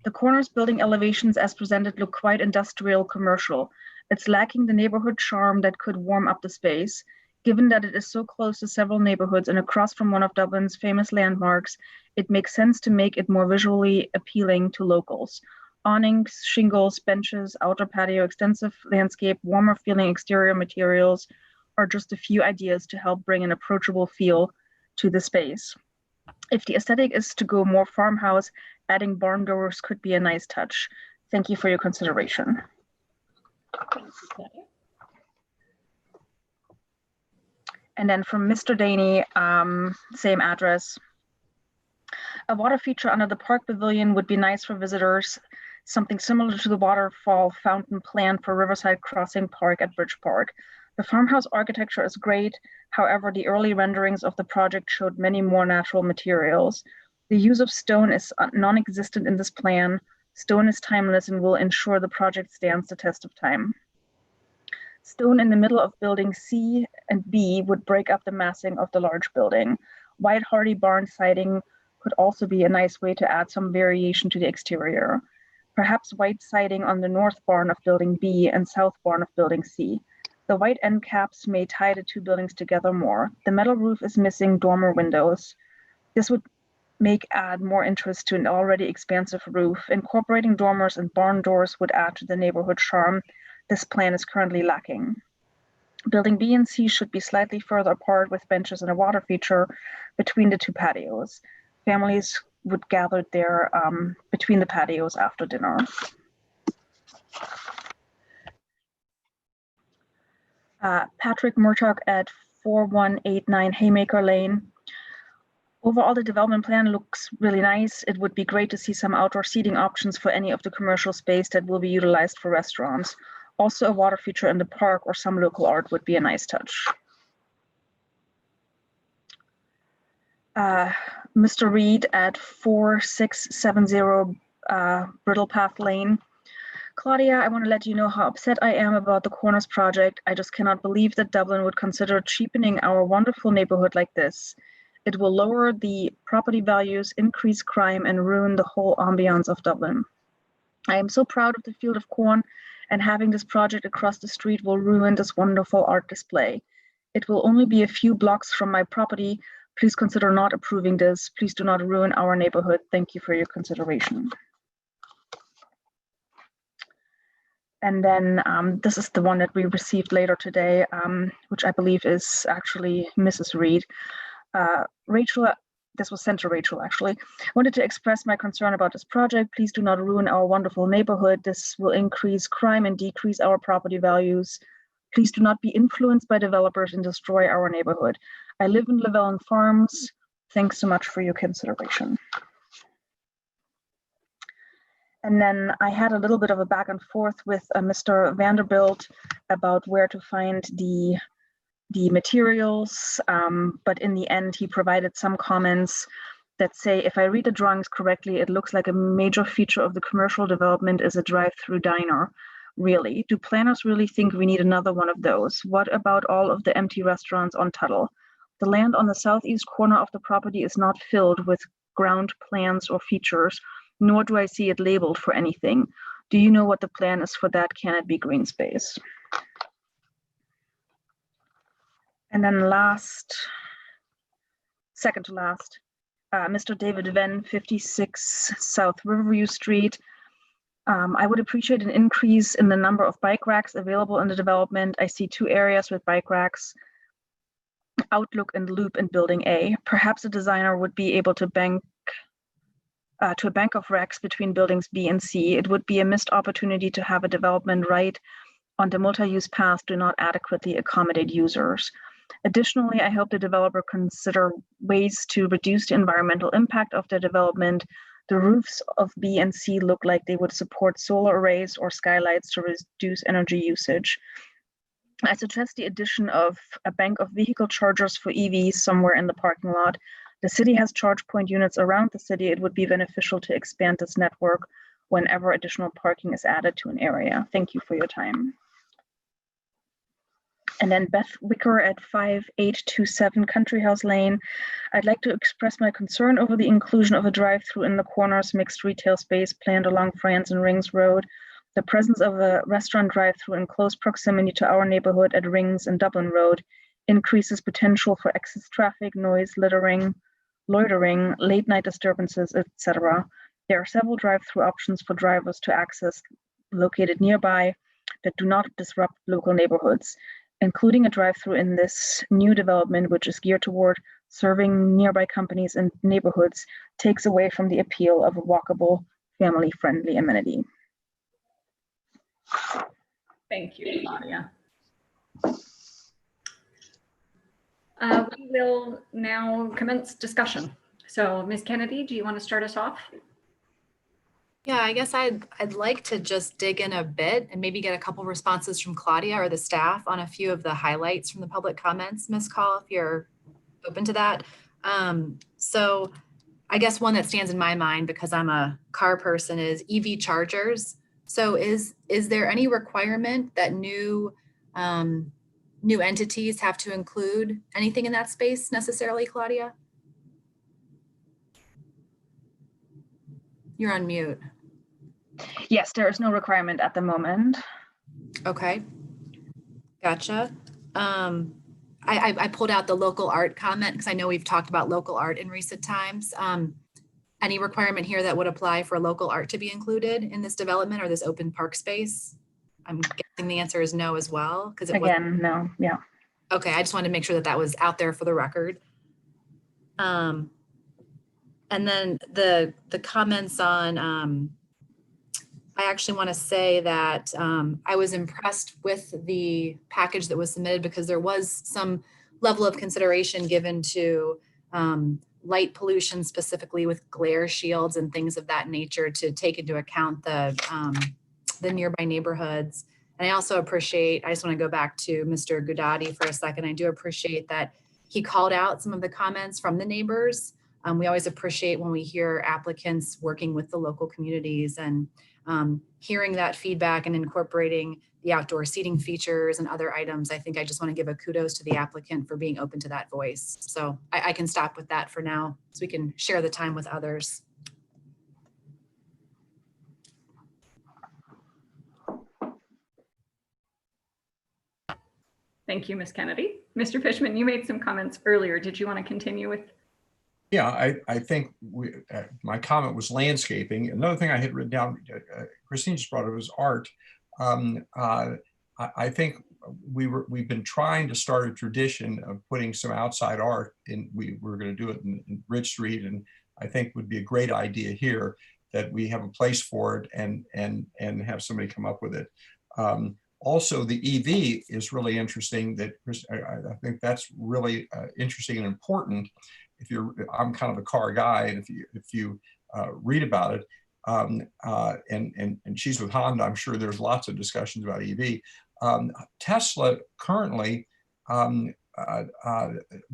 the corner's building elevations as presented look quite industrial commercial. It's lacking the neighborhood charm that could warm up the space. Given that it is so close to several neighborhoods and across from one of Dublin's famous landmarks, it makes sense to make it more visually appealing to locals. Awnings, shingles, benches, outdoor patio, extensive landscape, warmer feeling exterior materials are just a few ideas to help bring an approachable feel to the space. If the aesthetic is to go more farmhouse, adding barn doors could be a nice touch. Thank you for your consideration. And then from Mr. Daney, same address. A water feature under the park pavilion would be nice for visitors, something similar to the waterfall fountain planned for Riverside Crossing Park at Bridge Park. The farmhouse architecture is great. However, the early renderings of the project showed many more natural materials. The use of stone is non-existent in this plan. Stone is timeless and will ensure the project stands the test of time. Stone in the middle of building C and B would break up the massing of the large building. White hardy barn siding could also be a nice way to add some variation to the exterior. Perhaps white siding on the north barn of building B and south barn of building C. The white end caps may tie the two buildings together more. The metal roof is missing dormer windows. This would add more interest to an already expansive roof. Incorporating dormers and barn doors would add to the neighborhood charm. This plan is currently lacking. Building B and C should be slightly further apart with benches and a water feature between the two patios. Families would gather there between the patios after dinner. Patrick Murdoch at 4189 Haymaker Lane. Overall, the development plan looks really nice. It would be great to see some outdoor seating options for any of the commercial space that will be utilized for restaurants. Also, a water feature in the park or some local art would be a nice touch. Mr. Reed at 4670 Brittle Path Lane. Claudia, I want to let you know how upset I am about the Corners project. I just cannot believe that Dublin would consider cheapening our wonderful neighborhood like this. It will lower the property values, increase crime, and ruin the whole ambiance of Dublin. I am so proud of the field of corn, and having this project across the street will ruin this wonderful art display. It will only be a few blocks from my property. Please consider not approving this. Please do not ruin our neighborhood. Thank you for your consideration. And then this is the one that we received later today, which I believe is actually Mrs. Reed. Rachel, this was sent to Rachel actually. Wanted to express my concern about this project. Please do not ruin our wonderful neighborhood. This will increase crime and decrease our property values. Please do not be influenced by developers and destroy our neighborhood. I live in Llewellyn Farms. Thanks so much for your consideration. And then I had a little bit of a back and forth with Mr. Vanderbilt about where to find the materials, but in the end, he provided some comments that say, if I read the drawings correctly, it looks like a major feature of the commercial development is a drive-through diner. Really? Do planners really think we need another one of those? What about all of the empty restaurants on Tuttle? The land on the southeast corner of the property is not filled with ground plans or features, nor do I see it labeled for anything. Do you know what the plan is for that? Can it be green space? And then second to last, Mr. David Venn, 56 South Riverview Street. I would appreciate an increase in the number of bike racks available in the development. I see 2 areas with bike racks, Outlook and Loop in Building A. Perhaps a designer would be able to bank to a bank of racks between buildings B and C. It would be a missed opportunity to have a development right on the multi-use path do not adequately accommodate users. Additionally, I hope the developer consider ways to reduce the environmental impact of the development. The roofs of B and C look like they would support solar arrays or skylights to reduce energy usage. I suggest the addition of a bank of vehicle chargers for EVs somewhere in the parking lot. The city has charge point units around the city. It would be beneficial to expand this network whenever additional parking is added to an area. Thank you for your time. And then Beth Wicker at 5827 Country House Lane. I'd like to express my concern over the inclusion of a drive-through in the Corners mixed retail space planned along France and Rings Road. The presence of a restaurant drive-through in close proximity to our neighborhood at Rings and Dublin Road increases potential for excess traffic, noise, littering, loitering, late night disturbances, etc. There are several drive-through options for drivers to access located nearby that do not disrupt local neighborhoods. Including a drive-through in this new development, which is geared toward serving nearby companies and neighborhoods, takes away from the appeal of a walkable, family-friendly amenity. Thank you, Claudia. We will now commence discussion. So Ms. Kennedy, do you want to start us off? Yeah, I guess I'd like to just dig in a bit and maybe get a couple responses from Claudia or the staff on a few of the highlights from the public comments, Ms. Call, if you're open to that. So I guess one that stands in my mind because I'm a car person is EV chargers. So is there any requirement that new entities have to include anything in that space necessarily, Claudia? You're on mute. Yes, there is no requirement at the moment. Okay, gotcha. I pulled out the local art comment because I know we've talked about local art in recent times. Any requirement here that would apply for local art to be included in this development or this open park space? I'm guessing the answer is no as well. Because again, no, yeah. Okay, I just wanted to make sure that that was out there for the record. And then the comments on I actually want to say that I was impressed with the package that was submitted because there was some level of consideration given to light pollution, specifically with glare shields and things of that nature, to take into account the nearby neighborhoods. And I also appreciate, I just want to go back to Mr. Gudati for a second. I do appreciate that he called out some of the comments from the neighbors. We always appreciate when we hear applicants working with the local communities, and hearing that feedback and incorporating the outdoor seating features and other items. I think I just want to give a kudos to the applicant for being open to that voice. So I can stop with that for now, so we can share the time with others. Thank you, Ms. Kennedy. Mr. Fishman, you made some comments earlier. Did you want to continue with? Yeah, I think my comment was landscaping. Another thing I had written down, Christine just brought up, was art. I think we've been trying to start a tradition of putting some outside art in. We're going to do it in Ridge Street, and I think would be a great idea here that we have a place for it and have somebody come up with it. Also, the EV is really interesting. That I think that's really interesting and important. I'm kind of a car guy, and if you read about it, and she's with Honda, I'm sure there's lots of discussions about EV. Tesla currently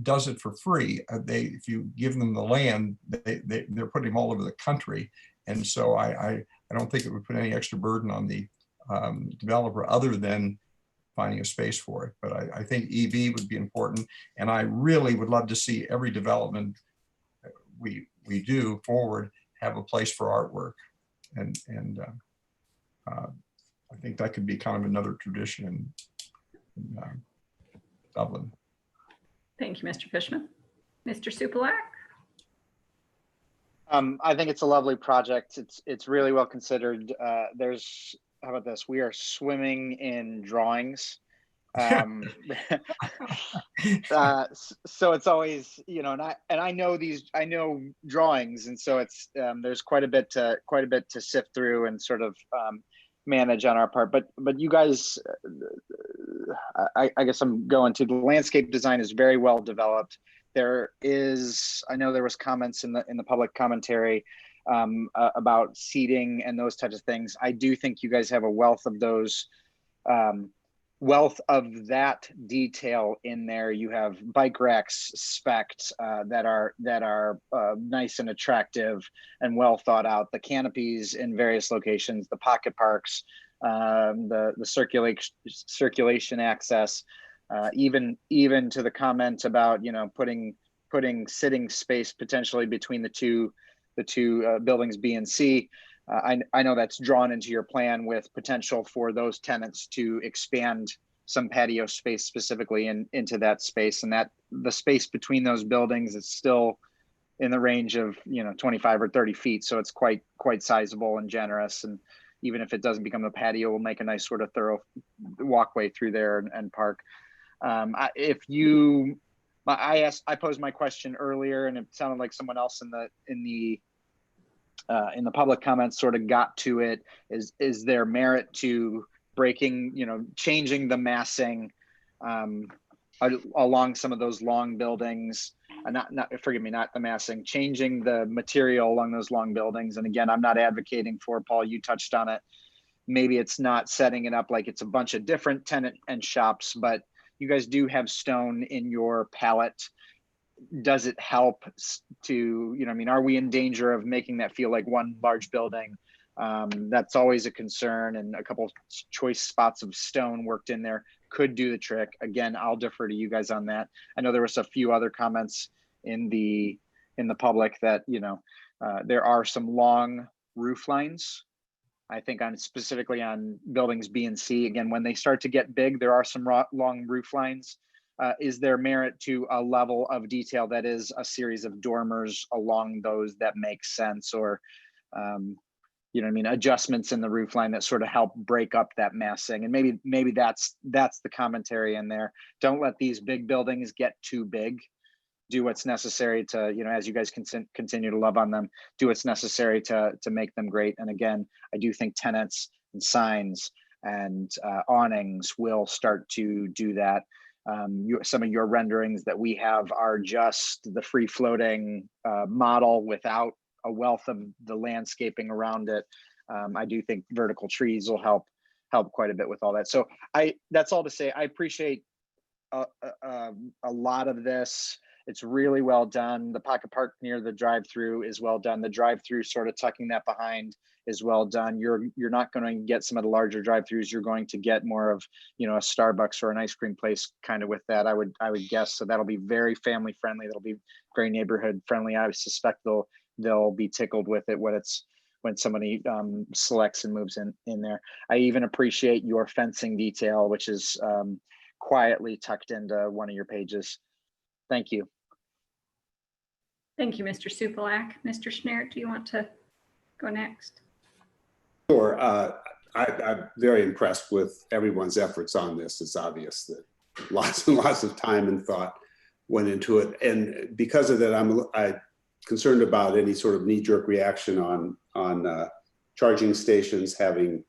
does it for free. If you give them the land, they're putting them all over the country, and so I don't think it would put any extra burden on the developer other than finding a space for it. But I think EV would be important, and I really would love to see every development we do forward have a place for artwork, and I think that could be kind of another tradition in Dublin. Thank you, Mr. Fishman. Mr. Supalak? I think it's a lovely project. It's really well considered. How about this? We are swimming in drawings. So it's always, and I know drawings, and so it's there's quite a bit to sift through and sort of manage on our part. But you guys, I guess I'm going to, the landscape design is very well developed. I know there was comments in the public commentary about seating and those types of things. I do think you guys have a wealth of those, wealth of that detail in there. You have bike racks spec'd that are nice and attractive and well thought out. The canopies in various locations, the pocket parks, the circulation access, even to the comment about putting sitting space potentially between the two buildings B and C. I know that's drawn into your plan with potential for those tenants to expand some patio space specifically into that space, and that the space between those buildings is still in the range of 25 or 30 feet. So it's quite sizable and generous. And even if it doesn't become a patio, we'll make a nice sort of thorough walkway through there and park. I posed my question earlier, and it sounded like someone else in the public comments sort of got to it. Is there merit to changing the massing along some of those long buildings? Not the massing, changing the material along those long buildings. And again, I'm not advocating for, Paul, you touched on it. Maybe it's not setting it up like it's a bunch of different tenant and shops, but you guys do have stone in your palette. Does it help to, are we in danger of making that feel like one large building? That's always a concern, and a couple choice spots of stone worked in there could do the trick. Again, I'll defer to you guys on that. I know there was a few other comments in the public that, there are some long roof lines. I think specifically on buildings B and C, again, when they start to get big, there are some long roof lines. Is there merit to a level of detail that is a series of dormers along those that make sense, or adjustments in the roof line that sort of help break up that massing? And maybe that's the commentary in there. Don't let these big buildings get too big. do what's necessary to, as you guys continue to love on them, do what's necessary to make them great. And again, I do think tenants and signs and awnings will start to do that. Some of your renderings that we have are just the free floating model without a wealth of the landscaping around it. I do think vertical trees will help quite a bit with all that. So that's all to say, I appreciate a lot of this. It's really well done. The pocket park near the drive-through is well done. The drive-through sort of tucking that behind is well done. You're not going to get some of the larger drive-throughs. You're going to get more of, a Starbucks or an ice cream place kind of with that, I would guess. So that'll be very family friendly. That'll be very neighborhood friendly. I suspect they'll be tickled with it when somebody selects and moves in there. I even appreciate your fencing detail, which is quietly tucked into one of your pages. Thank you. Thank you, Mr. Supalack. Mr. Schneider, do you want to go next? Sure. I'm very impressed with everyone's efforts on this. It's obvious that lots and lots of time and thought went into it. And because of that, I'm concerned about any sort of knee-jerk reaction on charging stations. Having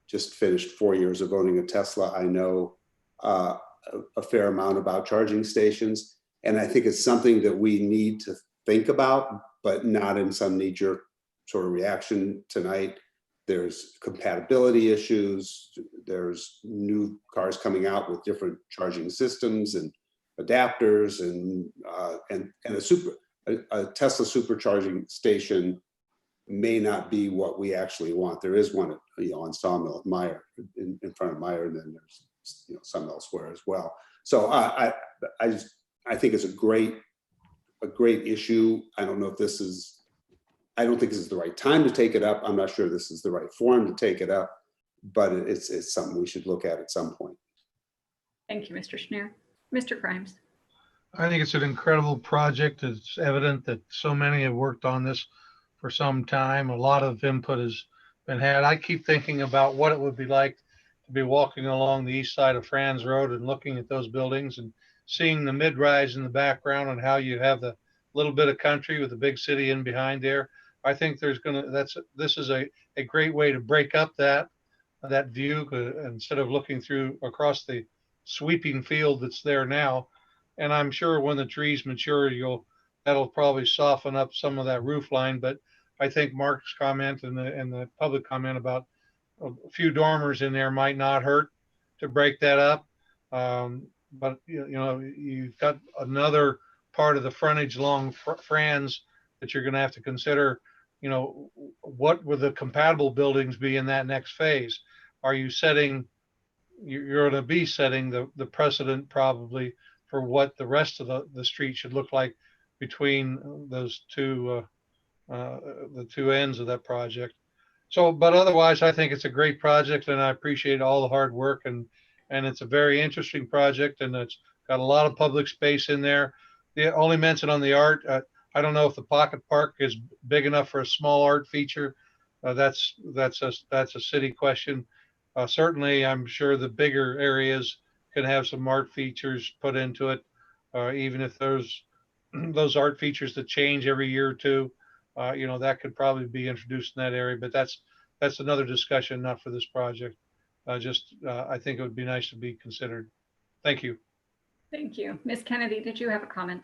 just finished 4 years of owning a Tesla, I know a fair amount about charging stations. And I think it's something that we need to think about, but not in some knee-jerk sort of reaction tonight. There's compatibility issues. There's new cars coming out with different charging systems and adapters, and a Tesla supercharging station may not be what we actually want. There is one, on Sawmill at Meyer, in front of Meyer, and then there's some elsewhere as well. So I think it's a great issue. I don't think this is the right time to take it up. I'm not sure this is the right forum to take it up, but it's something we should look at some point. Thank you, Mr. Schneider. Mr. Grimes. I think it's an incredible project. It's evident that so many have worked on this for some time. A lot of input has been had. I keep thinking about what it would be like to be walking along the east side of Franz Road and looking at those buildings and seeing the mid-rise in the background and how you have the little bit of country with the big city in behind there. I think this is a great way to break up that view instead of looking across the sweeping field that's there now. And I'm sure when the trees mature, that'll probably soften up some of that roof line. But I think Mark's comment and the public comment about a few dormers in there might not hurt to break that up. But you've got another part of the frontage along Franz that you're going to have to consider. What would the compatible buildings be in that next phase? You're going to be setting the precedent probably for what the rest of the street should look like between those the two ends of that project. So, but otherwise, I think it's a great project, and I appreciate all the hard work, and it's a very interesting project, and it's got a lot of public space in there. The only mention on the art, I don't know if the pocket park is big enough for a small art feature. That's a city question. Certainly, I'm sure the bigger areas can have some art features put into it, even if those art features that change every year or two, that could probably be introduced in that area. But that's another discussion, not for this project. I think it would be nice to be considered. Thank you. Thank you. Ms. Kennedy, did you have a comment?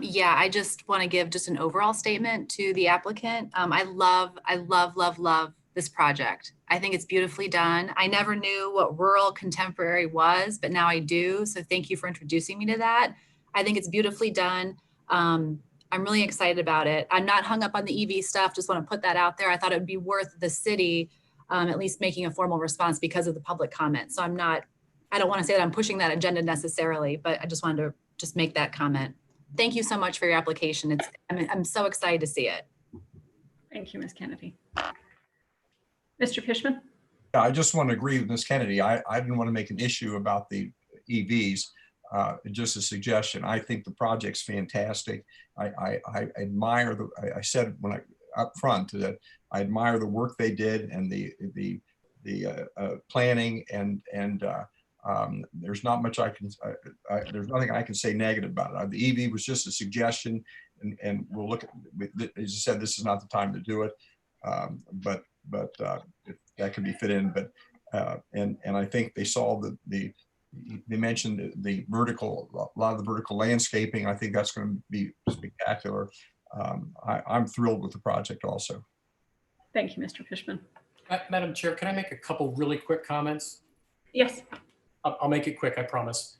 Yeah, I just want to give just an overall statement to the applicant. I love this project. I think it's beautifully done. I never knew what rural contemporary was, but now I do. So thank you for introducing me to that. I think it's beautifully done. I'm really excited about it. I'm not hung up on the EV stuff. Just want to put that out there. I thought it would be worth the city at least making a formal response because of the public comment. So I don't want to say that I'm pushing that agenda necessarily, but I just wanted to just make that comment. Thank you so much for your application. I'm so excited to see it. Thank you, Ms. Kennedy. Mr. Fishman? Yeah, I just want to agree with Ms. Kennedy. I didn't want to make an issue about the EVs, just a suggestion. I think the project's fantastic. I admire I said when up front that I admire the work they did and the planning, and There's not much there's nothing I can say negative about it. The EV was just a suggestion, and we'll look at, as I said, this is not the time to do it, but if that can be fit in. But and I think they saw they mentioned the vertical, a lot of the vertical landscaping. I think that's going to be spectacular. I'm thrilled with the project also. Thank you, Mr. Fishman. Madam Chair, can I make a couple really quick comments? Yes. I'll make it quick, I promise.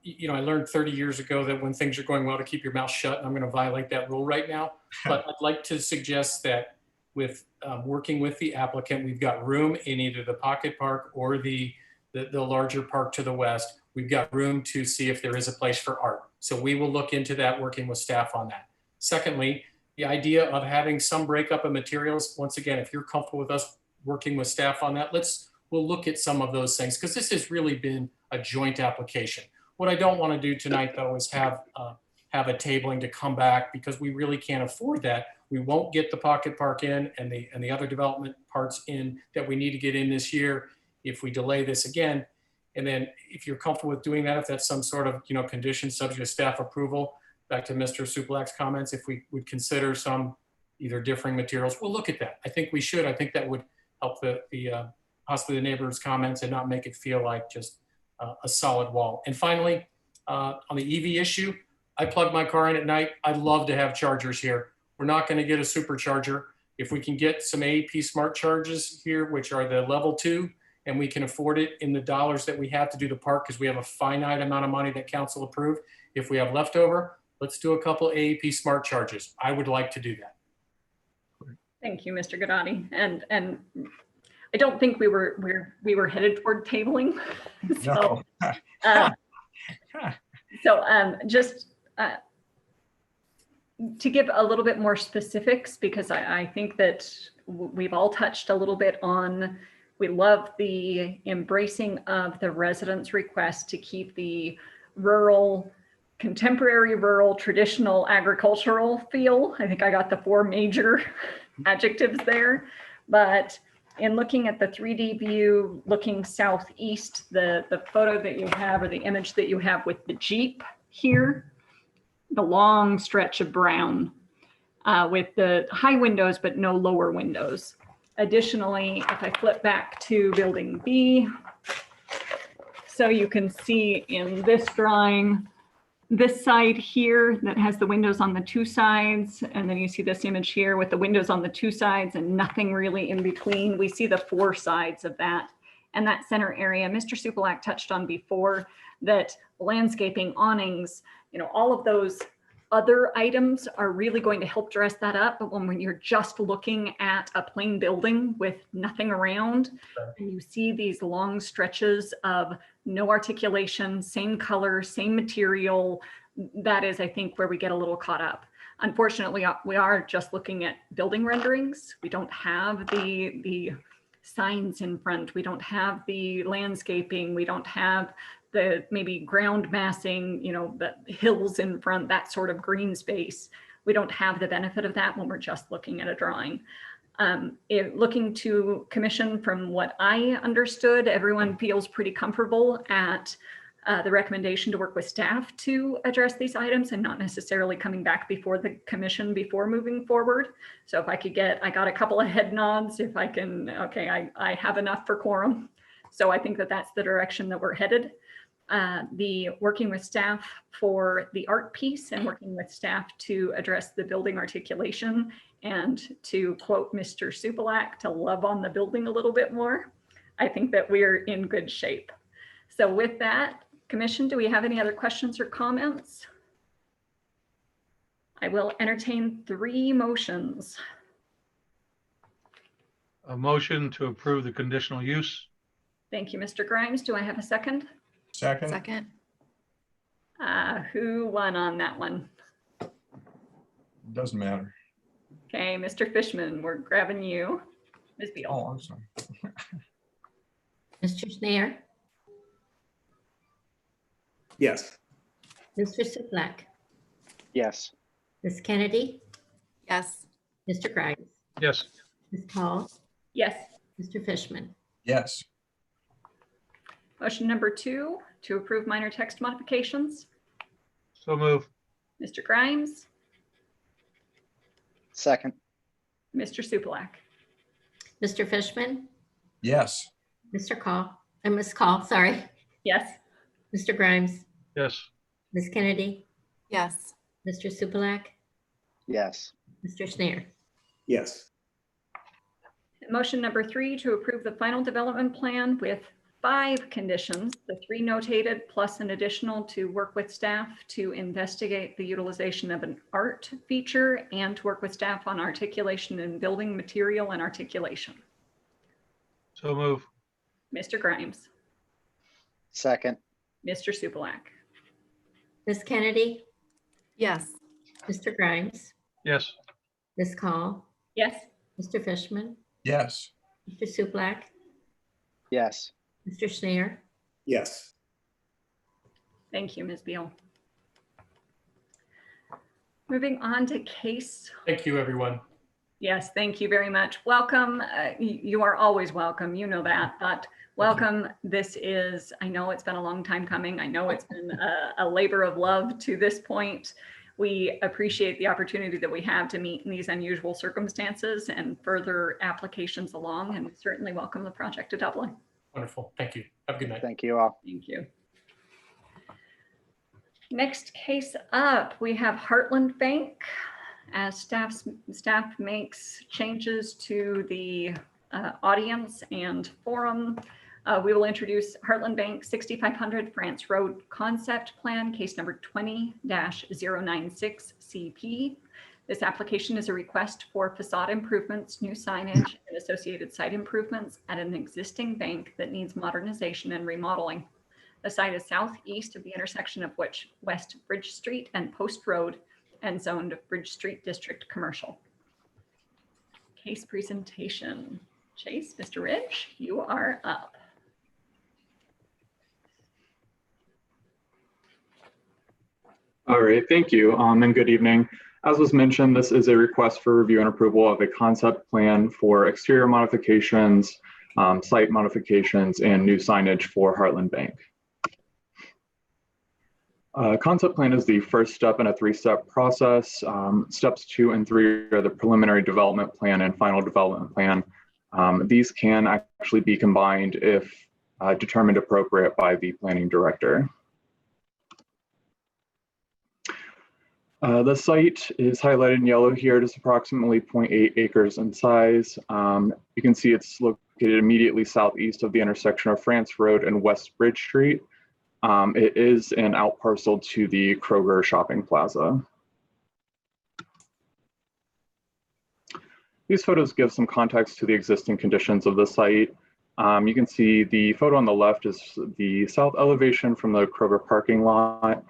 You know, I learned 30 years ago that when things are going well to keep your mouth shut, and I'm going to violate that rule right now. But I'd like to suggest that with working with the applicant, we've got room in either the pocket park or the larger park to the west. We've got room to see if there is a place for art. So we will look into that, working with staff on that. Secondly, the idea of having some breakup of materials, once again, if you're comfortable with us working with staff on that, we'll look at some of those things, because this has really been a joint application. What I don't want to do tonight, though, is have a tabling to come back, because we really can't afford that. We won't get the pocket park in and the other development parts in that we need to get in this year if we delay this again. And then if you're comfortable with doing that, if that's some sort of, you know, condition subject to staff approval, back to Mr. Supelak's comments, if we would consider some either differing materials, we'll look at that. I think we should. I think that would help possibly the neighbors' comments and not make it feel like just a solid wall. And finally, on the EV issue, I plug my car in at night. I'd love to have chargers here. We're not going to get a supercharger. If we can get some AEP smart charges here, which are the level 2, and we can afford it in the dollars that we have to do the park, because we have a finite amount of money that council approved. If we have leftover, let's do a couple AEP smart charges. I would like to do that. Thank you, Mr. Gadati. And I don't think we were headed toward tabling. So, just to give a little bit more specifics, because I think that we've all touched a little bit on, we love the embracing of the residents' request to keep the rural, contemporary rural, traditional agricultural feel. I think I got the 4 major adjectives there. But in looking at the 3D view, looking southeast, the photo that you have, or the image that you have with the Jeep here, the long stretch of brown with the high windows, but no lower windows. Additionally, if I flip back to building B, so you can see in this drawing, this side here that has the windows on the 2 sides, and then you see this image here with the windows on the 2 sides and nothing really in between. We see the 4 sides of that. And that center area, Mr. Supelak touched on before, that landscaping, awnings, you know, all of those other items are really going to help dress that up. But when you're just looking at a plain building with nothing around, and you see these long stretches of no articulation, same color, same material, that is, I think, where we get a little caught up. Unfortunately, we are just looking at building renderings. We don't have the signs in front. We don't have the landscaping. We don't have the maybe ground massing, you know, the hills in front, that sort of green space. We don't have the benefit of that when we're just looking at a drawing. Looking to commission, from what I understood, everyone feels pretty comfortable at the recommendation to work with staff to address these items and not necessarily coming back before the commission before moving forward. So if I could I got a couple of head nods, if I can, okay, I have enough for quorum. So I think that that's the direction that we're headed. The working with staff for the art piece and working with staff to address the building articulation, and to quote Mr. Supelak, to love on the building a little bit more. I think that we're in good shape. So with that, Commission, do we have any other questions or comments? I will entertain 3 motions. A motion to approve the conditional use. Thank you, Mr. Grimes. Do I have a second? Second. Who won on that one? Doesn't matter. Okay, Mr. Fishman, we're grabbing you. Ms. Beal. Oh, I'm sorry. Mr. Schneer, Yes. Mr. Supelak, Yes. Ms. Kennedy, Yes. Mr. Grimes, Yes. Ms. Hall, Yes. Mr. Fishman. Yes. Motion number 2, to approve minor text modifications. So move. Mr. Grimes, Second. Mr. Supalack. Mr. Fishman, Yes. Mr. Call, or Ms. Call, sorry. Yes. Mr. Grimes, Yes. Ms. Kennedy, Yes. Mr. Supalack, Yes. Mr. Schneer. Yes. Motion number 3, to approve the final development plan with 5 conditions, the 3 notated plus an additional to work with staff to investigate the utilization of an art feature and to work with staff on articulation and building material and articulation. So move. Mr. Grimes, Second. Mr. Supalack. Ms. Kennedy, Yes. Mr. Grimes, Yes. Ms. Call, Yes. Mr. Fishman, Yes. Mr. Supalack, Yes. Mr. Schneer. Yes. Thank you, Ms. Beal. Moving on to case. Thank you, everyone. Yes, thank you very much. Welcome. You are always welcome. You know that, but welcome. This is, I know it's been a long time coming. I know it's been a labor of love to this point. We appreciate the opportunity that we have to meet in these unusual circumstances and further applications along, and certainly welcome the project to Dublin. Wonderful. Thank you. Have a good night. Thank you all. Thank you. Next case up, we have Heartland Bank. As staff makes changes to the audience and forum, we will introduce Heartland Bank 6500 France Road Concept Plan, case number 20-096 CP. This application is a request for facade improvements, new signage, and associated site improvements at an existing bank that needs modernization and remodeling. The site is southeast of the intersection of West Bridge Street and Post Road and zoned Bridge Street District Commercial. Case presentation. Chase, Mr. Ridge, you are up. All right, thank you, and good evening. As was mentioned, this is a request for review and approval of a concept plan for exterior modifications, site modifications, and new signage for Heartland Bank. Concept plan is the first step in a 3-step process. Steps 2 and 3 are the preliminary development plan and final development plan. These can actually be combined if determined appropriate by the planning director. The site is highlighted in yellow here. It is approximately 0.8 acres in size. You can see it's located immediately southeast of the intersection of France Road and West Bridge Street. It is an outparcel to the Kroger shopping plaza. These photos give some context to the existing conditions of the site. You can see the photo on the left is the south elevation from the Kroger parking lot.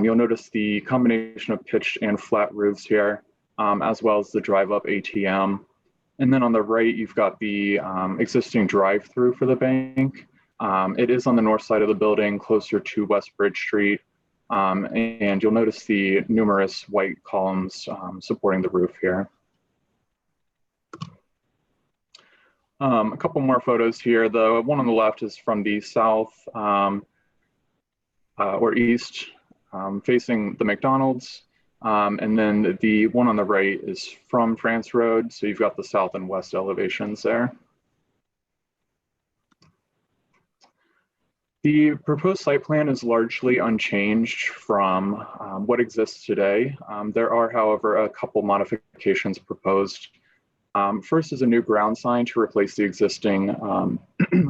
You'll notice the combination of pitched and flat roofs here, as well as the drive-up ATM. And then on the right, you've got the existing drive-through for the bank. It is on the north side of the building, closer to West Bridge Street. And you'll notice the numerous white columns supporting the roof here. A couple more photos here. The one on the left is from the south or east, facing the McDonald's. And then the one on the right is from France Road. So you've got the south and west elevations there. The proposed site plan is largely unchanged from what exists today. There are, however, a couple modifications proposed. First is a new ground sign to replace the existing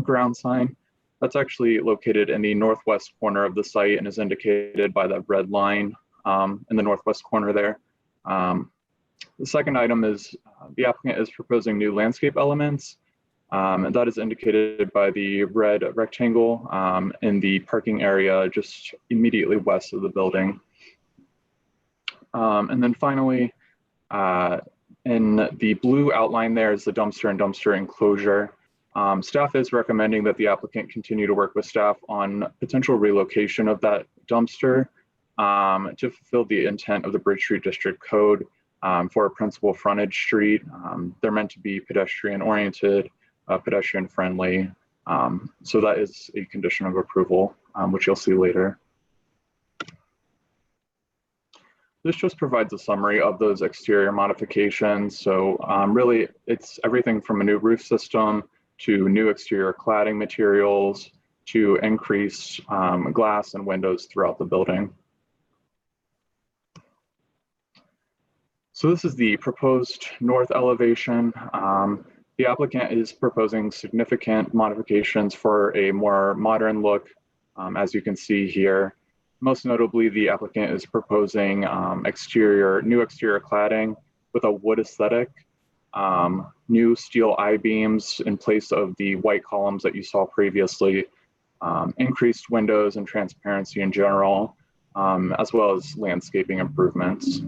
ground sign. That's actually located in the northwest corner of the site and is indicated by that red line in the northwest corner there. The second item is the applicant is proposing new landscape elements. And that is indicated by the red rectangle in the parking area just immediately west of the building. And then finally, in the blue outline there is the dumpster and dumpster enclosure. Staff is recommending that the applicant continue to work with staff on potential relocation of that dumpster to fulfill the intent of the Bridge Street District Code for a principal frontage street. They're meant to be pedestrian oriented, pedestrian friendly, So that is a condition of approval, which you'll see later. This just provides a summary of those exterior modifications. So really, it's everything from a new roof system to new exterior cladding materials to increased glass and windows throughout the building. So this is the proposed north elevation. The applicant is proposing significant modifications for a more modern look, as you can see here. Most notably, the applicant is proposing new exterior cladding with a wood aesthetic, new steel I-beams in place of the white columns that you saw previously, increased windows and transparency in general, as well as landscaping improvements.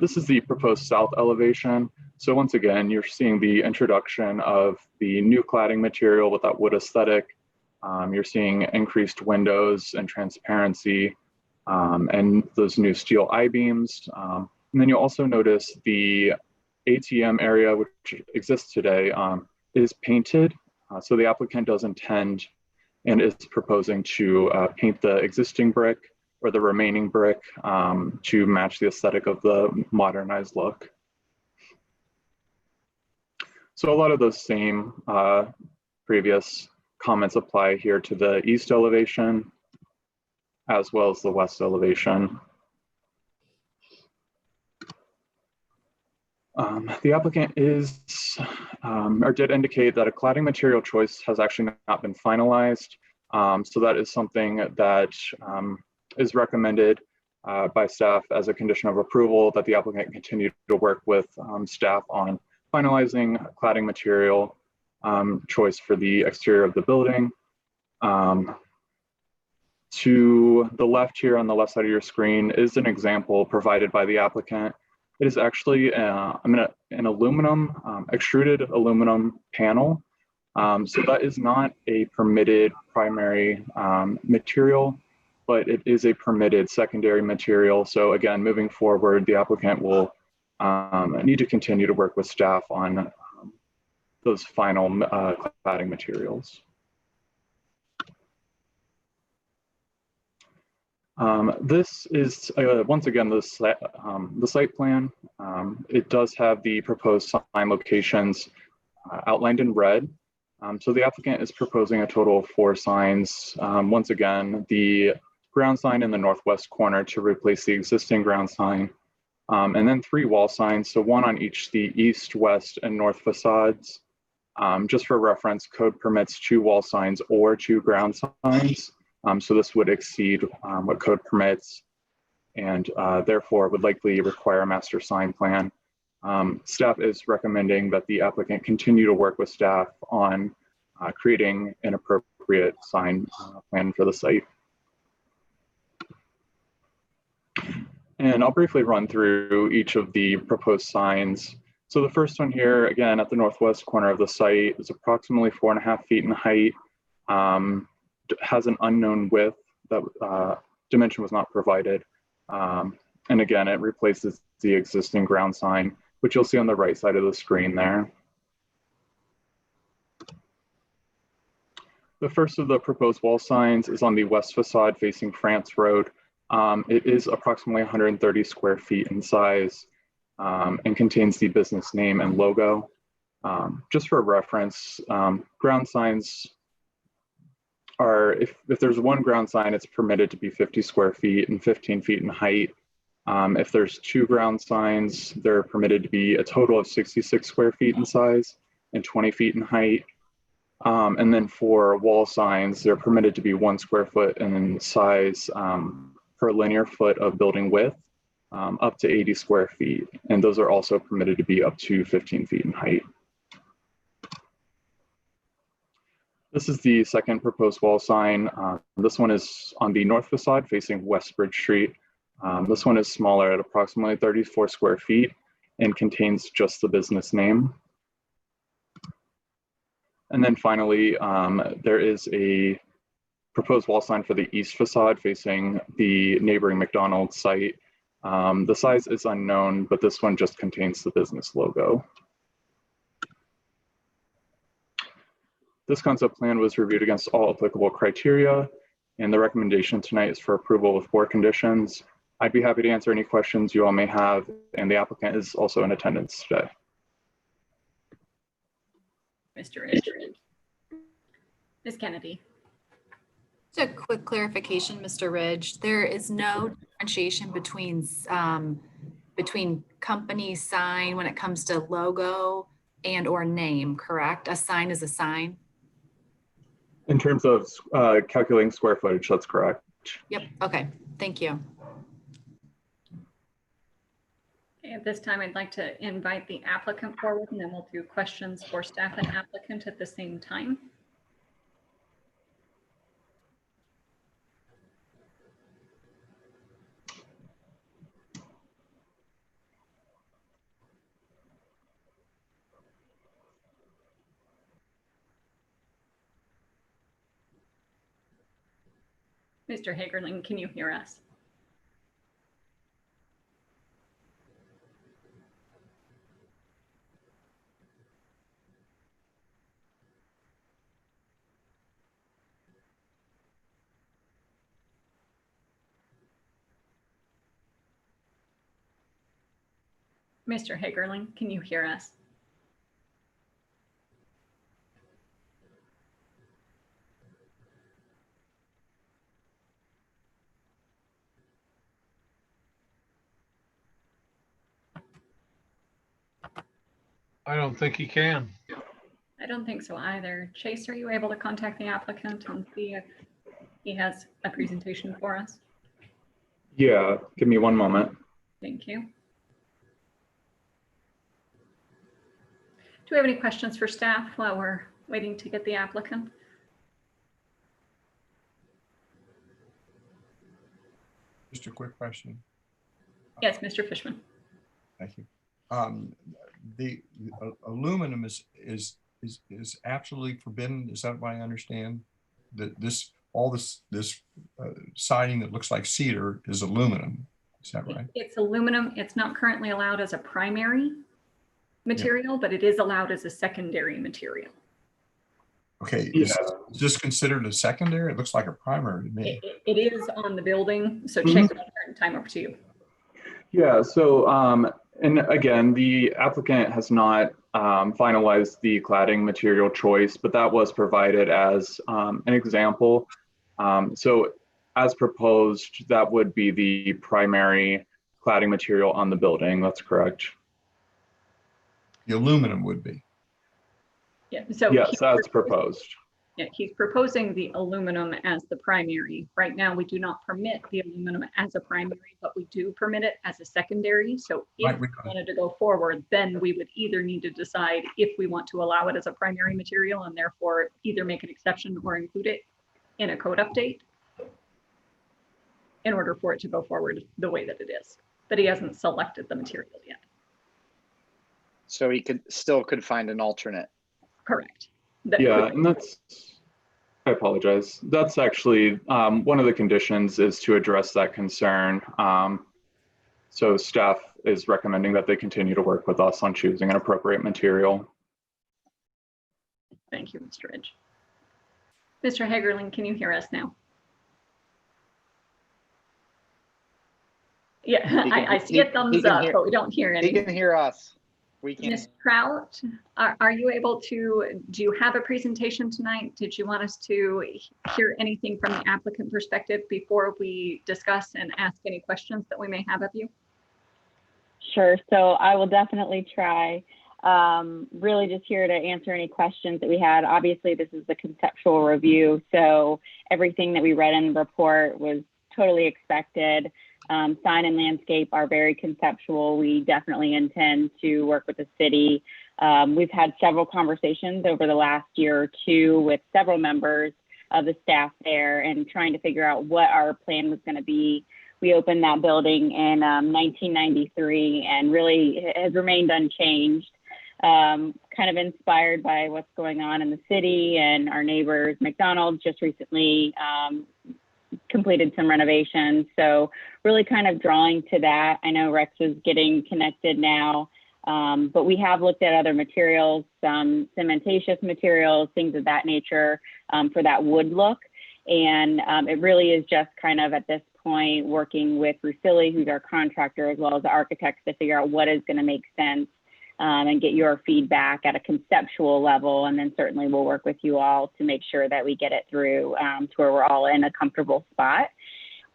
This is the proposed south elevation. So once again, you're seeing the introduction of the new cladding material with that wood aesthetic. You're seeing increased windows and transparency and those new steel I-beams. And then you'll also notice the ATM area, which exists today, is painted. So the applicant does intend and is proposing to paint the existing brick or the remaining brick to match the aesthetic of the modernized look. So a lot of those same previous comments apply here to the east elevation as well as the west elevation. The applicant is or did indicate that a cladding material choice has actually not been finalized. So that is something that is recommended by staff as a condition of approval, that the applicant continue to work with staff on finalizing cladding material choice for the exterior of the building. To the left here on the left side of your screen is an example provided by the applicant. It is actually an aluminum, extruded aluminum panel. So that is not a permitted primary material, but it is a permitted secondary material. So again, moving forward, the applicant will need to continue to work with staff on those final cladding materials. This is, once again, the site plan. It does have the proposed sign locations outlined in red. So the applicant is proposing a total of 4 signs. Once again, the ground sign in the northwest corner to replace the existing ground sign, and then 3 wall signs, so 1 on each the east, west, and north facades. Just for reference, code permits 2 wall signs or 2 ground signs. So this would exceed what code permits and therefore would likely require a master sign plan. Staff is recommending that the applicant continue to work with staff on creating an appropriate sign plan for the site. And I'll briefly run through each of the proposed signs. So the first one here, again, at the northwest corner of the site, is approximately 4.5 feet in height. Has an unknown width, that dimension was not provided. And again, it replaces the existing ground sign, which you'll see on the right side of the screen there. The first of the proposed wall signs is on the west facade facing France Road. It is approximately 130 square feet in size and contains the business name and logo. Just for reference, ground signs are, if there's 1 ground sign, it's permitted to be 50 square feet and 15 feet in height. If there's 2 ground signs, they're permitted to be a total of 66 square feet in size and 20 feet in height. And then for wall signs, they're permitted to be 1 square foot in size per linear foot of building width, up to 80 square feet. And those are also permitted to be up to 15 feet in height. This is the second proposed wall sign. This one is on the north facade facing West Bridge Street. This one is smaller at approximately 34 square feet and contains just the business name. And then finally, there is a proposed wall sign for the east facade facing the neighboring McDonald's site. The size is unknown, but this one just contains the business logo. This concept plan was reviewed against all applicable criteria, and the recommendation tonight is for approval with 4 conditions. I'd be happy to answer any questions you all may have, and the applicant is also in attendance today. Mr. Ridge. Ms. Kennedy. Just a quick clarification, Mr. Ridge. There is no differentiation between company sign when it comes to logo and or name, correct? A sign is a sign? In terms of calculating square footage, that's correct. Yep, okay, thank you. At this time, I'd like to invite the applicant forward, and then we'll do questions for staff and applicant at the same time. Mr. Hagerling, can you hear us? Mr. Hagerling, can you hear us? I don't think he can. I don't think so either. Chase, are you able to contact the applicant and see if he has a presentation for us? Yeah, give me one moment. Thank you. Do we have any questions for staff while we're waiting to get the applicant? Just a quick question. Yes, Mr. Fishman. Thank you. The aluminum is absolutely forbidden. Is that what I understand? That this siding that looks like cedar is aluminum. Is that right? It's aluminum. It's not currently allowed as a primary material, but it is allowed as a secondary material. Okay, is this considered a secondary? It looks like a primary to me. It is on the building, so check the current time over to you. Yeah, so, and again, the applicant has not finalized the cladding material choice, but that was provided as an example. So as proposed, that would be the primary cladding material on the building. That's correct. The aluminum would be. Yeah, so yes, as proposed. Yeah, he's proposing the aluminum as the primary. Right now, we do not permit the aluminum as a primary, but we do permit it as a secondary. So if we wanted to go forward, then we would either need to decide if we want to allow it as a primary material and therefore either make an exception or include it in a code update in order for it to go forward the way that it is. But he hasn't selected the material yet. So he could find an alternate. Correct. Yeah, and I apologize. That's actually one of the conditions is to address that concern. So staff is recommending that they continue to work with us on choosing an appropriate material. Thank you, Mr. Ridge. Mr. Hagerling, can you hear us now? Yeah, I see a thumbs up, but we don't hear any. He can hear us. We can. Ms. Trout, are you able to, do you have a presentation tonight? Did you want us to hear anything from the applicant perspective before we discuss and ask any questions that we may have of you? Sure, so I will definitely try. Really just here to answer any questions that we had. Obviously, this is the conceptual review, so everything that we read in the report was totally expected. Sign and landscape are very conceptual. We definitely intend to work with the city. We've had several conversations over the last year or two with several members of the staff there and trying to figure out what our plan was going to be. We opened that building in 1993 and really has remained unchanged. Kind of inspired by what's going on in the city and our neighbors. McDonald's just recently completed some renovations. So really kind of drawing to that. I know Rex is getting connected now. But we have looked at other materials, some cementatious materials, things of that nature for that wood look. And it really is just kind of at this point working with Russilli, who's our contractor, as well as the architects to figure out what is going to make sense and get your feedback at a conceptual level. And then certainly we'll work with you all to make sure that we get it through to where we're all in a comfortable spot.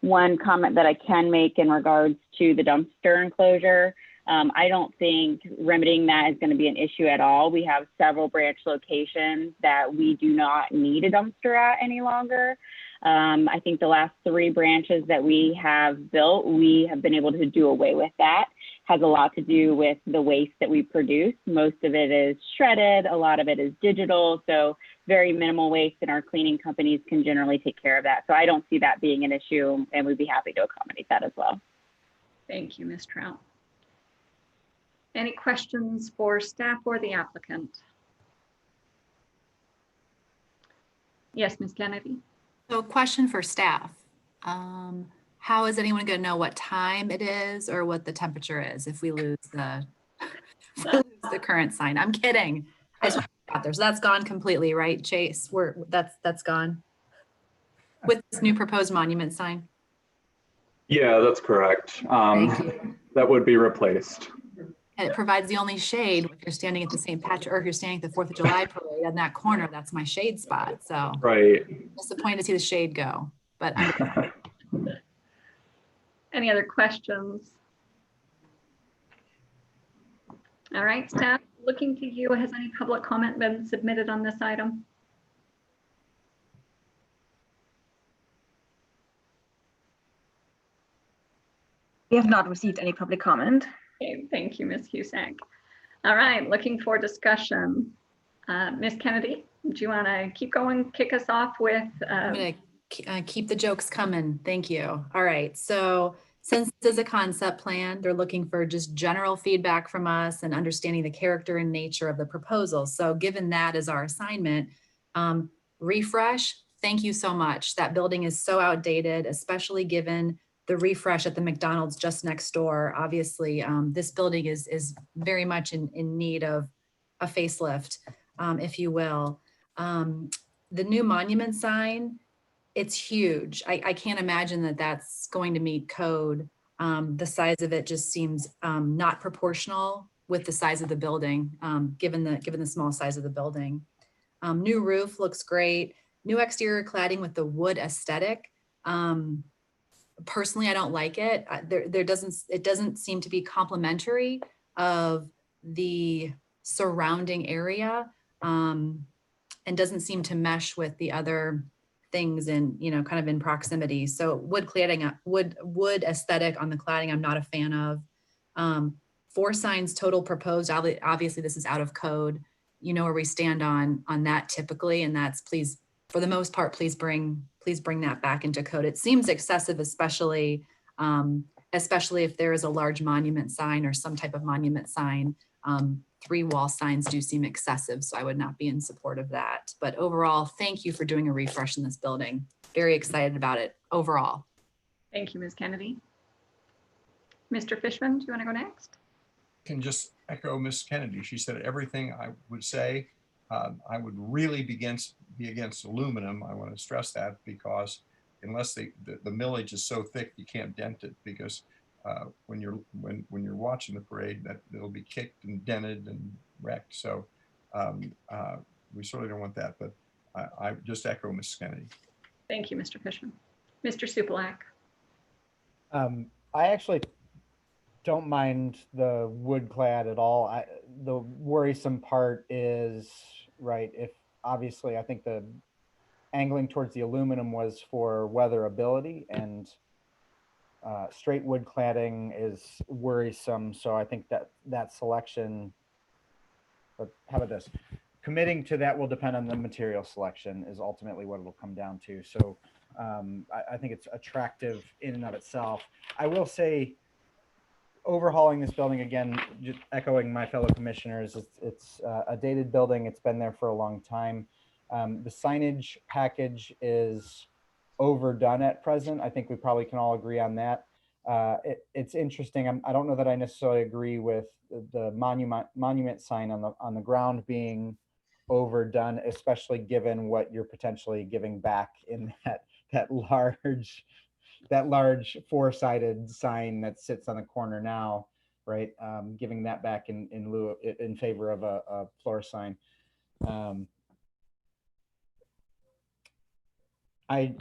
One comment that I can make in regards to the dumpster enclosure, I don't think remedying that is going to be an issue at all. We have several branch locations that we do not need a dumpster at any longer. I think the last 3 branches that we have built, we have been able to do away with that. Has a lot to do with the waste that we produce. Most of it is shredded, a lot of it is digital, so very minimal waste, and our cleaning companies can generally take care of that. So I don't see that being an issue, and we'd be happy to accommodate that as well. Thank you, Ms. Trout. Any questions for staff or the applicant? Yes, Ms. Kennedy. So question for staff. How is anyone going to know what time it is or what the temperature is if we lose the, if we lose the current sign? I'm kidding. I just want to get out there. So that's gone completely, right, Chase? That's gone with this new proposed monument sign. Yeah, that's correct. That would be replaced. And it provides the only shade if you're standing at the St. Patrick, or if you're standing at the 4th of July parade in that corner, that's my shade spot. So right. Disappointed to see the shade go, but Any other questions? All right, staff, looking to you, has any public comment been submitted on this item? We have not received any public comment. Okay, thank you, Ms. Husak. All right, looking for discussion. Ms. Kennedy, do you want to keep going, kick us off with? I'm going to keep the jokes coming. Thank you. All right. So since this is a concept plan, they're looking for just general feedback from us and understanding the character and nature of the proposal. So given that as our assignment, refresh, thank you so much. That building is so outdated, especially given the refresh at the McDonald's just next door. Obviously, this building is very much in need of a facelift, if you will. The new monument sign, it's huge. I can't imagine that that's going to meet code. The size of it just seems not proportional with the size of the building, given the small size of the building. New roof looks great. New exterior cladding with the wood aesthetic. Personally, I don't like it. It doesn't seem to be complementary of the surrounding area, and doesn't seem to mesh with the other things in, kind of in proximity. So wood cladding, wood aesthetic on the cladding, I'm not a fan of. 4 signs total proposed. Obviously, this is out of code. You know where we stand on that typically, and that's please, for the most part, please bring that back into code. It seems excessive, especially if there is a large monument sign or some type of monument sign. 3 wall signs do seem excessive, so I would not be in support of that. But overall, thank you for doing a refresh in this building. Very excited about it overall. Thank you, Ms. Kennedy. Mr. Fishman, do you want to go next? Can just echo Ms. Kennedy. She said everything I would say. I would really be against aluminum. I want to stress that, because unless the millage is so thick you can't dent it, because when you're watching the parade, that it'll be kicked and dented and wrecked. So we certainly don't want that. But I just echo Ms. Kennedy. Thank you, Mr. Fishman. Mr. Supalack. I actually don't mind the wood clad at all. The worrisome part is, right, if obviously I think the angling towards the aluminum was for weatherability, and straight wood cladding is worrisome. So I think that selection, but how about this? Committing to that will depend on the material selection is ultimately what it'll come down to. So I think it's attractive in and of itself. I will say, overhauling this building, again, just echoing my fellow commissioners, it's a dated building. It's been there for a long time. The signage package is overdone at present. I think we probably can all agree on that. It's interesting. I don't know that I necessarily agree with the monument sign on the ground being overdone, especially given what you're potentially giving back in that large four-sided sign that sits on the corner now, right? Giving that back in favor of a floor sign. I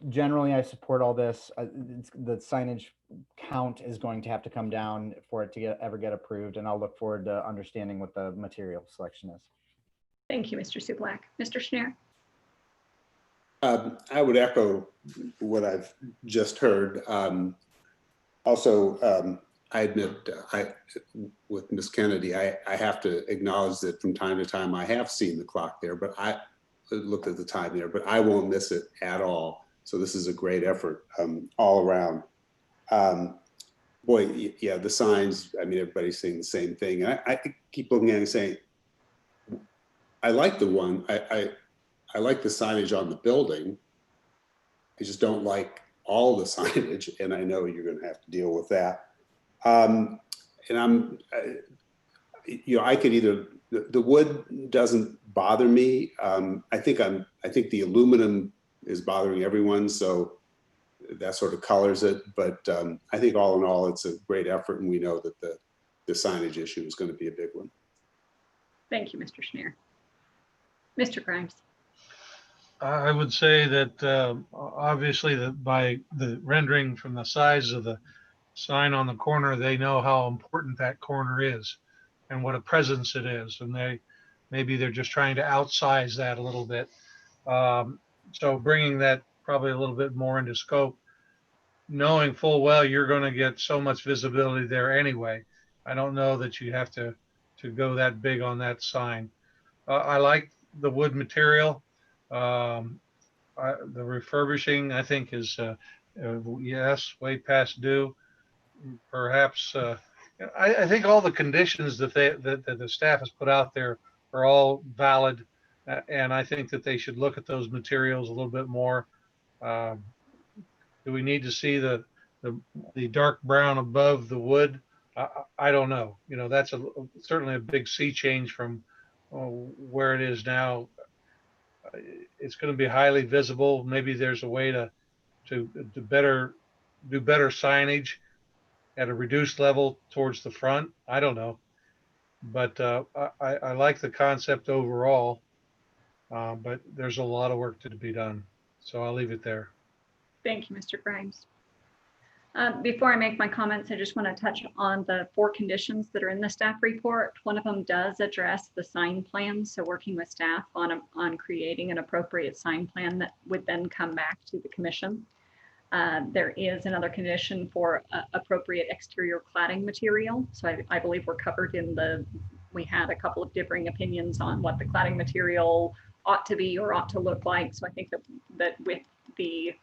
support all this. The signage count is going to have to come down for it to ever get approved, and I'll look forward to understanding what the material selection is. Thank you, Mr. Sublak. Mr. Schneer? I would echo what I've just heard. Also, I admit, with Ms. Kennedy, I have to acknowledge that from time to time I have seen the clock there, but I looked at the time there, but I won't miss it at all. So this is a great effort all around. Boy, yeah, the signs, I mean, everybody's saying the same thing. And I keep looking at it and saying, I like the one, I like the signage on the building. I just don't like all the signage, and I know you're going to have to deal with that. And I could either, the wood doesn't bother me. I think the aluminum is bothering everyone, so that sort of colors it. But I think all in all, it's a great effort, and we know that the signage issue is going to be a big one. Thank you, Mr. Schneer. Mr. Grimes. I would say that obviously that by the rendering from the size of the sign on the corner, they know how important that corner is and what a presence it is. And maybe they're just trying to outsize that a little bit. So bringing that probably a little bit more into scope, knowing full well you're going to get so much visibility there anyway. I don't know that you have to go that big on that sign. I like the wood material. The refurbishing, I think, is yes, way past due. Perhaps I think all the conditions that the staff has put out there are all valid, and I think that they should look at those materials a little bit more. Do we need to see the dark brown above the wood? I don't know. You know, that's certainly a big sea change from where it is now. It's going to be highly visible. Maybe there's a way to do better signage at a reduced level towards the front. I don't know, but I like the concept overall. But there's a lot of work to be done, so I'll leave it there. Thank you, Mr. Grimes. Before I make my comments, I just want to touch on the 4 conditions that are in the staff report. One of them does address the sign plan, so working with staff on creating an appropriate sign plan that would then come back to the commission. There is another condition for appropriate exterior cladding material. So I believe we're covered in we had a couple of differing opinions on what the cladding material ought to be or ought to look like. So I think that with the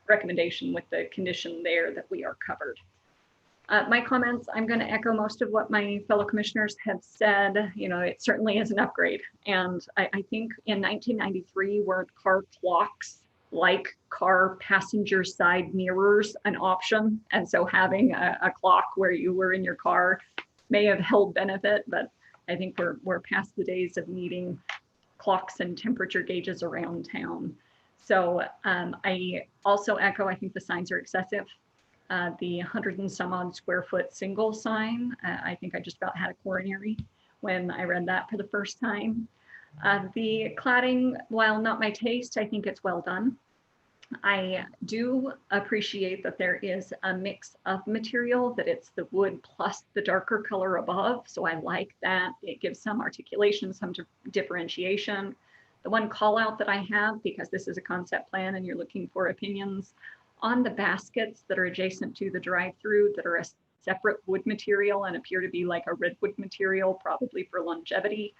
recommendation with the condition there that we are covered. My comments, I'm going to echo most of what my fellow commissioners have said. You know, it certainly is an upgrade. And I think in 1993, were car clocks like car passenger side mirrors an option? And so having a clock where you were in your car may have held benefit, but I think we're past the days of needing clocks and temperature gauges around town. So I also echo, I think the signs are excessive. The 100 and some odd square foot single sign, I think I just about had a coronary when I read that for the first time. The cladding, while not my taste, I think it's well done. I do appreciate that there is a mix of material, that it's the wood plus the darker color above. So I like that. It gives some articulation, some differentiation. The one call out that I have, because this is a concept plan and you're looking for opinions, on the baskets that are adjacent to the drive-through that are a separate wood material and appear to be like a redwood material, probably for longevity.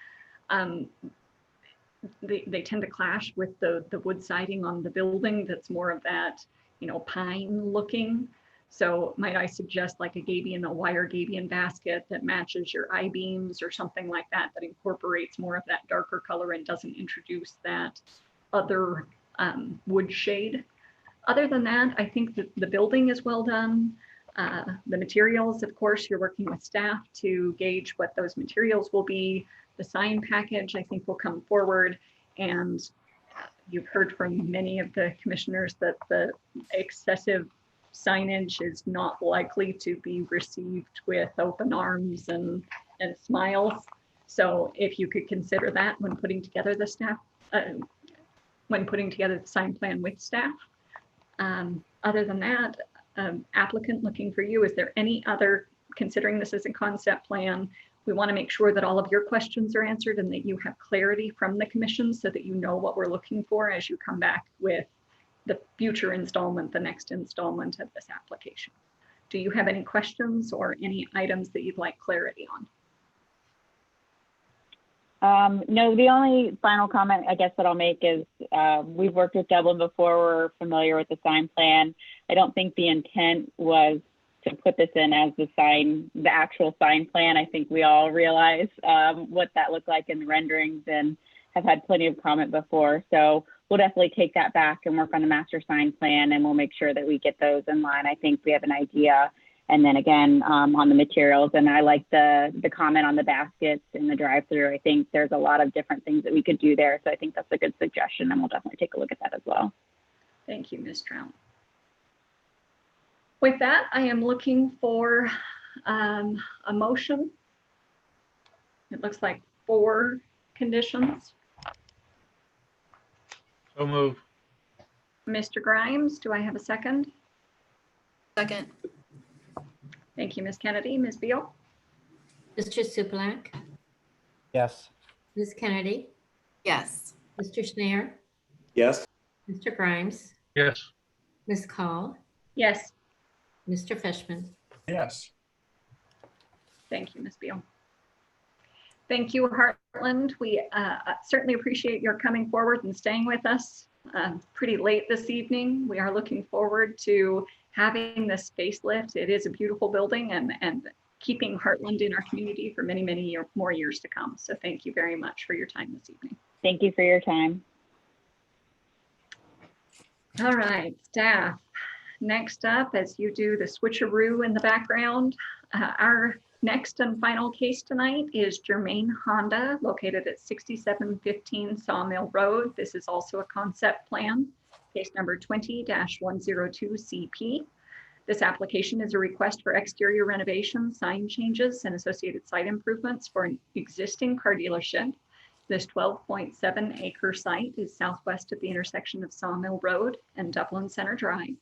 They tend to clash with the wood siding on the building that's more of that, you know, pine looking. So might I suggest like a wire gabion basket that matches your I-beams or something like that, that incorporates more of that darker color and doesn't introduce that other wood shade. Other than that, I think that the building is well done. The materials, of course, you're working with staff to gauge what those materials will be. The sign package, I think, will come forward. And you've heard from many of the commissioners that the excessive signage is not likely to be received with open arms and smiles. So if you could consider that when putting together the staff, when putting together the sign plan with staff. Other than that, applicant, looking for you, is there any other, considering this is a concept plan, we want to make sure that all of your questions are answered and that you have clarity from the commission so that you know what we're looking for as you come back with the future installment, the next installment of this application. Do you have any questions or any items that you'd like clarity on? No, the only final comment I guess that I'll make is we've worked with Dublin before. We're familiar with the sign plan. I don't think the intent was to put this in as the actual sign plan. I think we all realize what that looked like in the renderings and have had plenty of comment before. So we'll definitely take that back and work on the master sign plan, and we'll make sure that we get those in line. I think we have an idea. And then again, on the materials, and I like the comment on the baskets in the drive-through. I think there's a lot of different things that we could do there. So I think that's a good suggestion, and we'll definitely take a look at that as well. Thank you, Ms. Trout. With that, I am looking for a motion. It looks like 4 conditions. So move. Mr. Grimes, do I have a second? Second. Thank you, Ms. Kennedy. Ms. Beal? Mr. Suplak, Yes. Ms. Kennedy, Yes. Mr. Schneier, Yes. Mr. Grimes, Yes. Ms. Call, Yes. Mr. Fishman. Yes. Thank you, Ms. Beal. Thank you, Heartland. We certainly appreciate your coming forward and staying with us pretty late this evening. We are looking forward to having this facelift. It is a beautiful building and keeping Heartland in our community for many, many more years to come. So thank you very much for your time this evening. Thank you for your time. All right, staff. Next up, as you do the switcheroo in the background, our next and final case tonight is Germain Honda, located at 6715 Sawmill Road. This is also a concept plan, case number 20-102CP. This application is a request for exterior renovation, sign changes, and associated site improvements for an existing car dealership. This 12.7 acre site is southwest of the intersection of Sawmill Road and Dublin Center Drive,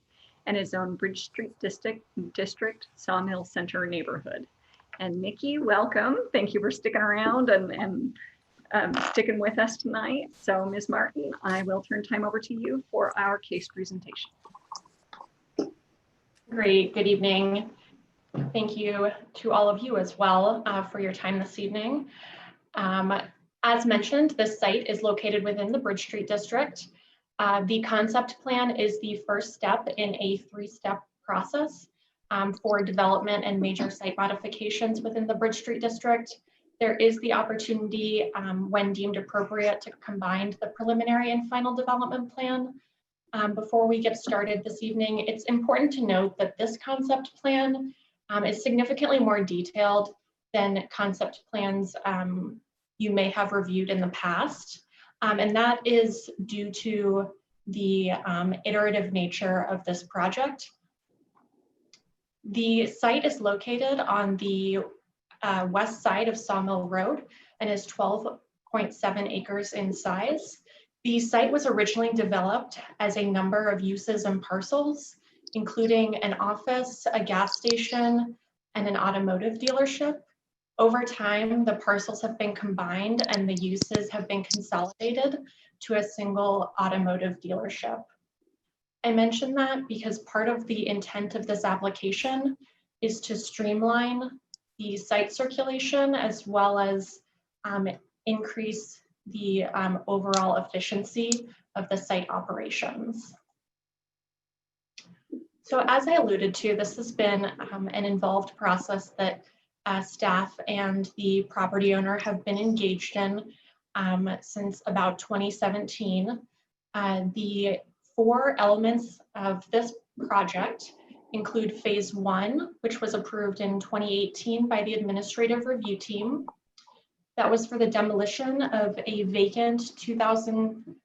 and is on Bridge Street District Sawmill Center neighborhood. And Nikki, welcome. Thank you for sticking around and sticking with us tonight. So Ms. Martin, I will turn time over to you for our case presentation. Great, good evening. Thank you to all of you as well for your time this evening. As mentioned, this site is located within the Bridge Street District. The concept plan is the first step in a 3-step process for development and major site modifications within the Bridge Street District. There is the opportunity, when deemed appropriate, to combine the preliminary and final development plan. Before we get started this evening, it's important to note that this concept plan is significantly more detailed than concept plans you may have reviewed in the past. And that is due to the iterative nature of this project. The site is located on the west side of Sawmill Road and is 12.7 acres in size. The site was originally developed as a number of uses and parcels, including an office, a gas station, and an automotive dealership. Over time, the parcels have been combined and the uses have been consolidated to a single automotive dealership. I mention that because part of the intent of this application is to streamline the site circulation as well as increase the overall efficiency of the site operations. So as I alluded to, this has been an involved process that staff and the property owner have been engaged in since about 2017. The 4 elements of this project include phase 1, which was approved in 2018 by the administrative review team. That was for the demolition of a vacant 2,000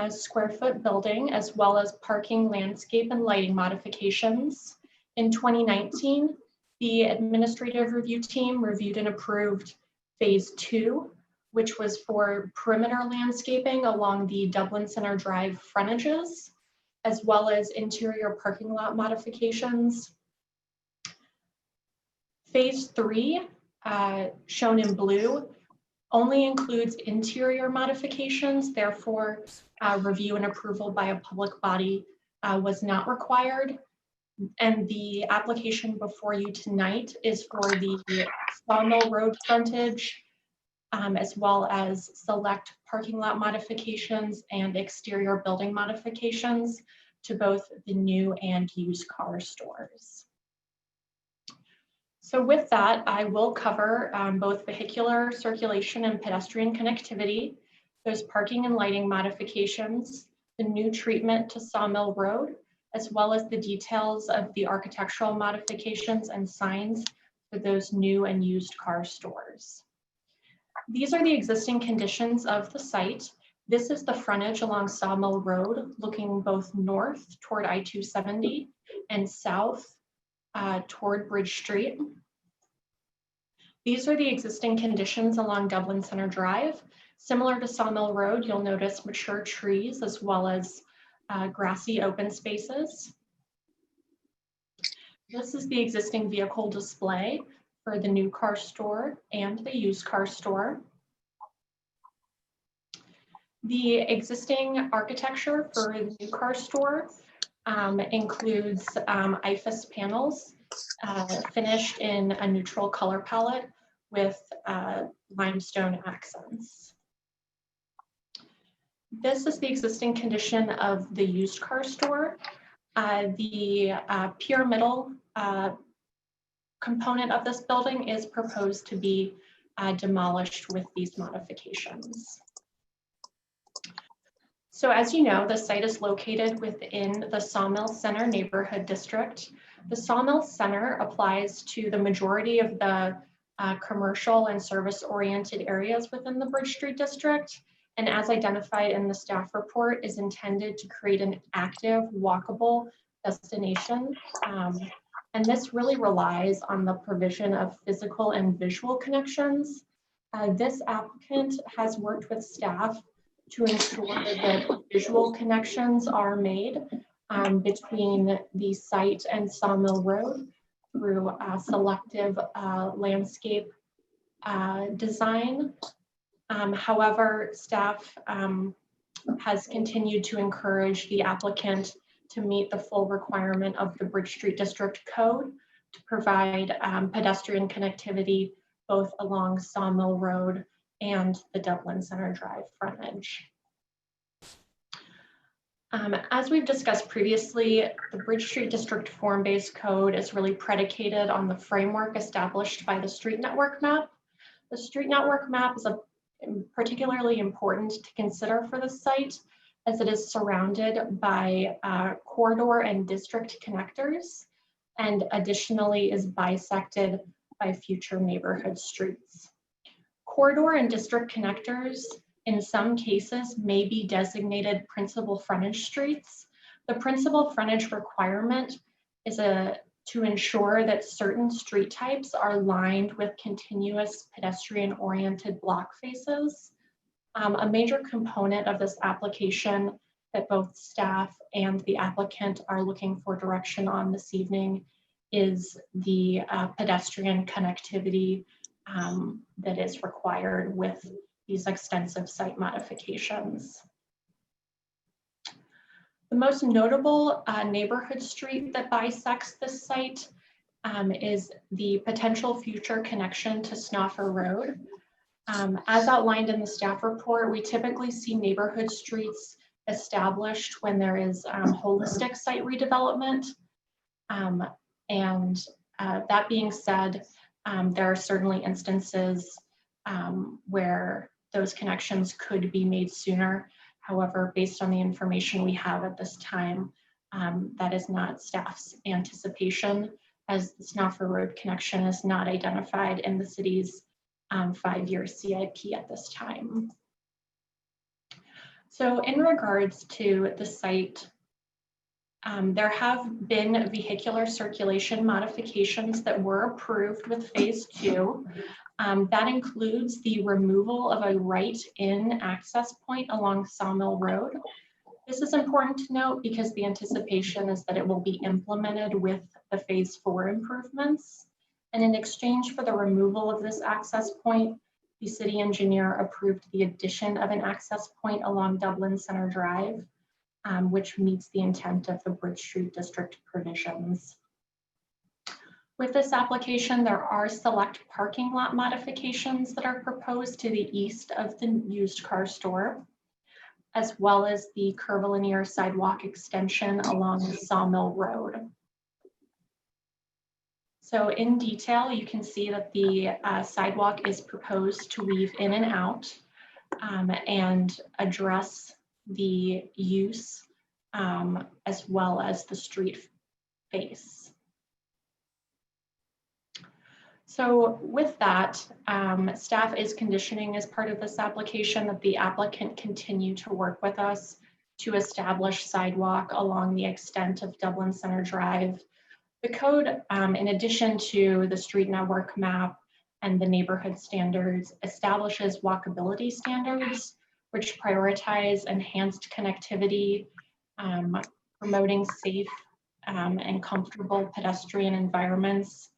square foot building, as well as parking, landscape, and lighting modifications. In 2019, the administrative review team reviewed and approved phase 2, which was for perimeter landscaping along the Dublin Center Drive frontages, as well as interior parking lot modifications. Phase 3, shown in blue, only includes interior modifications, therefore review and approval by a public body was not required. And the application before you tonight is for the Sawmill Road frontage, as well as select parking lot modifications and exterior building modifications to both the new and used car stores. So with that, I will cover both vehicular circulation and pedestrian connectivity, those parking and lighting modifications, the new treatment to Sawmill Road, as well as the details of the architectural modifications and signs for those new and used car stores. These are the existing conditions of the site. This is the frontage along Sawmill Road, looking both north toward I-270 and south toward Bridge Street. These are the existing conditions along Dublin Center Drive. Similar to Sawmill Road, you'll notice mature trees as well as grassy open spaces. This is the existing vehicle display for the new car store and the used car store. The existing architecture for the new car store includes IFAS panels finished in a neutral color palette with limestone accents. This is the existing condition of the used car store. The pyramidal component of this building is proposed to be demolished with these modifications. So as you know, the site is located within the Sawmill Center neighborhood district. The Sawmill Center applies to the majority of the commercial and service-oriented areas within the Bridge Street district, and as identified in the staff report, is intended to create an active, walkable destination. And this really relies on the provision of physical and visual connections. This applicant has worked with staff to ensure that visual connections are made between the site and Sawmill Road through selective landscape design. However, staff has continued to encourage the applicant to meet the full requirement of the Bridge Street District Code to provide pedestrian connectivity both along Sawmill Road and the Dublin Center Drive frontage. As we've discussed previously, the Bridge Street District form-based code is really predicated on the framework established by the street network map. The street network map is particularly important to consider for the site, as it is surrounded by corridor and district connectors, and additionally is bisected by future neighborhood streets. Corridor and district connectors in some cases may be designated principal frontage streets. The principal frontage requirement is to ensure that certain street types are lined with continuous pedestrian-oriented block faces. A major component of this application that both staff and the applicant are looking for direction on this evening is the pedestrian connectivity that is required with these extensive site modifications. The most notable neighborhood street that bisects this site is the potential future connection to Snoffer Road. As outlined in the staff report, we typically see neighborhood streets established when there is holistic site redevelopment. That being said, there are certainly instances where those connections could be made sooner. However, based on the information we have at this time, That is not staff's anticipation, as the Snoffer Road connection is not identified in the city's 5-year CIP at this time. So in regards to the site, there have been vehicular circulation modifications that were approved with phase 2. That includes the removal of a right-in access point along Sawmill Road. This is important to note because the anticipation is that it will be implemented with the phase 4 improvements. And in exchange for the removal of this access point, the city engineer approved the addition of an access point along Dublin Center Drive, which meets the intent of the Bridge Street District provisions. With this application, there are select parking lot modifications that are proposed to the east of the used car store, as well as the curvilinear sidewalk extension along Sawmill Road. So in detail, you can see that the sidewalk is proposed to weave in and out and address the use as well as the street face. So with that, staff is conditioning as part of this application that the applicant continue to work with us to establish sidewalk along the extent of Dublin Center Drive. The code, in addition to the street network map and the neighborhood standards, establishes walkability standards, which prioritize enhanced connectivity, promoting safe and comfortable pedestrian environments,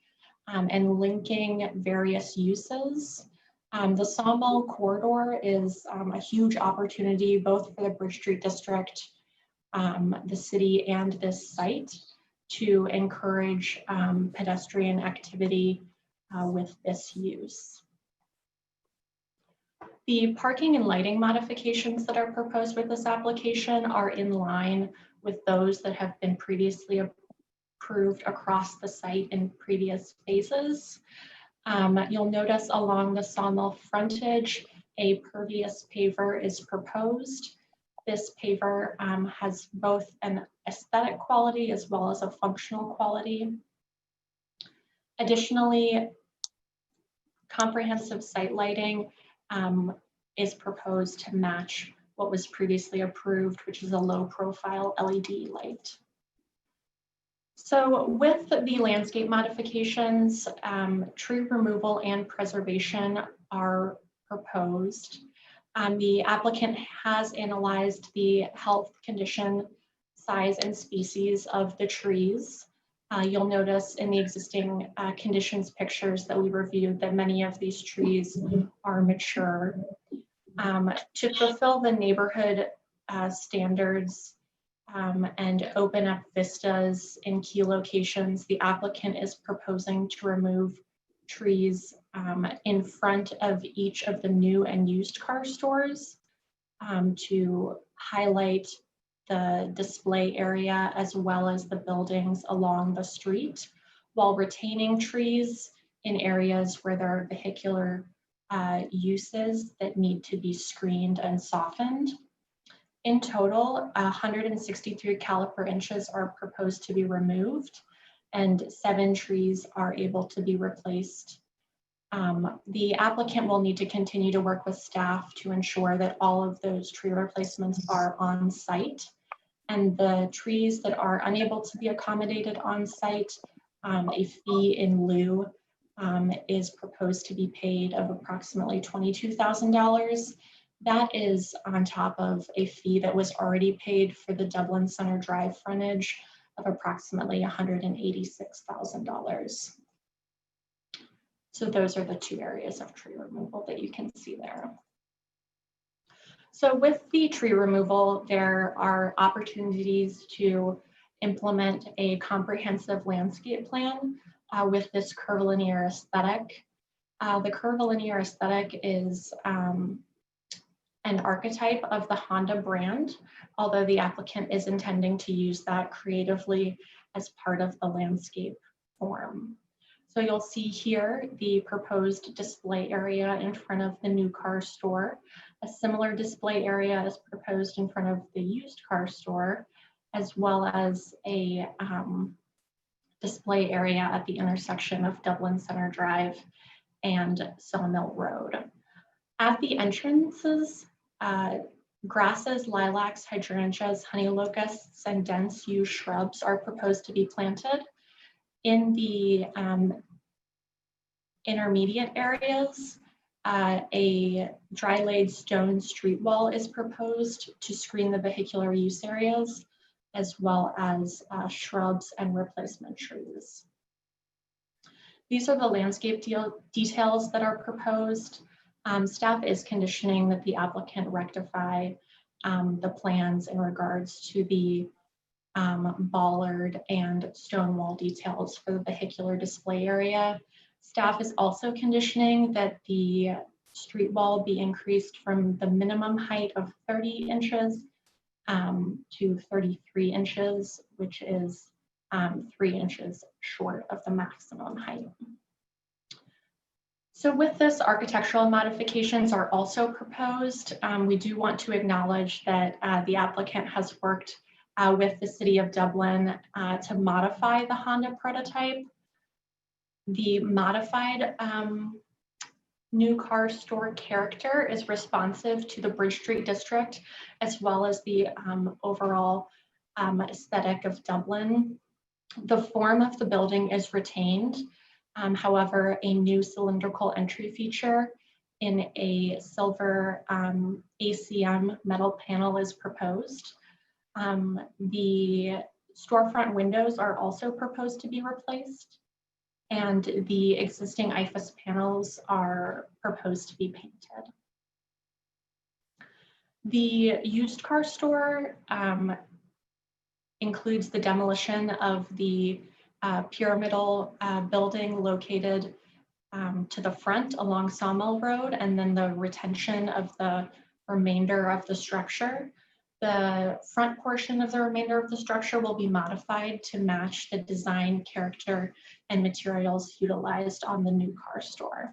and linking various uses. The Sawmill corridor is a huge opportunity both for the Bridge Street District, the city, and this site to encourage pedestrian activity with this use. The parking and lighting modifications that are proposed with this application are in line with those that have been previously approved across the site in previous phases. You'll notice along the Sawmill frontage, a pervious paver is proposed. This paver has both an aesthetic quality as well as a functional quality. Additionally, comprehensive site lighting is proposed to match what was previously approved, which is a low profile LED light. So with the landscape modifications, tree removal and preservation are proposed. The applicant has analyzed the health condition, size, and species of the trees. You'll notice in the existing conditions pictures that we reviewed that many of these trees are mature. To fulfill the neighborhood standards and open up vistas in key locations, the applicant is proposing to remove trees in front of each of the new and used car stores to highlight the display area as well as the buildings along the street, while retaining trees in areas where there are vehicular uses that need to be screened and softened. In total, 163 caliper inches are proposed to be removed and 7 trees are able to be replaced. The applicant will need to continue to work with staff to ensure that all of those tree replacements are on site, and the trees that are unable to be accommodated on site, a fee in lieu is proposed to be paid of approximately $22,000. That is on top of a fee that was already paid for the Dublin Center Drive frontage of approximately $186,000. So those are the 2 areas of tree removal that you can see there. So with the tree removal, there are opportunities to implement a comprehensive landscape plan with this curvilinear aesthetic. The curvilinear aesthetic is an archetype of the Honda brand, although the applicant is intending to use that creatively as part of the landscape form. So you'll see here the proposed display area in front of the new car store. A similar display area is proposed in front of the used car store, as well as a display area at the intersection of Dublin Center Drive and Sawmill Road. At the entrances, grasses, lilacs, hydrangeas, honey locusts, and dense yew shrubs are proposed to be planted. In the intermediate areas, a dry laid stone street wall is proposed to screen the vehicular use areas, as well as shrubs and replacement trees. These are the landscape details that are proposed. Staff is conditioning that the applicant rectify the plans in regards to the bollard and stone wall details for the vehicular display area. Staff is also conditioning that the street wall be increased from the minimum height of 30 inches to 33 inches, which is 3 inches short of the maximum height. So with this, architectural modifications are also proposed. We do want to acknowledge that the applicant has worked with the City of Dublin to modify the Honda prototype. The modified new car store character is responsive to the Bridge Street district, as well as the overall aesthetic of Dublin. The form of the building is retained. However, a new cylindrical entry feature in a silver ACM metal panel is proposed. The storefront windows are also proposed to be replaced, and the existing IFAS panels are proposed to be painted. The used car store includes the demolition of the pyramidal building located to the front along Sawmill Road, and then the retention of the remainder of the structure. The front portion of the remainder of the structure will be modified to match the design, character, and materials utilized on the new car store.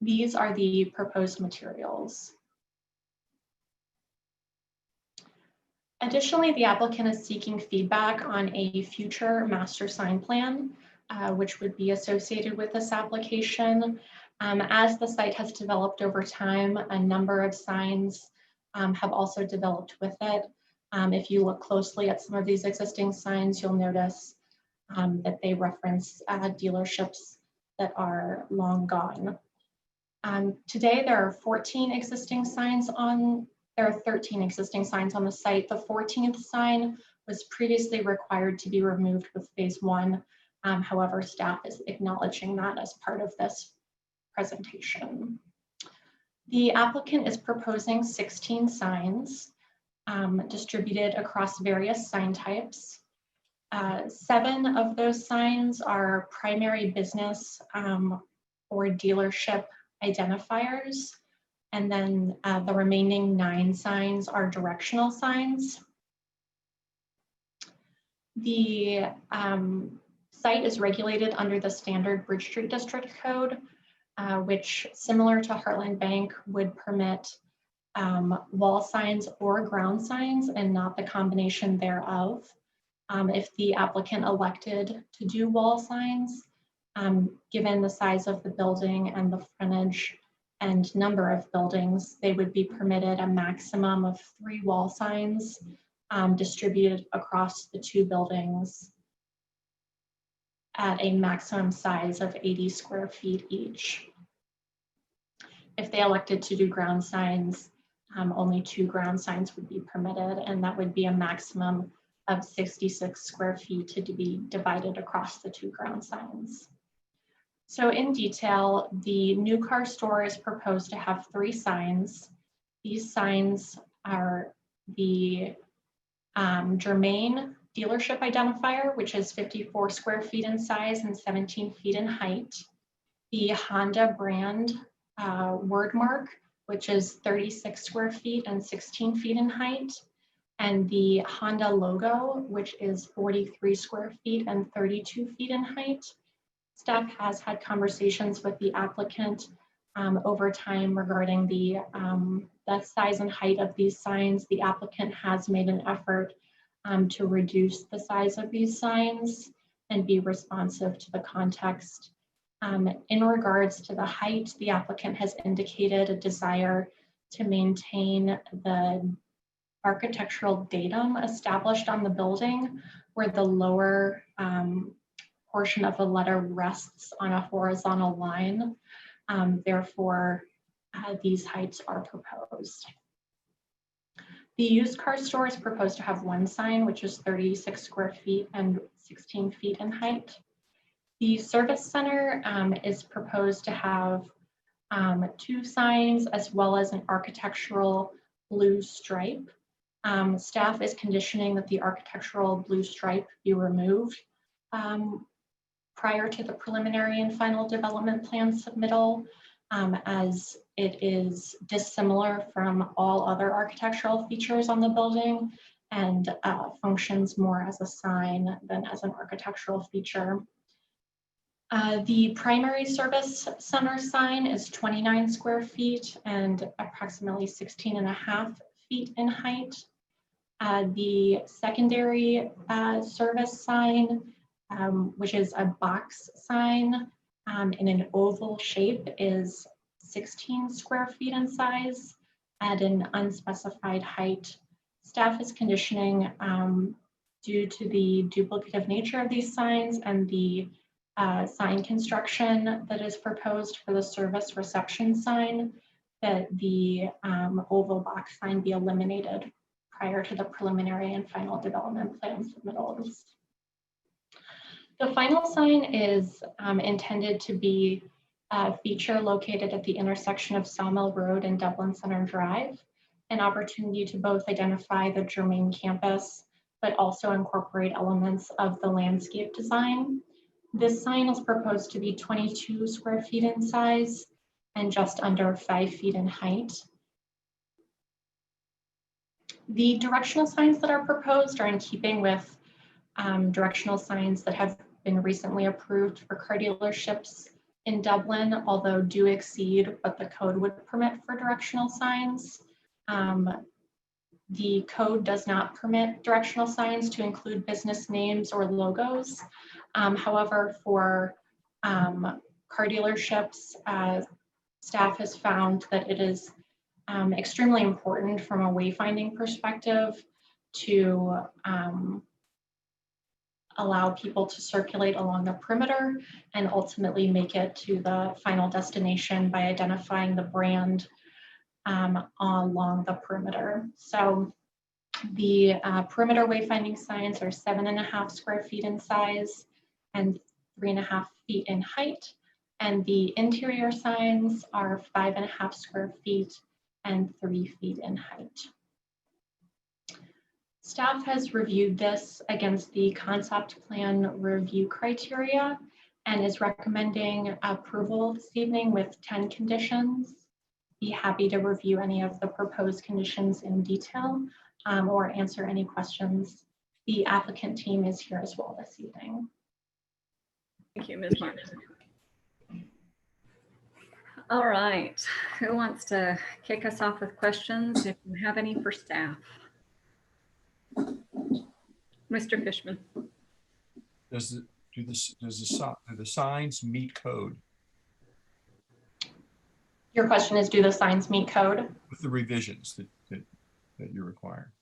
These are the proposed materials. Additionally, the applicant is seeking feedback on a future master sign plan, which would be associated with this application. As the site has developed over time, a number of signs have also developed with it. If you look closely at some of these existing signs, you'll notice that they reference dealerships that are long gone. Today, there are 13 existing signs on the site. The 14th sign was previously required to be removed with phase 1. However, staff is acknowledging that as part of this presentation. The applicant is proposing 16 signs distributed across various sign types. 7 of those signs are primary business or dealership identifiers. And then the remaining 9 signs are directional signs. The site is regulated under the standard Bridge Street District Code, which, similar to Heartland Bank, would permit wall signs or ground signs and not the combination thereof. If the applicant elected to do wall signs, given the size of the building and the frontage and number of buildings, they would be permitted a maximum of 3 wall signs distributed across the 2 buildings at a maximum size of 80 square feet each. If they elected to do ground signs, only 2 ground signs would be permitted, and that would be a maximum of 66 square feet to be divided across the 2 ground signs. So in detail, the new car store is proposed to have 3 signs. These signs are the Germain dealership identifier, which is 54 square feet in size and 17 feet in height. The Honda brand word mark, which is 36 square feet and 16 feet in height. And the Honda logo, which is 43 square feet and 32 feet in height. Staff has had conversations with the applicant over time regarding the the size and height of these signs, the applicant has made an effort to reduce the size of these signs and be responsive to the context. In regards to the height, the applicant has indicated a desire to maintain the architectural datum established on the building, where the lower portion of the letter rests on a horizontal line. Therefore, these heights are proposed. The used car store is proposed to have one sign, which is 36 square feet and 16 feet in height. The service center is proposed to have 2 signs as well as an architectural blue stripe. Staff is conditioning that the architectural blue stripe be removed prior to the preliminary and final development plan submittal, as it is dissimilar from all other architectural features on the building and functions more as a sign than as an architectural feature. The primary service center sign is 29 square feet and approximately 16.5 feet in height. The secondary service sign, which is a box sign in an oval shape, is 16 square feet in size at an unspecified height. Staff is conditioning due to the duplicative nature of these signs and the sign construction that is proposed for the service reception sign, that the oval box sign be eliminated prior to the preliminary and final development plan submittals. The final sign is intended to be a feature located at the intersection of Sawmill Road and Dublin Center Drive, an opportunity to both identify the germane campus, but also incorporate elements of the landscape design. This sign is proposed to be 22 square feet in size and just under 5 feet in height. The directional signs that are proposed are in keeping with directional signs that have been recently approved for car dealerships in Dublin, although do exceed what the code would permit for directional signs. The code does not permit directional signs to include business names or logos. However, for car dealerships, staff has found that it is extremely important from a wayfinding perspective to allow people to circulate along the perimeter and ultimately make it to the final destination by identifying the brand along the perimeter. So the perimeter wayfinding signs are 7.5 square feet in size and 3.5 feet in height. And the interior signs are 5.5 square feet and 3 feet in height. Staff has reviewed this against the concept plan review criteria and is recommending approval this evening with 10 conditions. Be happy to review any of the proposed conditions in detail or answer any questions. The applicant team is here as well this evening. Thank you, Ms. Martin. All right, who wants to kick us off with questions if you have any for staff? Mr. Fishman. Do the signs meet code Your question is, do the signs meet code? with the revisions that you require?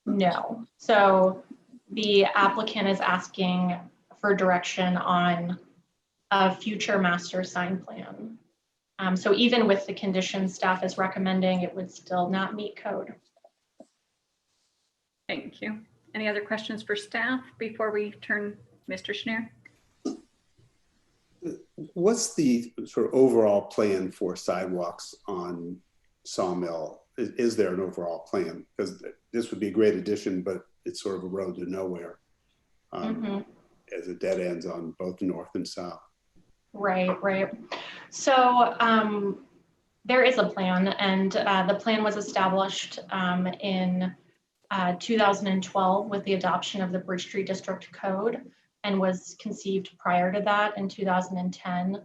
No. So the applicant is asking for direction on a future master sign plan. So even with the conditions staff is recommending, it would still not meet code. Thank you. Any other questions for staff before we turn Mr. Schneer? What's the sort of overall plan for sidewalks on Sawmill? Is there an overall plan? Because this would be a great addition, but it's sort of a road to nowhere as it dead ends on both north and south. Right, right. So there is a plan, and the plan was established in 2012 with the adoption of the Bridge Street District Code, and was conceived prior to that in 2010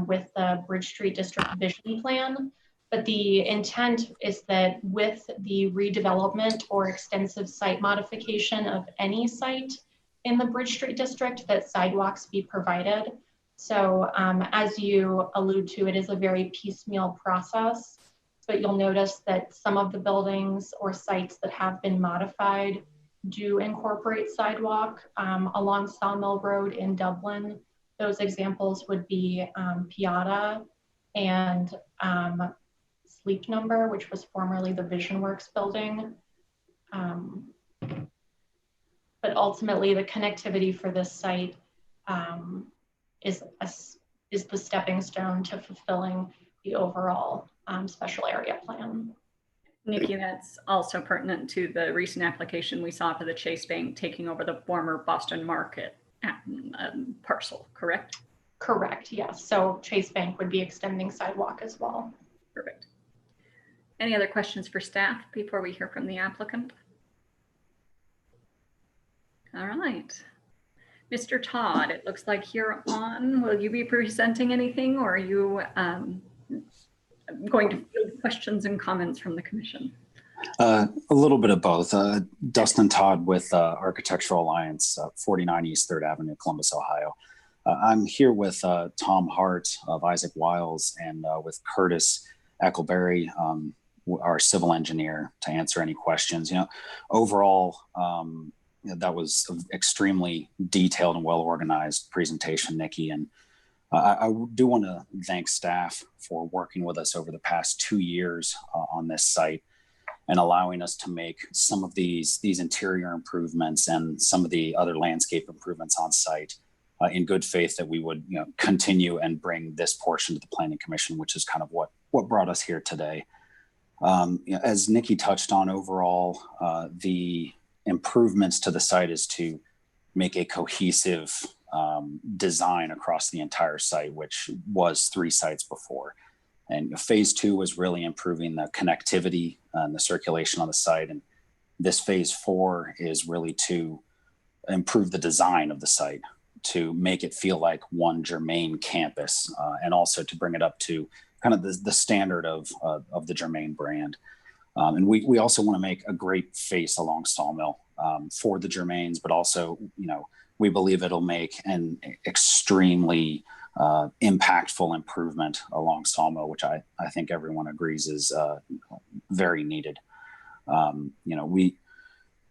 with the Bridge Street District Vision Plan. But the intent is that with the redevelopment or extensive site modification of any site in the Bridge Street district, that sidewalks be provided. So as you allude to, it is a very piecemeal process, but you'll notice that some of the buildings or sites that have been modified do incorporate sidewalk along Sawmill Road in Dublin. Those examples would be Piata and Sleep Number, which was formerly the Vision Works building. But ultimately, the connectivity for this site is the stepping stone to fulfilling the overall special area plan. Nikki, that's also pertinent to the recent application we saw for the Chase Bank taking over the former Boston Market parcel, correct? Correct, yes. So Chase Bank would be extending sidewalk as well. Perfect. Any other questions for staff before we hear from the applicant? All right. Mr. Todd, it looks like you're on. Will you be presenting anything, or are you going to field questions and comments from the commission? A little bit of both. Dustin Todd with Architectural Alliance, 49 East 3rd Avenue, Columbus, Ohio. I'm here with Tom Hart of Isaac Wiles and with Curtis Eckleberry, our civil engineer, to answer any questions. You know, overall, that was an extremely detailed and well-organized presentation, Nikki. And I do want to thank staff for working with us over the past 2 years on this site and allowing us to make some of these interior improvements and some of the other landscape improvements on site in good faith that we would continue and bring this portion to the Planning Commission, which is kind of what brought us here today. As Nikki touched on, overall, the improvements to the site is to make a cohesive design across the entire site, which was 3 sites before. And phase 2 was really improving the connectivity and the circulation on the site. And this phase 4 is really to improve the design of the site, to make it feel like one Germain campus, and also to bring it up to kind of the standard of the Germain brand. And we also want to make a great face along Sawmill for the Germains, but also, we believe it'll make an extremely impactful improvement along Sawmill, which I think everyone agrees is very needed.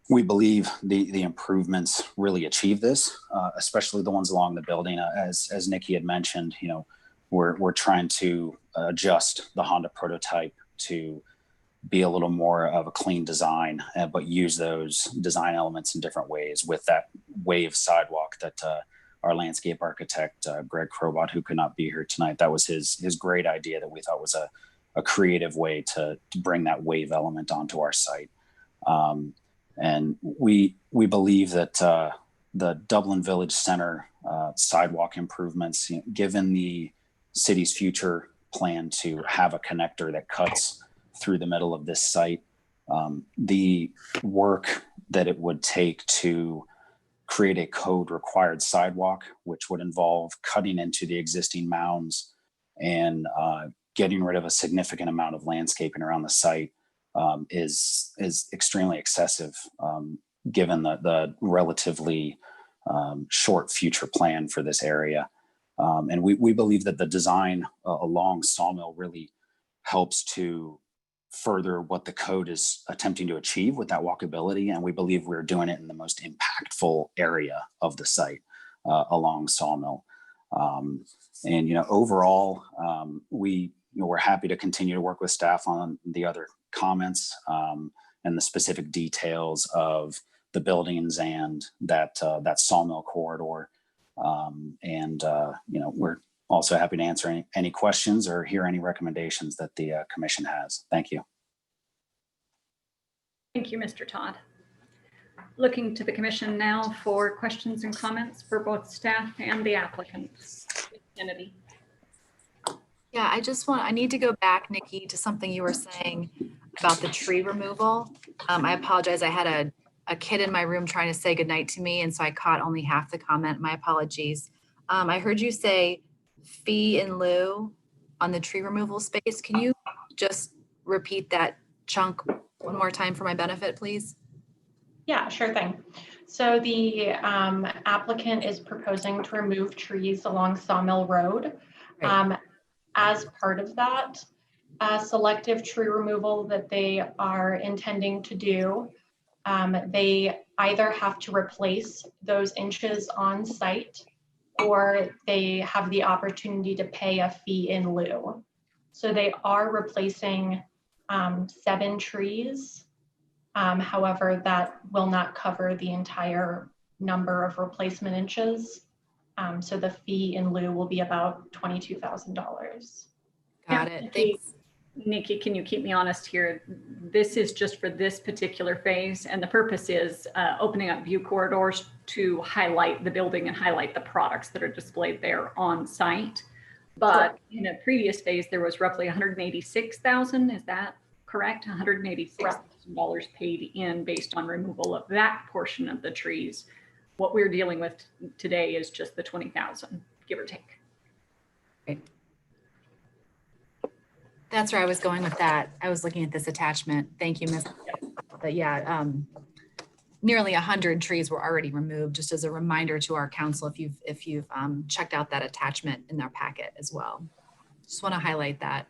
We believe the improvements really achieve this, especially the ones along the building. As Nikki had mentioned, we're trying to adjust the Honda prototype to be a little more of a clean design, but use those design elements in different ways with that wave sidewalk that our landscape architect, Greg Crobot, who could not be here tonight, that was his great idea that we thought was a creative way to bring that wave element onto our site. And we believe that the Dublin Village Center sidewalk improvements, given the city's future plan to have a connector that cuts through the middle of this site, the work that it would take to create a code required sidewalk, which would involve cutting into the existing mounds and getting rid of a significant amount of landscaping around the site, is extremely excessive, given the relatively short future plan for this area. And we believe that the design along Sawmill really helps to further what the code is attempting to achieve with that walkability. And we believe we're doing it in the most impactful area of the site along Sawmill. And, overall, we're happy to continue to work with staff on the other comments and the specific details of the buildings and that Sawmill corridor. We're also happy to answer any questions or hear any recommendations that the commission has. Thank you. Thank you, Mr. Todd. Looking to the commission now for questions and comments for both staff and the applicant. Kennedy. Yeah, I need to go back, Nikki, to something you were saying about the tree removal. I apologize. I had a kid in my room trying to say goodnight to me, and so I caught only half the comment. My apologies. I heard you say fee in lieu on the tree removal space. Can you just repeat that chunk one more time for my benefit, please? Yeah, sure thing. So the applicant is proposing to remove trees along Sawmill Road. As part of that, selective tree removal that they are intending to do, they either have to replace those inches on site or they have the opportunity to pay a fee in lieu. So they are replacing 7 trees. However, that will not cover the entire number of replacement inches. So the fee in lieu will be about $22,000. Got it. Thanks. Nikki, can you keep me honest here? This is just for this particular phase, and the purpose is opening up view corridors to highlight the building and highlight the products that are displayed there on site. But in a previous phase, there was roughly $186,000. Is that correct? $186,000 paid in based on removal of that portion of the trees. What we're dealing with today is just the $20,000, give or take. Great. That's where I was going with that. I was looking at this attachment. Thank you, Ms. But yeah, nearly 100 trees were already removed. Just as a reminder to our council, if you've checked out that attachment in their packet as well. Just want to highlight that.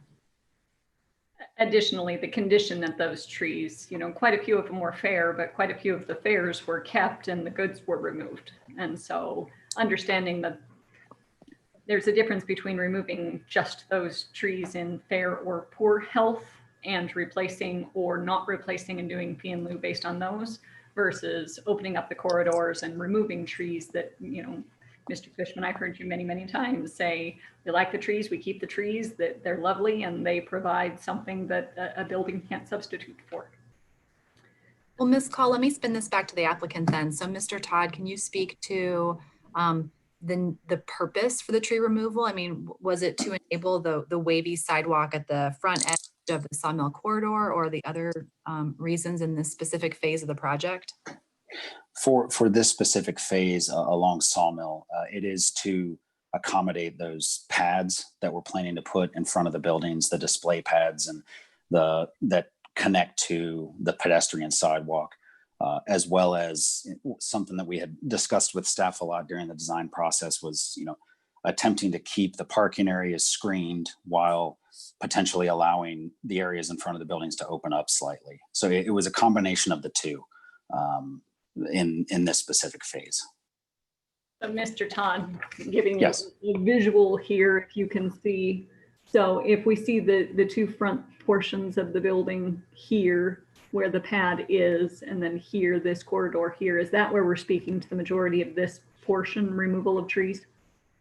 Additionally, the condition of those trees, you know, quite a few of them were fair, but quite a few of the fairs were kept and the goods were removed. And so understanding that there's a difference between removing just those trees in fair or poor health and replacing or not replacing and doing fee in lieu based on those versus opening up the corridors and removing trees that, you know, Mr. Fishman, I've heard you many, many times say, we like the trees, we keep the trees, that they're lovely and they provide something that a building can't substitute for. Well, Ms. Call, let me spin this back to the applicant then. So Mr. Todd, can you speak to the purpose for the tree removal? I mean, was it to enable the wavy sidewalk at the front edge of the Sawmill corridor or the other reasons in this specific phase of the project? For this specific phase along Sawmill, it is to accommodate those pads that we're planning to put in front of the buildings, the display pads and that connect to the pedestrian sidewalk, as well as something that we had discussed with staff a lot during the design process was, you know, attempting to keep the parking areas screened while potentially allowing the areas in front of the buildings to open up slightly. So it was a combination of the two. In this specific phase. So Mr. Todd, giving you a visual here, if you can see. So if we see the two front portions of the building here, where the pad is, and then here, this corridor here, is that where we're speaking to the majority of this portion removal of trees?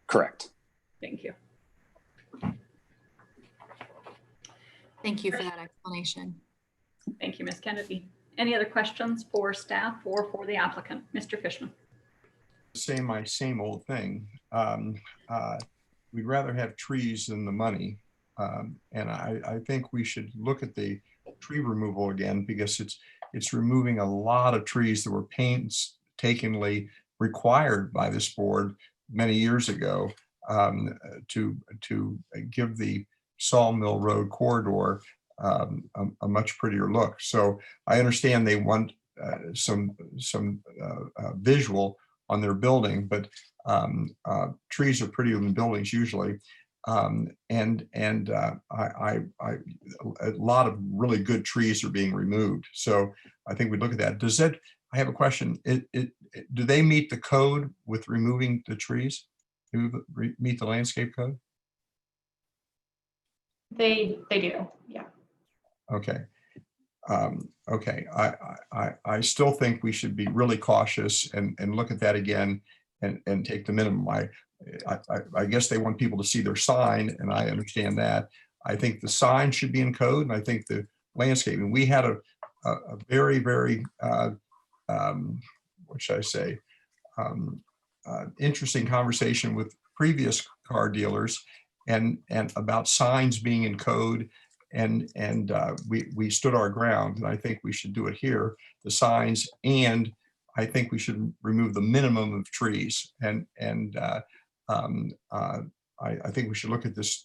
Correct. Thank you. Thank you for that explanation. Thank you, Ms. Kennedy. Any other questions for staff or for the applicant? Mr. Fishman. Same old thing. We'd rather have trees than the money. And I think we should look at the tree removal again because it's removing a lot of trees that were painstakingly required by this board many years ago to give the Sawmill Road corridor a much prettier look. So I understand they want some visual on their building, but trees are prettier than buildings usually. And a lot of really good trees are being removed. So I think we look at that. I have a question. Do they meet the code with removing the trees? Do they meet the landscape code? They do, yeah. Okay. Okay. I still think we should be really cautious and look at that again and take the minimum. I guess they want people to see their sign, and I understand that. I think the sign should be in code, and I think the landscaping. We had a very, very, what should I say, interesting conversation with previous car dealers and about signs being in code. And we stood our ground, and I think we should do it here, the signs, and I think we should remove the minimum of trees. And I think we should look at this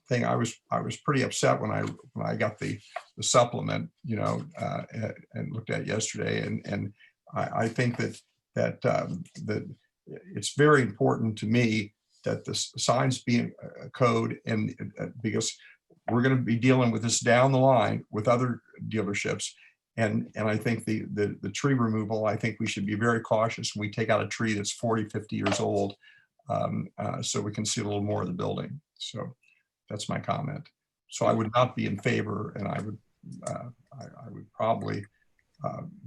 thing. I was pretty upset when I got the supplement, and looked at yesterday, and I think that it's very important to me that the signs be in a code, and because we're going to be dealing with this down the line with other dealerships. And I think the tree removal, I think we should be very cautious when we take out a tree that's 40, 50 years old, so we can see a little more of the building. So that's my comment. So I would not be in favor, and I would probably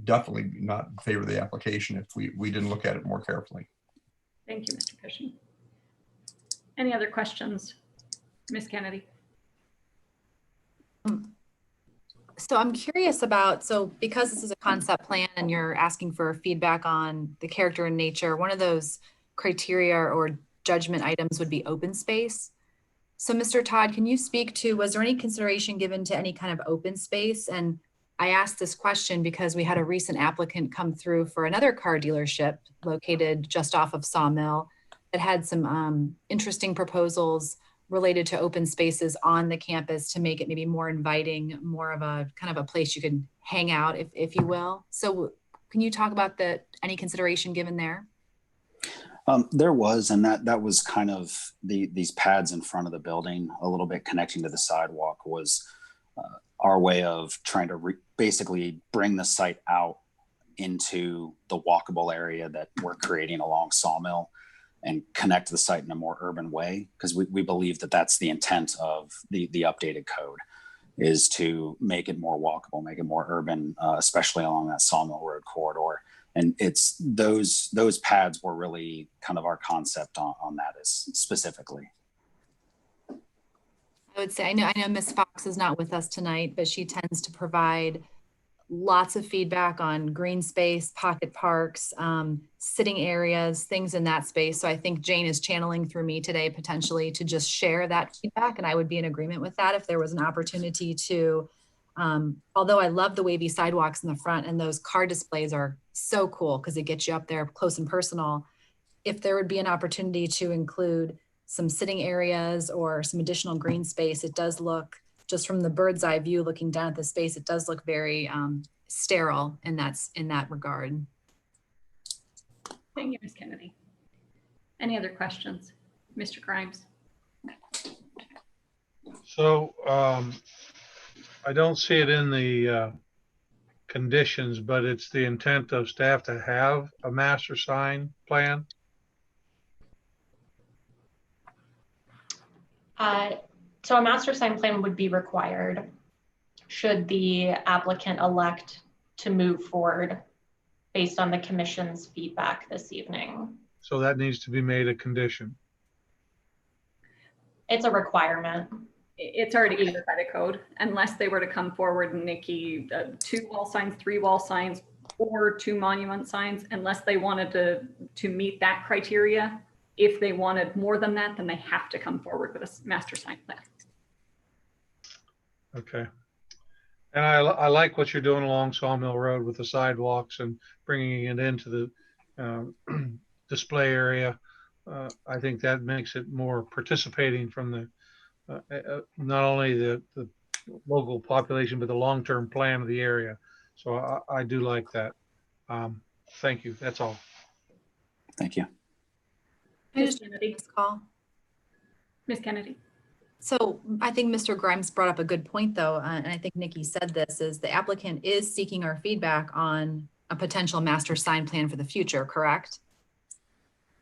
definitely not in favor of the application if we didn't look at it more carefully. Thank you, Mr. Fishman. Any other questions? Ms. Kennedy? So I'm curious about, so because this is a concept plan and you're asking for feedback on the character and nature, one of those criteria or judgment items would be open space. So Mr. Todd, can you speak to, was there any consideration given to any kind of open space? And I asked this question because we had a recent applicant come through for another car dealership located just off of Sawmill that had some interesting proposals related to open spaces on the campus to make it maybe more inviting, more of a kind of a place you can hang out, if you will. So can you talk about any consideration given there? There was, and that was kind of these pads in front of the building, a little bit connecting to the sidewalk, was our way of trying to basically bring the site out into the walkable area that we're creating along Sawmill and connect the site in a more urban way, because we believe that that's the intent of the updated code, is to make it more walkable, make it more urban, especially along that Sawmill Road corridor. And it's those pads were really kind of our concept on that is specifically. I would say, I know Ms. Fox is not with us tonight, but she tends to provide lots of feedback on green space, pocket parks, sitting areas, things in that space. So I think Jane is channeling through me today potentially to just share that feedback. And I would be in agreement with that if there was an opportunity to, although I love the wavy sidewalks in the front and those car displays are so cool because it gets you up there close and personal. If there would be an opportunity to include some sitting areas or some additional green space, it does look, just from the bird's eye view looking down at the space, it does look very sterile, and that's in that regard. Thank you, Ms. Kennedy. Any other questions? Mr. Grimes? So I don't see it in the conditions, but it's the intent of staff to have a master sign plan. So a master sign plan would be required should the applicant elect to move forward based on the commission's feedback this evening. So that needs to be made a condition. It's a requirement. It's already covered by the code, unless they were to come forward and Nikki, 2 wall signs, 3 wall signs, or 2 monument signs, unless they wanted to meet that criteria. If they wanted more than that, then they have to come forward with a master sign plan. Okay. And I like what you're doing along Sawmill Road with the sidewalks and bringing it into the display area. I think that makes it more participating from the not only the local population, but the long-term plan of the area. So I do like that. Thank you. That's all. Thank you. Ms. Kennedy. So I think Mr. Grimes brought up a good point though, and I think Nikki said this, is the applicant is seeking our feedback on a potential master sign plan for the future, correct?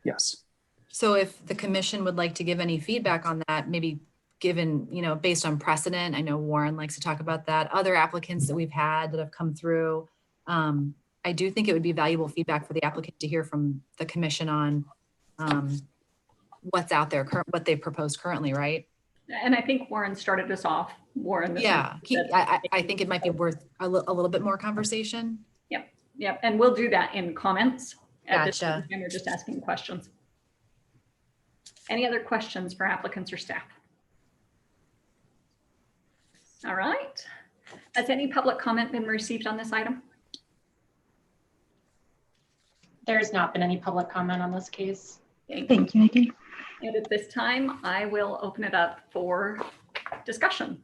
Yes. So if the commission would like to give any feedback on that, maybe given, based on precedent, I know Warren likes to talk about that, other applicants that we've had that have come through, I do think it would be valuable feedback for the applicant to hear from the commission on what's out there, what they've proposed currently, right? And I think Warren started us off. Warren. Yeah, I think it might be worth a little bit more conversation. Yep. And we'll do that in comments. At this Gotcha. time, we're just asking questions. Any other questions for applicants or staff? All right. Has any public comment been received on this item? There's not been any public comment on this case. Thank you, Nikki. And at this time, I will open it up for discussion.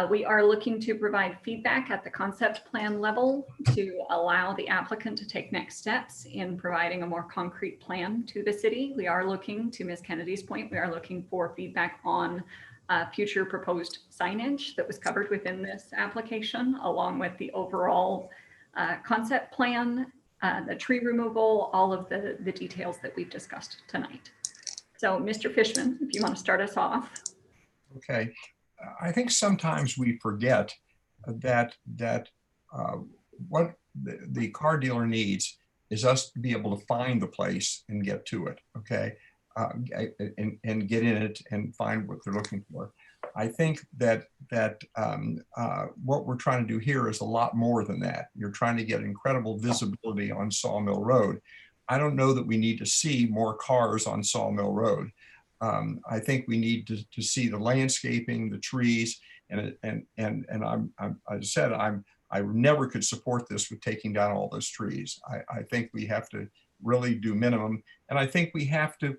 We are looking to provide feedback at the concept plan level to allow the applicant to take next steps in providing a more concrete plan to the city. We are looking, to Ms. Kennedy's point, we are looking for feedback on future proposed signage that was covered within this application, along with the overall concept plan, the tree removal, all of the details that we've discussed tonight. So Mr. Fishman, if you want to start us off. Okay. I think sometimes we forget that what the car dealer needs is us to be able to find the place and get to it, okay, and get in it and find what they're looking for. I think that what we're trying to do here is a lot more than that. You're trying to get incredible visibility on Sawmill Road. I don't know that we need to see more cars on Sawmill Road. I think we need to see the landscaping, the trees, and as I said, I never could support this with taking down all those trees. I think we have to really do minimum, and I think we have to.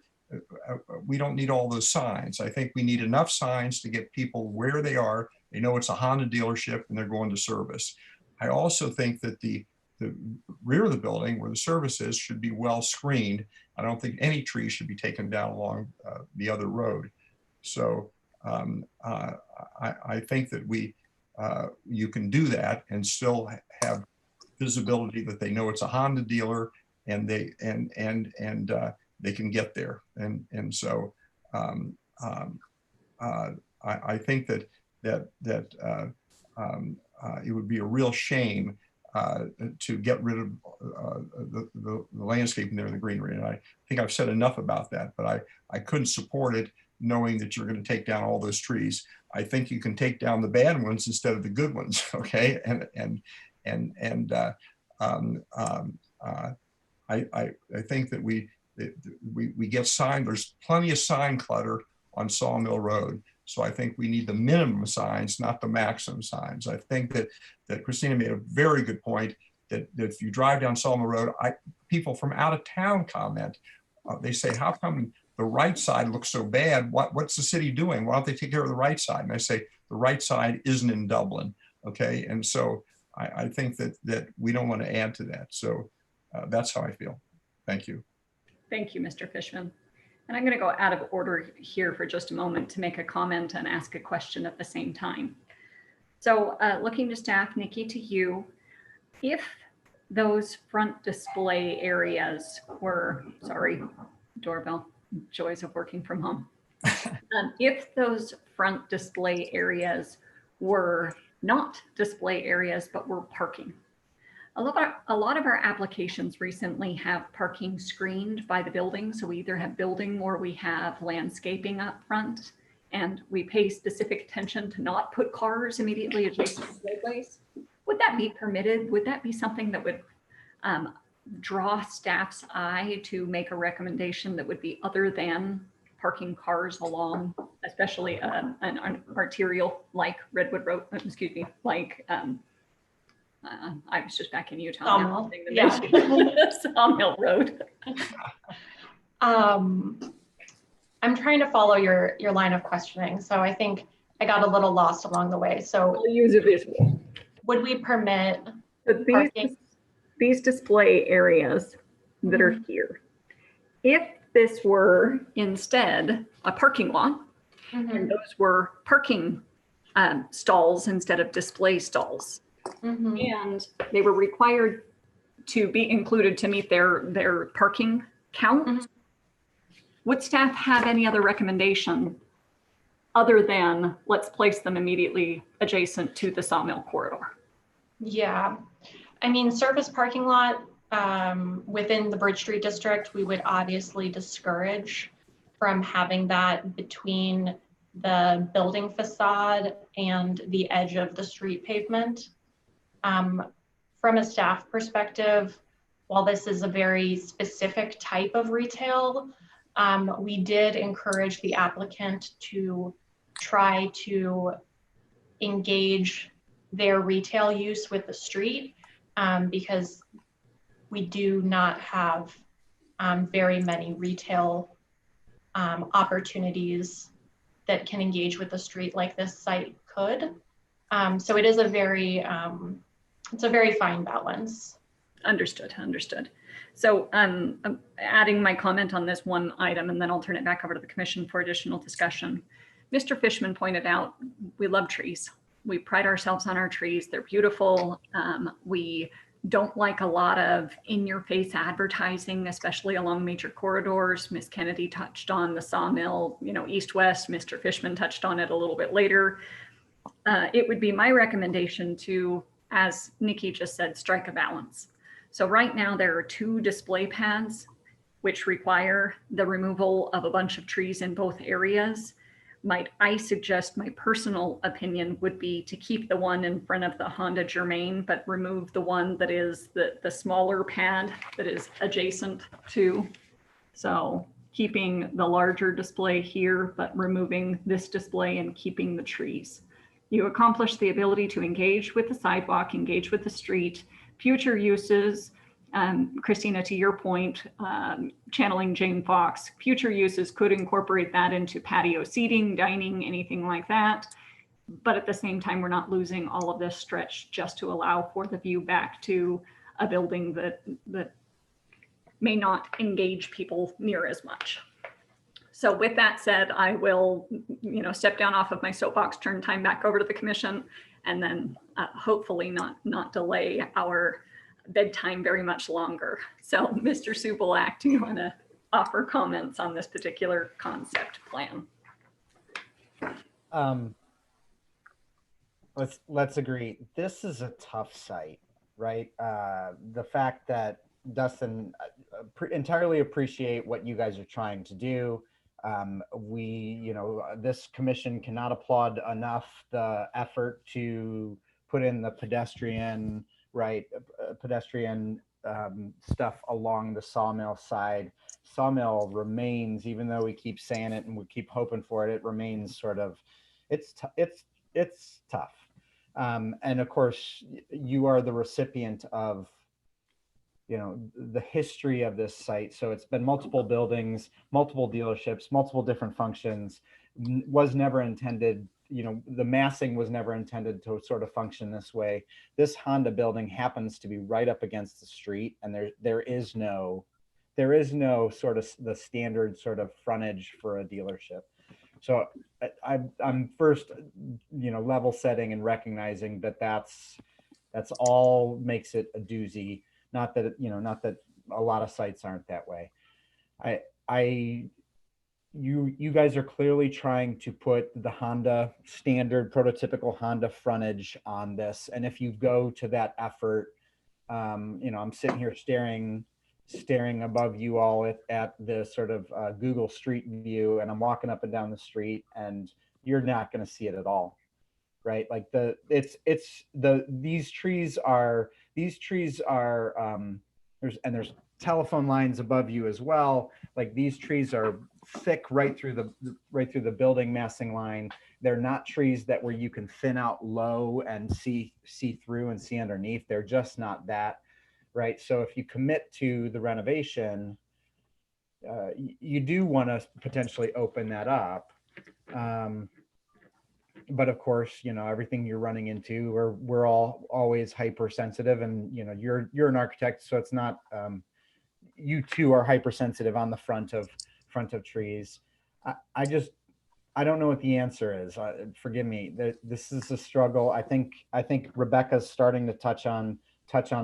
We don't need all those signs. I think we need enough signs to get people where they are. They know it's a Honda dealership and they're going to service. I also think that the rear of the building where the service is should be well screened. I don't think any trees should be taken down along the other road. So I think that you can do that and still have visibility that they know it's a Honda dealer and they can get there. And so I think that it would be a real shame to get rid of the landscaping there in the greenery. And I think I've said enough about that, but I couldn't support it knowing that you're going to take down all those trees. I think you can take down the bad ones instead of the good ones, okay? I think that we get sign, there's plenty of sign clutter on Sawmill Road. So I think we need the minimum signs, not the maximum signs. I think that Christina made a very good point that if you drive down Sawmill Road, people from out of town comment. They say, how come the right side looks so bad? What's the city doing? Why don't they take care of the right side? And I say, the right side isn't in Dublin, okay? And so I think that we don't want to add to that. So that's how I feel. Thank you. Thank you, Mr. Fishman. And I'm going to go out of order here for just a moment to make a comment and ask a question at the same time. So looking to staff, Nikki, to you, if those front display areas were, sorry, doorbell, joys of working from home. If those front display areas were not display areas, but were parking, a lot of our applications recently have parking screened by the building. So we either have building or we have landscaping up front, and we pay specific attention to not put cars immediately adjacent to roadways. Would that be permitted? Would that be something that would draw staff's eye to make a recommendation that would be other than parking cars along, especially an arterial like Redwood Road, excuse me, like I was just back in Utah. Sawmill, yeah. Sawmill Road. I'm trying to follow your line of questioning, so I think I got a little lost along the way. So I'll use a visual. Would we permit parking? These display areas that are here, if this were instead a parking lot, and those were parking stalls instead of display stalls, and they were required to be included to meet their parking count, would staff have any other recommendation other than let's place them immediately adjacent to the Sawmill corridor? Yeah, I mean, surface parking lot within the Bridge Street district, we would obviously discourage from having that between the building facade and the edge of the street pavement. From a staff perspective, while this is a very specific type of retail, we did encourage the applicant to try to engage their retail use with the street because we do not have very many retail opportunities that can engage with the street like this site could. So it is a very, it's a very fine balance. Understood, understood. So I'm adding my comment on this one item, and then I'll turn it back over to the commission for additional discussion. Mr. Fishman pointed out, we love trees. We pride ourselves on our trees. They're beautiful. We don't like a lot of in-your-face advertising, especially along major corridors. Ms. Kennedy touched on the sawmill, east-west. Mr. Fishman touched on it a little bit later. It would be my recommendation to, as Nikki just said, strike a balance. So right now there are 2 display pads which require the removal of a bunch of trees in both areas. I suggest, my personal opinion would be to keep the one in front of the Honda Germain, but remove the one that is the smaller pad that is adjacent to. So keeping the larger display here, but removing this display and keeping the trees. You accomplish the ability to engage with the sidewalk, engage with the street. Future uses, Christina, to your point, channeling Jane Fox, future uses could incorporate that into patio seating, dining, anything like that. But at the same time, we're not losing all of this stretch just to allow for the view back to a building that may not engage people near as much. So with that said, I will, step down off of my soapbox, turn time back over to the commission, and then hopefully not delay our bedtime very much longer. So Mr. Subelak, do you want to offer comments on this particular concept plan? Let's agree. This is a tough site, right? The fact that Dustin, entirely appreciate what you guys are trying to do. This commission cannot applaud enough the effort to put in the pedestrian, stuff along the sawmill side. Sawmill remains, even though we keep saying it and we keep hoping for it, it remains sort of, it's tough. And of course, you are the recipient of the history of this site. So it's been multiple buildings, multiple dealerships, multiple different functions, was never intended, the massing was never intended to sort of function this way. This Honda building happens to be right up against the street, and there is no sort of the standard sort of frontage for a dealership. So I'm first, level setting and recognizing that that's all makes it a doozy. Not that, not that a lot of sites aren't that way. You guys are clearly trying to put the Honda standard, prototypical Honda frontage on this. And if you go to that effort, I'm sitting here staring above you all at the sort of Google Street View, and I'm walking up and down the street, and you're not going to see it at all, right? Like these trees are there's telephone lines above you as well. Like these trees are thick right through the building massing line. They're not trees that where you can thin out low and see through and see underneath. They're just not that. Right. So if you commit to the renovation, you do want to potentially open that up. But of course, everything you're running into, we're all always hypersensitive, and you're an architect, so it's not you too are hypersensitive on the front of trees. I don't know what the answer is. Forgive me. This is a struggle. I think Rebecca's starting to touch on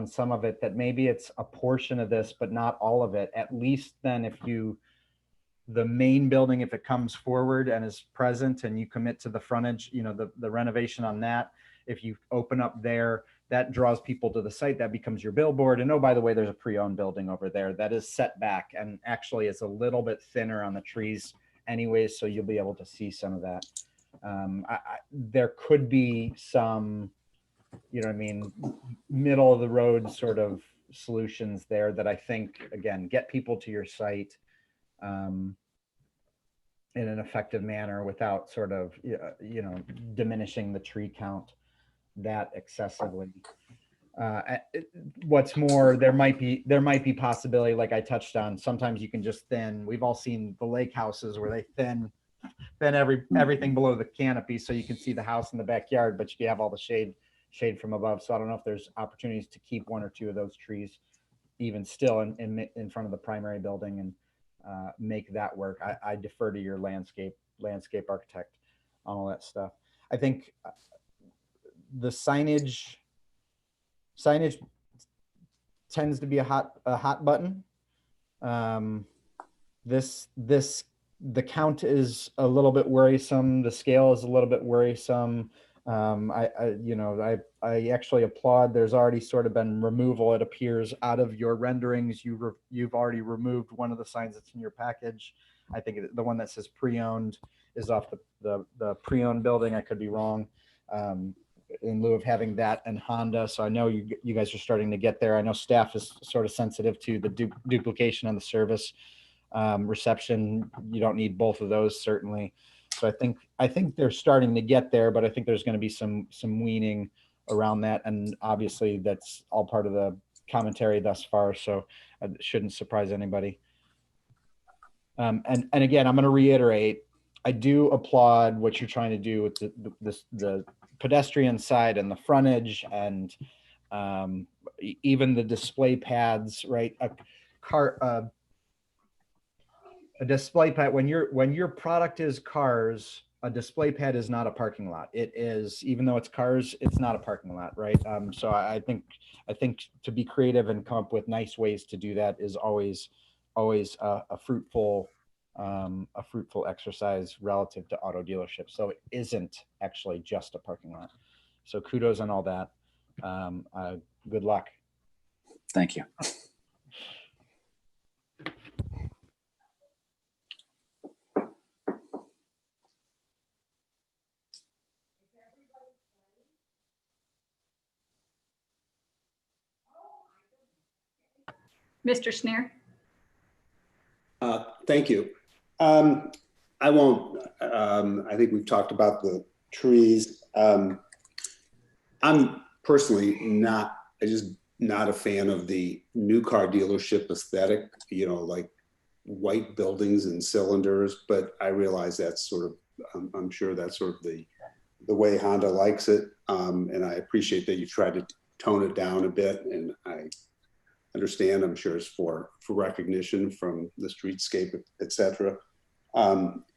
some of it, that maybe it's a portion of this, but not all of it. At least then the main building, if it comes forward and is present and you commit to the frontage, the renovation on that, if you open up there, that draws people to the site, that becomes your billboard. And oh, by the way, there's a pre-owned building over there that is set back and actually is a little bit thinner on the trees anyways, so you'll be able to see some of that. There could be some, middle of the road sort of solutions there that I think, again, get people to your site in an effective manner without sort of, diminishing the tree count that excessively. What's more, there might be possibility, like I touched on, sometimes you can just thin. We've all seen the lake houses where they thin everything below the canopy so you can see the house in the backyard, but you have all the shade from above. So I don't know if there's opportunities to keep one or two of those trees even still in front of the primary building and make that work. I defer to your landscape architect on all that stuff. I think the signage tends to be a hot button. The count is a little bit worrisome. The scale is a little bit worrisome. I actually applaud. There's already sort of been removal, it appears, out of your renderings. You've already removed one of the signs that's in your package. I think the one that says pre-owned is off the pre-owned building. I could be wrong. In lieu of having that and Honda. So I know you guys are starting to get there. I know staff is sort of sensitive to the duplication of the service reception. You don't need both of those, certainly. So I think they're starting to get there, but I think there's going to be some weaning around that. And obviously that's all part of the commentary thus far. So it shouldn't surprise anybody. And again, I'm going to reiterate, I do applaud what you're trying to do with the pedestrian side and the frontage and even the display pads, right? A display pad, when your product is cars, a display pad is not a parking lot. It is, even though it's cars, it's not a parking lot, right? So I think to be creative and come up with nice ways to do that is always a fruitful exercise relative to auto dealerships. So it isn't actually just a parking lot. So kudos on all that. Good luck. Thank you. Mr. Schneer? Thank you. I won't, I think we've talked about the trees. I'm personally not a fan of the new car dealership aesthetic, like white buildings and cylinders, but I realize that's sort of, I'm sure that's sort of the way Honda likes it. And I appreciate that you tried to tone it down a bit, and I understand, I'm sure it's for recognition from the streetscape, et cetera.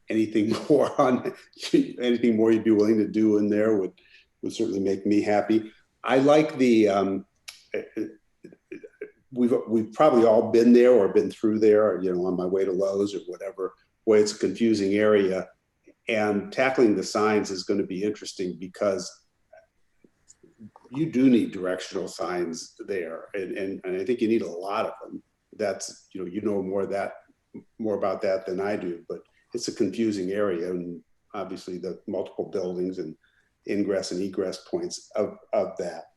Anything more you'd be willing to do in there would certainly make me happy. I like the, we've probably all been there or been through there, on my way to Lowe's or whatever, where it's a confusing area, and tackling the signs is going to be interesting because you do need directional signs there, and I think you need a lot of them. That's, you know more about that than I do, but it's a confusing area, and obviously the multiple buildings and ingress and egress points of that.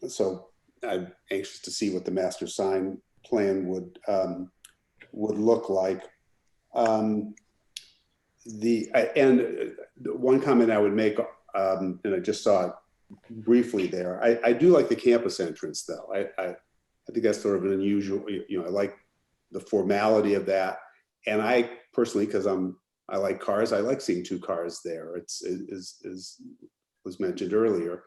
So I'm anxious to see what the master sign plan would look like. And one comment I would make, and I just saw it briefly there, I do like the campus entrance though. I think that's sort of an unusual, I like the formality of that. And I personally, because I like cars, I like seeing two cars there. It's was mentioned earlier,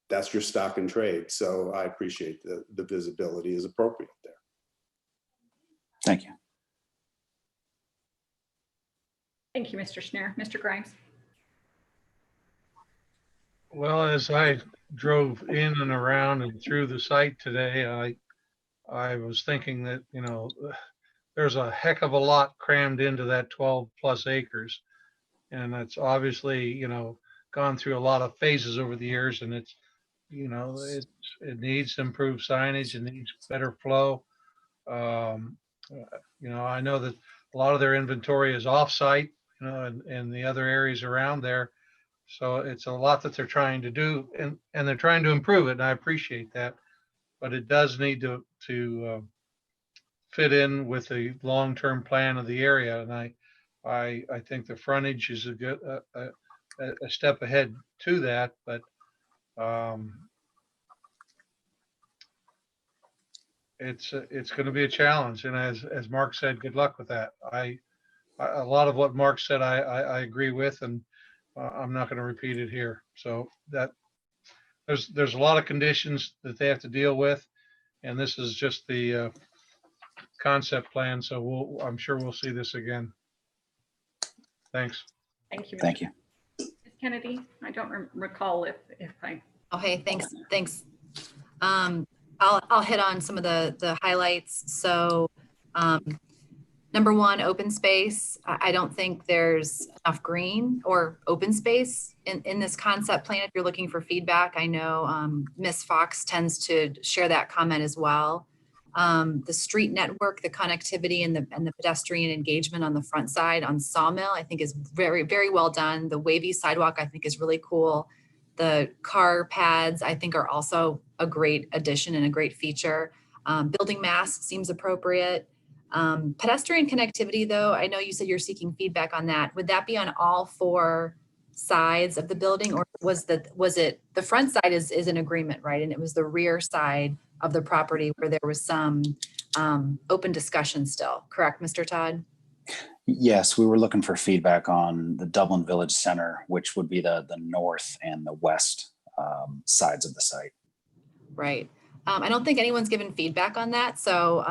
that's your stock and trade. So I appreciate the visibility is appropriate there. Thank you. Thank you, Mr. Schneer. Mr. Grimes? Well, as I drove in and around and through the site today, I was thinking that, there's a heck of a lot crammed into that 12 plus acres. And it's obviously, gone through a lot of phases over the years, and it's, it needs improved signage, it needs better flow. I know that a lot of their inventory is off-site, and the other areas around there. So it's a lot that they're trying to do, and they're trying to improve it, and I appreciate that. But it does need to fit in with the long-term plan of the area, and I think the frontage is a good a step ahead to that. But it's going to be a challenge. And as Mark said, good luck with that. A lot of what Mark said, I agree with, and I'm not going to repeat it here. So that there's a lot of conditions that they have to deal with, and this is just the concept plan. So I'm sure we'll see this again. Thanks. Thank you. Thank you. Ms. Kennedy, I don't recall if I. Okay, thanks. I'll hit on some of the highlights. So number one, open space. I don't think there's enough green or open space in this concept plan. If you're looking for feedback, I know Ms. Fox tends to share that comment as well. The street network, the connectivity and the pedestrian engagement on the front side on Sawmill, I think is very, very well done. The wavy sidewalk, I think is really cool. The car pads, I think are also a great addition and a great feature. Building mass seems appropriate. Pedestrian connectivity though, I know you said you're seeking feedback on that. Would that be on all 4 sides of the building, or was it the front side is in agreement, right? And it was the rear side of the property where there was some open discussion still, correct, Mr. Todd? Yes, we were looking for feedback on the Dublin Village Center, which would be the north and the west sides of the site. Right. I don't think anyone's given feedback on that. So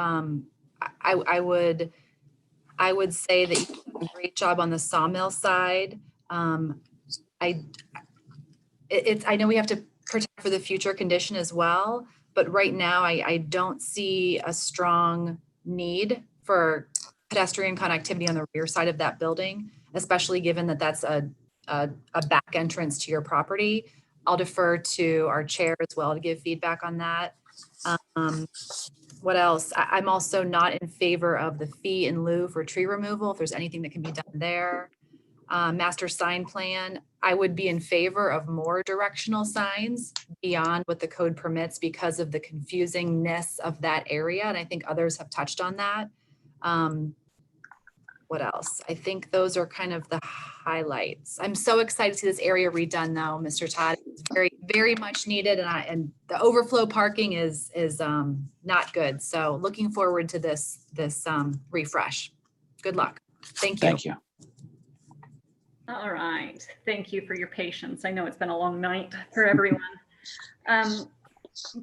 I would say that you did a great job on the Sawmill side. I know we have to protect for the future condition as well, but right now I don't see a strong need for pedestrian connectivity on the rear side of that building, especially given that that's a back entrance to your property. I'll defer to our chair as well to give feedback on that. What else? I'm also not in favor of the fee in lieu for tree removal, if there's anything that can be done there. Master sign plan, I would be in favor of more directional signs beyond what the code permits because of the confusingness of that area. And I think others have touched on that. What else? I think those are kind of the highlights. I'm so excited to see this area redone though, Mr. Todd. It's very, very much needed. And the overflow parking is not good. So looking forward to this refresh. Good luck. Thank you. Thank you. All right. Thank you for your patience. I know it's been a long night for everyone.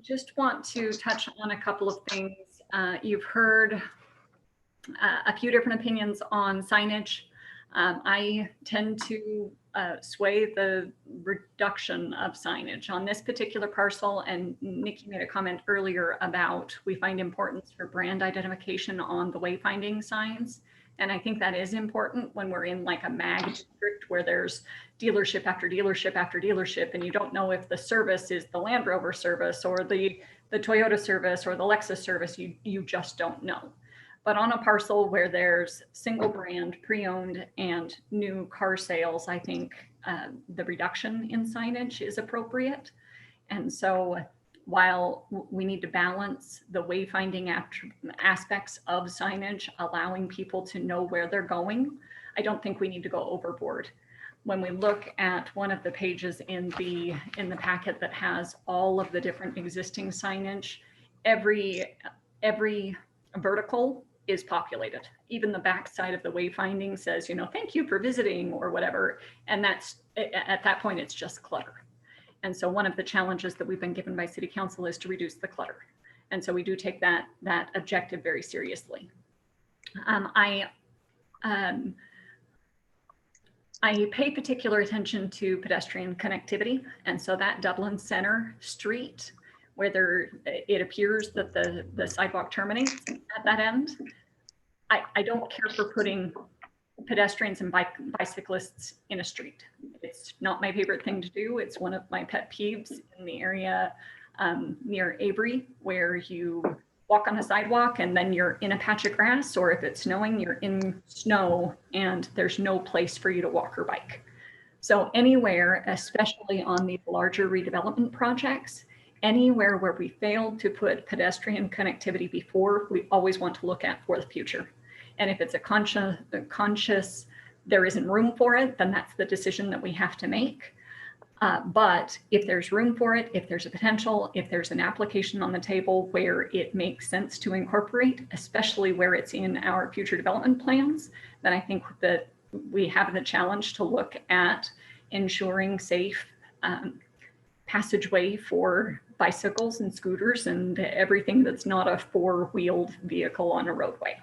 Just want to touch on a couple of things. You've heard a few different opinions on signage. I tend to sway the reduction of signage on this particular parcel. And Nikki made a comment earlier about we find importance for brand identification on the wayfinding signs. And I think that is important when we're in like a mag district where there's dealership after dealership after dealership, and you don't know if the service is the Land Rover service or the Toyota service or the Lexus service. You just don't know. But on a parcel where there's single brand, pre-owned, and new car sales, I think the reduction in signage is appropriate. And so while we need to balance the wayfinding aspects of signage, allowing people to know where they're going, I don't think we need to go overboard. When we look at one of the pages in the packet that has all of the different existing signage, every vertical is populated. Even the back side of the wayfinding says, thank you for visiting or whatever. And that's at that point, it's just clutter. And so one of the challenges that we've been given by City Council is to reduce the clutter. And so we do take that objective very seriously. I pay particular attention to pedestrian connectivity. And so that Dublin Center street, where it appears that the sidewalk terminates at that end, I don't care for putting pedestrians and bicyclists in a street. It's not my favorite thing to do. It's one of my pet peeves in the area near Avery, where you walk on a sidewalk and then you're in a patch of grass, or if it's snowing, you're in snow and there's no place for you to walk or bike. So anywhere, especially on these larger redevelopment projects, anywhere where we failed to put pedestrian connectivity before, we always want to look at for the future. And if it's a conscious, there isn't room for it, then that's the decision that we have to make. But if there's room for it, if there's a potential, if there's an application on the table where it makes sense to incorporate, especially where it's in our future development plans, then I think that we have the challenge to look at ensuring safe passageway for bicycles and scooters and everything that's not a four-wheeled vehicle on a roadway.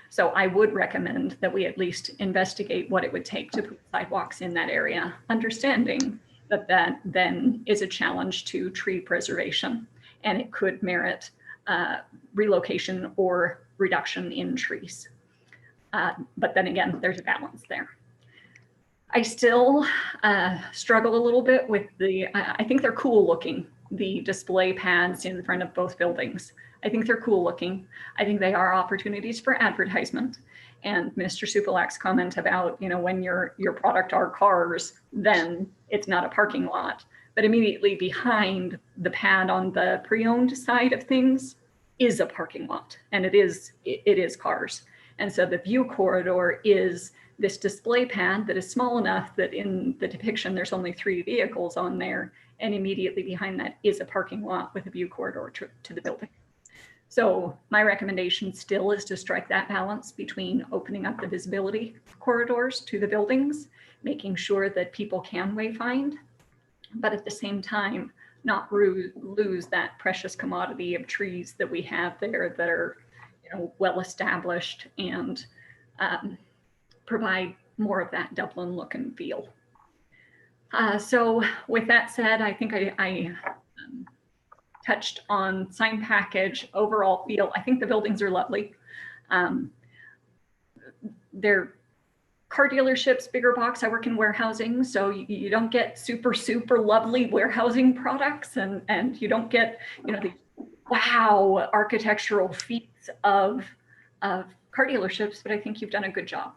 So I would recommend that we at least investigate what it would take to put sidewalks in that area, understanding that that then is a challenge to tree preservation, and it could merit relocation or reduction in trees. But then again, there's a balance there. I still struggle a little bit with I think they're cool looking, the display pads in front of both buildings. I think they're cool looking. I think they are opportunities for advertisement. And Mr. Supalak's comment about, when your product are cars, then it's not a parking lot. But immediately behind the pad on the pre-owned side of things is a parking lot, and it is cars. And so the view corridor is this display pad that is small enough that in the depiction there's only 3 vehicles on there, and immediately behind that is a parking lot with a view corridor to the building. So my recommendation still is to strike that balance between opening up the visibility corridors to the buildings, making sure that people can wayfind, but at the same time, not lose that precious commodity of trees that we have there that are, well established and provide more of that Dublin look and feel. So with that said, I think I touched on sign package, overall feel. I think the buildings are lovely. They're car dealerships, bigger box. I work in warehousing, so you don't get super lovely warehousing products, and you don't get the wow architectural feats of car dealerships. But I think you've done a good job.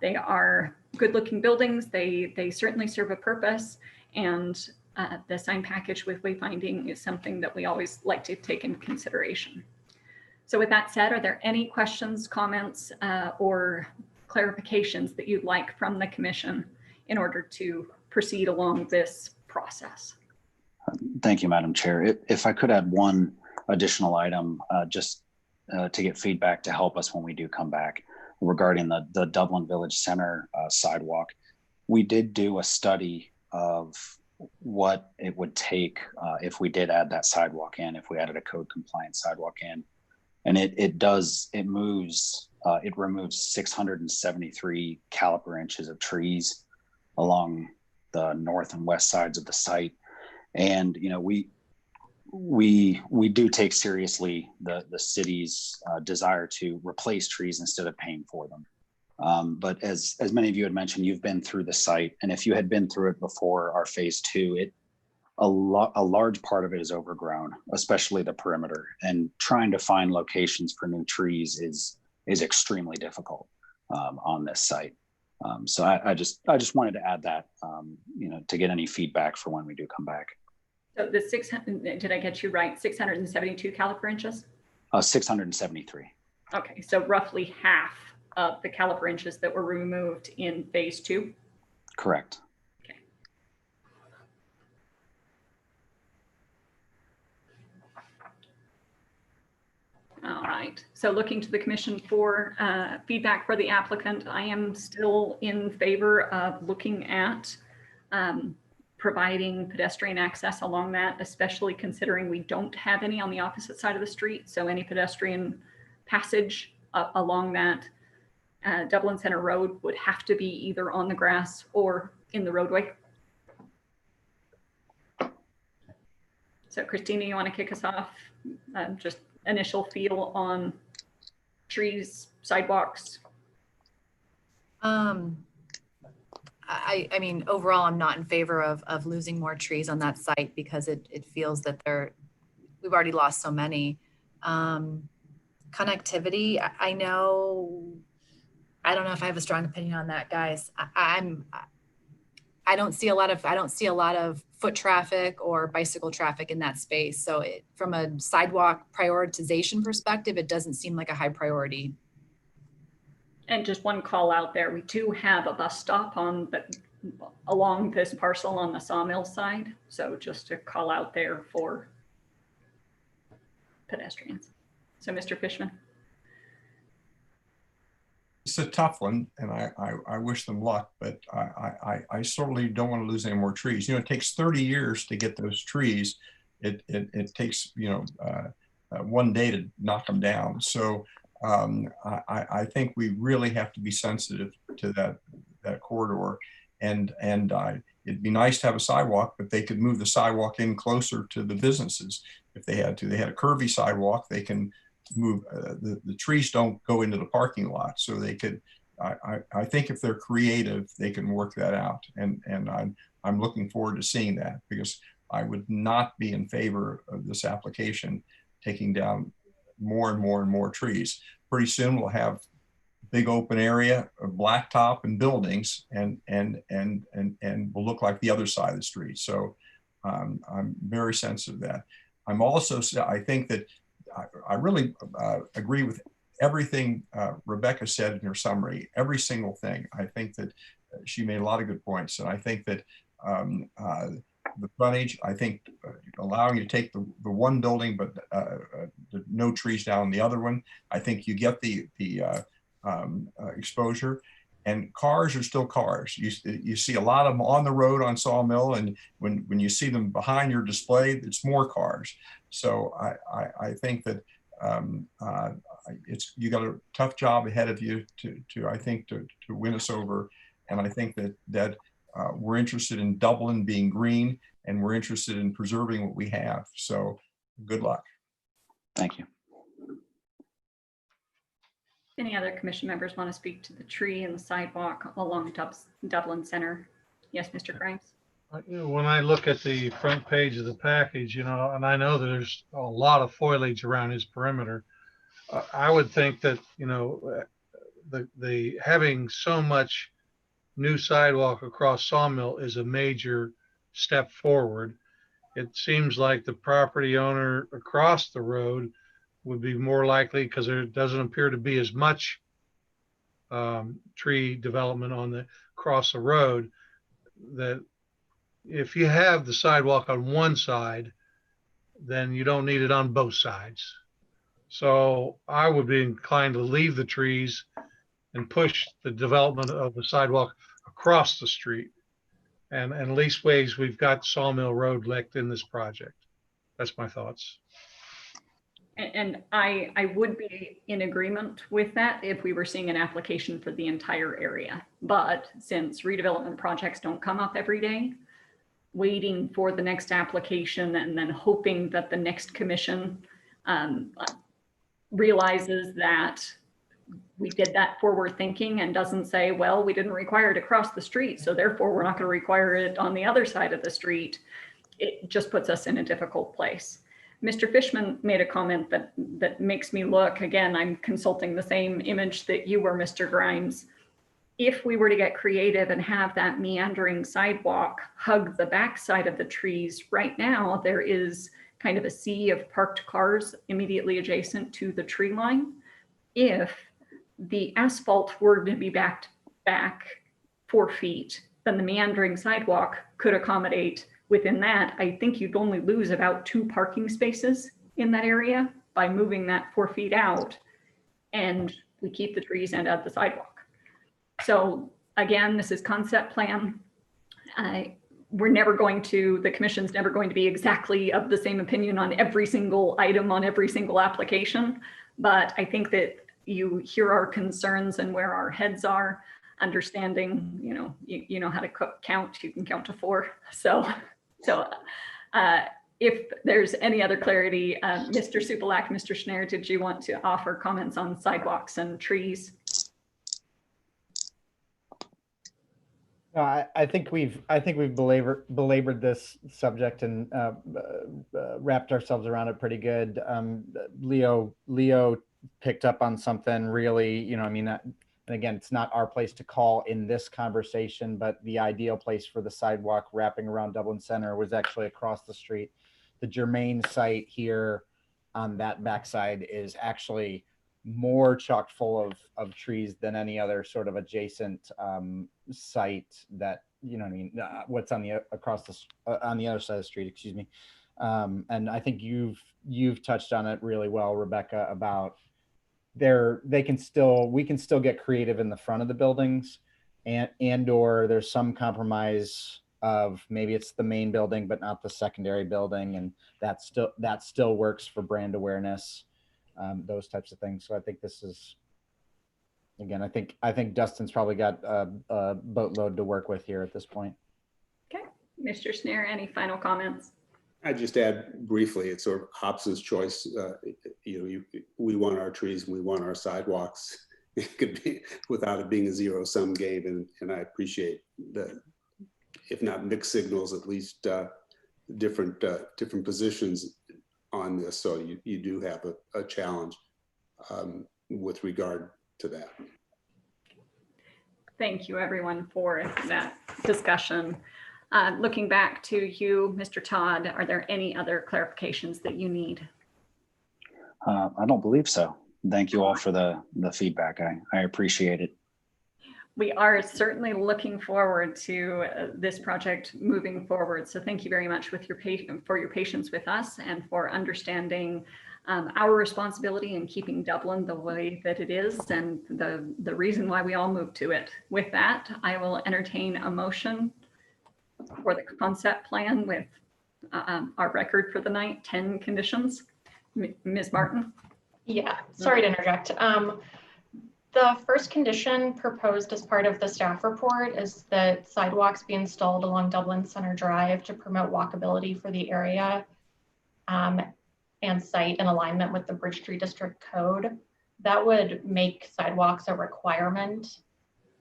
They are good-looking buildings. They certainly serve a purpose, and the sign package with wayfinding is something that we always like to take into consideration. So with that said, are there any questions, comments, or clarifications that you'd like from the commission in order to proceed along this process? Thank you, Madam Chair. If I could add one additional item, just to get feedback to help us when we do come back regarding the Dublin Village Center sidewalk. We did do a study of what it would take if we did add that sidewalk in, if we added a code compliant sidewalk in. And it removes 673 caliper inches of trees along the north and west sides of the site. And, we do take seriously the city's desire to replace trees instead of paying for them. But as many of you had mentioned, you've been through the site, and if you had been through it before our phase 2, a large part of it is overgrown, especially the perimeter, and trying to find locations for new trees is extremely difficult on this site. So I just wanted to add that, to get any feedback for when we do come back. So the 600, did I get you right? 672 caliper inches? 673. Okay, so roughly half of the caliper inches that were removed in phase 2? Correct. Okay. All right, so looking to the commission for feedback for the applicant, I am still in favor of looking at providing pedestrian access along that, especially considering we don't have any on the opposite side of the street. So any pedestrian passage along that Dublin Center Road would have to be either on the grass or in the roadway. So Christina, you want to kick us off? Just initial feel on trees, sidewalks? I mean, overall, I'm not in favor of losing more trees on that site because it feels that we've already lost so many. Connectivity, I don't know if I have a strong opinion on that, guys. I don't see a lot of foot traffic or bicycle traffic in that space. So from a sidewalk prioritization perspective, it doesn't seem like a high priority. And just one call out there, we do have a bus stop along this parcel on the Sawmill side. So just to call out there for pedestrians. So Mr. Fishman. It's a tough one, and I wish them luck, but I certainly don't want to lose any more trees. You know, it takes 30 years to get those trees. It takes, you know, one day to knock them down. So I think we really have to be sensitive to that corridor, and it'd be nice to have a sidewalk, but they could move the sidewalk in closer to the businesses if they had to. They had a curvy sidewalk. They can move the trees don't go into the parking lot, so they could. I think if they're creative, they can work that out, and I'm looking forward to seeing that, because I would not be in favor of this application taking down more and more and more trees. Pretty soon we'll have big open area of blacktop and buildings, and will look like the other side of the street. So I'm very sensitive to that. I think that I really agree with everything Rebecca said in her summary, every single thing. I think that she made a lot of good points. And I think that the frontage, I think allowing you to take the one building, but no trees down the other one, I think you get the exposure. And cars are still cars. You see a lot of them on the road on Sawmill, and when you see them behind your display, it's more cars. So I think that you got a tough job ahead of you to win us over. And I think that we're interested in Dublin being green, and we're interested in preserving what we have. So good luck. Thank you. Any other commission members want to speak to the tree and the sidewalk along Dublin Center? Yes, Mr. Grimes. You know, when I look at the front page of the package, you know, and I know that there's a lot of foliage around his perimeter, I would think that, you know, the having so much new sidewalk across Sawmill is a major step forward. It seems like the property owner across the road would be more likely, because there doesn't appear to be as much tree development across the road, that if you have the sidewalk on one side, then you don't need it on both sides. So I would be inclined to leave the trees and push the development of the sidewalk across the street. And leastways, we've got Sawmill Road licked in this project. That's my thoughts. And I would be in agreement with that if we were seeing an application for the entire area. But since redevelopment projects don't come up every day, waiting for the next application and then hoping that the next commission realizes that we did that forward thinking and doesn't say, well, we didn't require it across the street, so therefore we're not going to require it on the other side of the street, it just puts us in a difficult place. Mr. Fishman made a comment that makes me look, again, I'm consulting the same image that you were, Mr. Grimes. If we were to get creative and have that meandering sidewalk hug the backside of the trees, right now there is kind of a sea of parked cars immediately adjacent to the tree line. If the asphalt were to be backed back 4 feet, then the meandering sidewalk could accommodate within that. I think you'd only lose about 2 parking spaces in that area by moving that 4 feet out, and we keep the trees and add the sidewalk. So again, this is concept plan. The commission's never going to be exactly of the same opinion on every single item on every single application. But I think that you hear our concerns and where our heads are, understanding, you know how to count, you can count to 4. So if there's any other clarity, Mr. Supelak, Mr. Schneier, did you want to offer comments on sidewalks and trees? No, I think we've belabored this subject and wrapped ourselves around it pretty good. Leo picked up on something really, and again, it's not our place to call in this conversation, but the ideal place for the sidewalk wrapping around Dublin Center was actually across the street. The germane site here on that backside is actually more chock full of trees than any other sort of adjacent site that, you know what I mean, what's on the on the other side of the street, excuse me. And I think you've touched on it really well, Rebecca, about we can still get creative in the front of the buildings, and or there's some compromise of maybe it's the main building but not the secondary building, and that still works for brand awareness, those types of things. So I think this is, again, I think Dustin's probably got a boatload to work with here at this point. Okay, Mr. Schneer, any final comments? I just add briefly, it's sort of Hobson's choice. We want our trees, we want our sidewalks. It could be without it being a zero-sum game, and I appreciate the, if not mixed signals, at least different positions on this. So you do have a challenge with regard to that. Thank you, everyone, for that discussion. Looking back to you, Mr. Todd, are there any other clarifications that you need? I don't believe so. Thank you all for the feedback. I appreciate it. We are certainly looking forward to this project moving forward. So thank you very much for your patience with us and for understanding our responsibility in keeping Dublin the way that it is and the reason why we all moved to it. With that, I will entertain a motion for the concept plan with our record for the night, 10 conditions. Ms. Martin? Yeah, sorry to interject. The first condition proposed as part of the staff report is that sidewalks be installed along Dublin Center Drive to promote walkability for the area and site in alignment with the Bridge Street District Code. That would make sidewalks a requirement.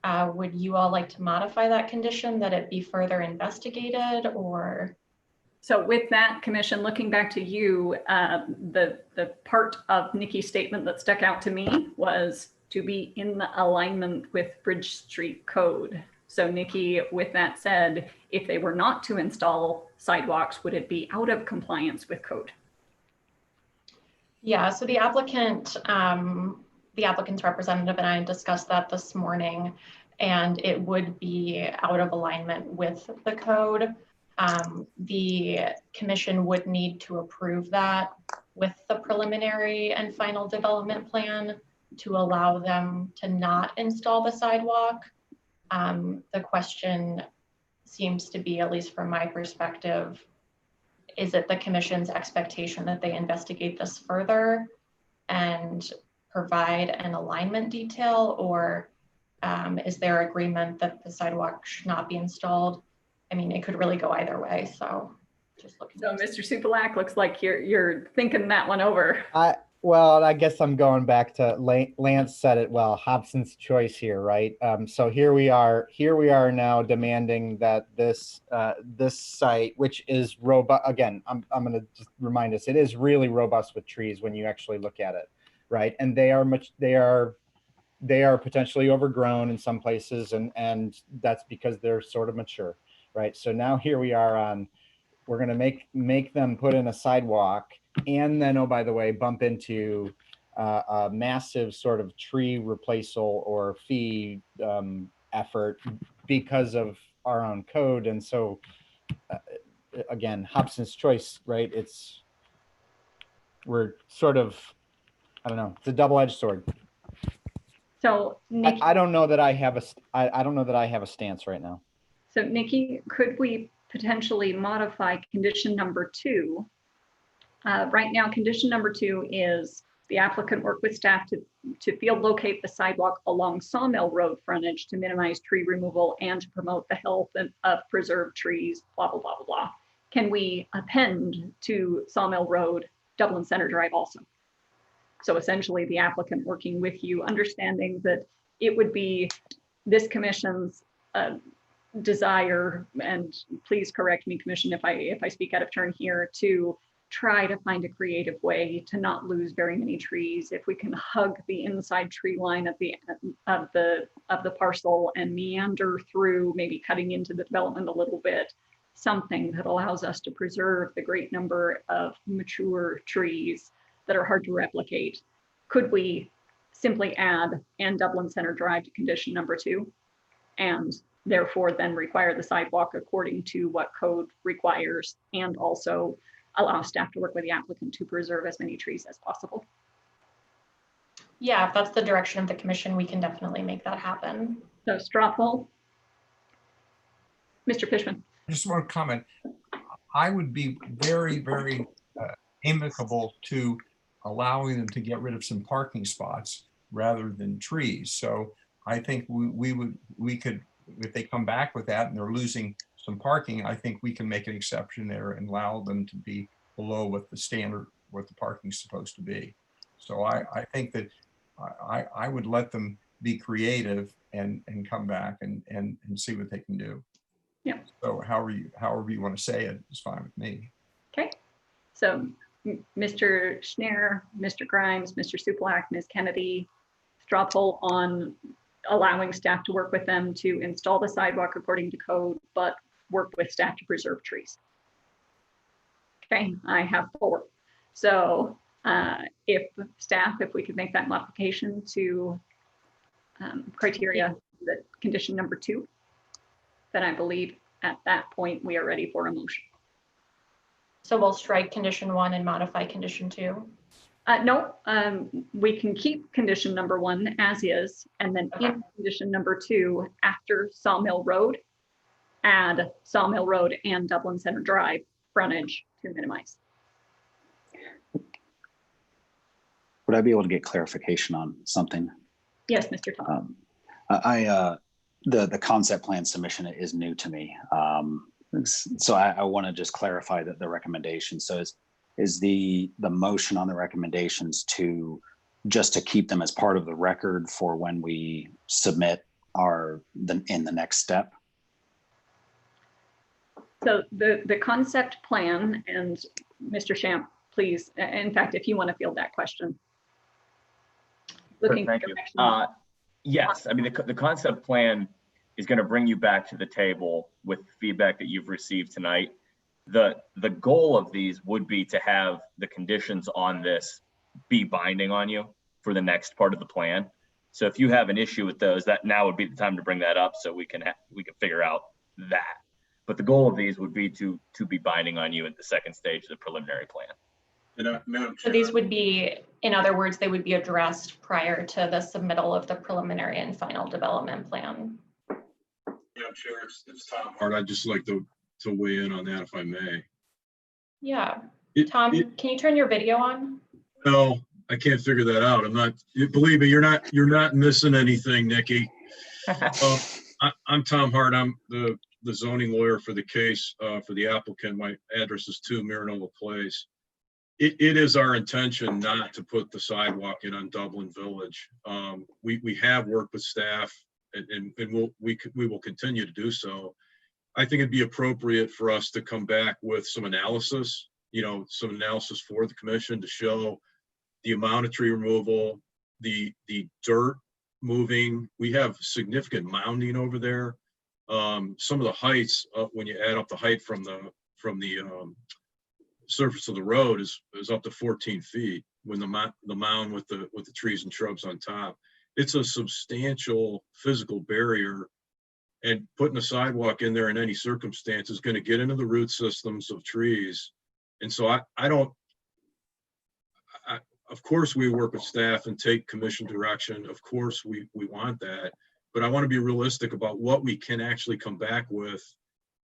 Would you all like to modify that condition, that it be further investigated, or? So with that, Commission, looking back to you, the part of Nikki's statement that stuck out to me was to be in the alignment with Bridge Street Code. So Nikki, with that said, if they were not to install sidewalks, would it be out of compliance with code? Yeah, so the applicant's representative and I discussed that this morning, and it would be out of alignment with the code. The commission would need to approve that with the preliminary and final development plan to allow them to not install the sidewalk. The question seems to be, at least from my perspective, is it the commission's expectation that they investigate this further and provide an alignment detail, or is there agreement that the sidewalk should not be installed? I mean, it could really go either way. So just looking. So Mr. Supalak, looks like you're thinking that one over. Well, I guess I'm going back to Lance said it well, Hobson's choice here, right? So here we are now demanding that this site, which is robust, again, I'm going to just remind us, it is really robust with trees when you actually look at it, right? And they are potentially overgrown in some places, and that's because they're sort of mature, right? So now here we are we're going to make them put in a sidewalk, and then, oh, by the way, bump into a massive sort of tree replaceal or fee effort because of our own code. And so, again, Hobson's choice, right? We're sort of, I don't know, it's a double-edged sword. So Nikki, I don't know that I have a stance right now. So Nikki, could we potentially modify condition number 2? Right now, condition number 2 is the applicant work with staff to field locate the sidewalk along Sawmill Road frontage to minimize tree removal and to promote the health of preserved trees, blah, blah, blah, blah, blah. Can we append to Sawmill Road, Dublin Center Drive also? So essentially the applicant working with you, understanding that it would be this commission's desire, and please correct me, Commission, if I speak out of turn here, to try to find a creative way to not lose very many trees. If we can hug the inside tree line of the parcel and meander through, maybe cutting into the development a little bit, something that allows us to preserve the great number of mature trees that are hard to replicate. Could we simply add and Dublin Center Drive to condition number 2, and therefore then require the sidewalk according to what code requires, and also allow staff to work with the applicant to preserve as many trees as possible. Yeah, if that's the direction of the commission, we can definitely make that happen. So straw poll. Mr. Fishman. I just want to comment. I would be very, very amicable to allowing them to get rid of some parking spots rather than trees. So I think we could, if they come back with that and they're losing some parking, I think we can make an exception there and allow them to be below what the standard, what the parking is supposed to be. So I think that I would let them be creative and come back and see what they can do. Yeah. So however you want to say it is fine with me. Okay. So Mr. Schneer, Mr. Grimes, Mr. Suplak, Ms. Kennedy, straw poll on allowing staff to work with them to install the sidewalk according to code, but work with staff to preserve trees. Okay, I have 4. So if we could make that modification to criteria, that condition number 2, then I believe at that point we are ready for a motion. So we'll strike condition 1 and modify condition 2. No, we can keep condition number 1 as is, and then in condition number 2, after Sawmill Road, add Sawmill Road and Dublin Center Drive frontage to minimize. Would I be able to get clarification on something? Yes, Mr. Tom. The concept plan submission is new to me. So I want to just clarify that the recommendation. So is the motion on the recommendations just to keep them as part of the record for when we submit in the next step? So the concept plan, and Mr. Shamp, please, in fact, if you want to field that question. Looking Thank you. Yes, I mean, the concept plan is going to bring you back to the table with feedback that you've received tonight. The goal of these would be to have the conditions on this be binding on you for the next part of the plan. So if you have an issue with those, that now would be the time to bring that up so we can figure out that. But the goal of these would be to be binding on you at the second stage of the preliminary plan. So these would be, in other words, they would be addressed prior to the submittal of the preliminary and final development plan. Yeah, Chair, it's Tom Hart. I'd just like to weigh in on that if I may. Yeah. Tom, can you turn your video on? No, I can't figure that out. Believe me, you're not missing anything, Nikki. I'm Tom Hart. I'm the zoning lawyer for the case for the applicant. My address is 2 Miranova Place. It is our intention not to put the sidewalk in on Dublin Village. We have worked with staff and we will continue to do so. I think it'd be appropriate for us to come back with some analysis, some analysis for the commission to show the amount of tree removal, the dirt moving. We have significant mounding over there. Some of the heights, when you add up the height from the surface of the road is up to 14 feet when the mound with the trees and shrubs on top. It's a substantial physical barrier, and putting a sidewalk in there in any circumstance is going to get into the root systems of trees. And so of course we work with staff and take commission direction. Of course we want that, but I want to be realistic about what we can actually come back with,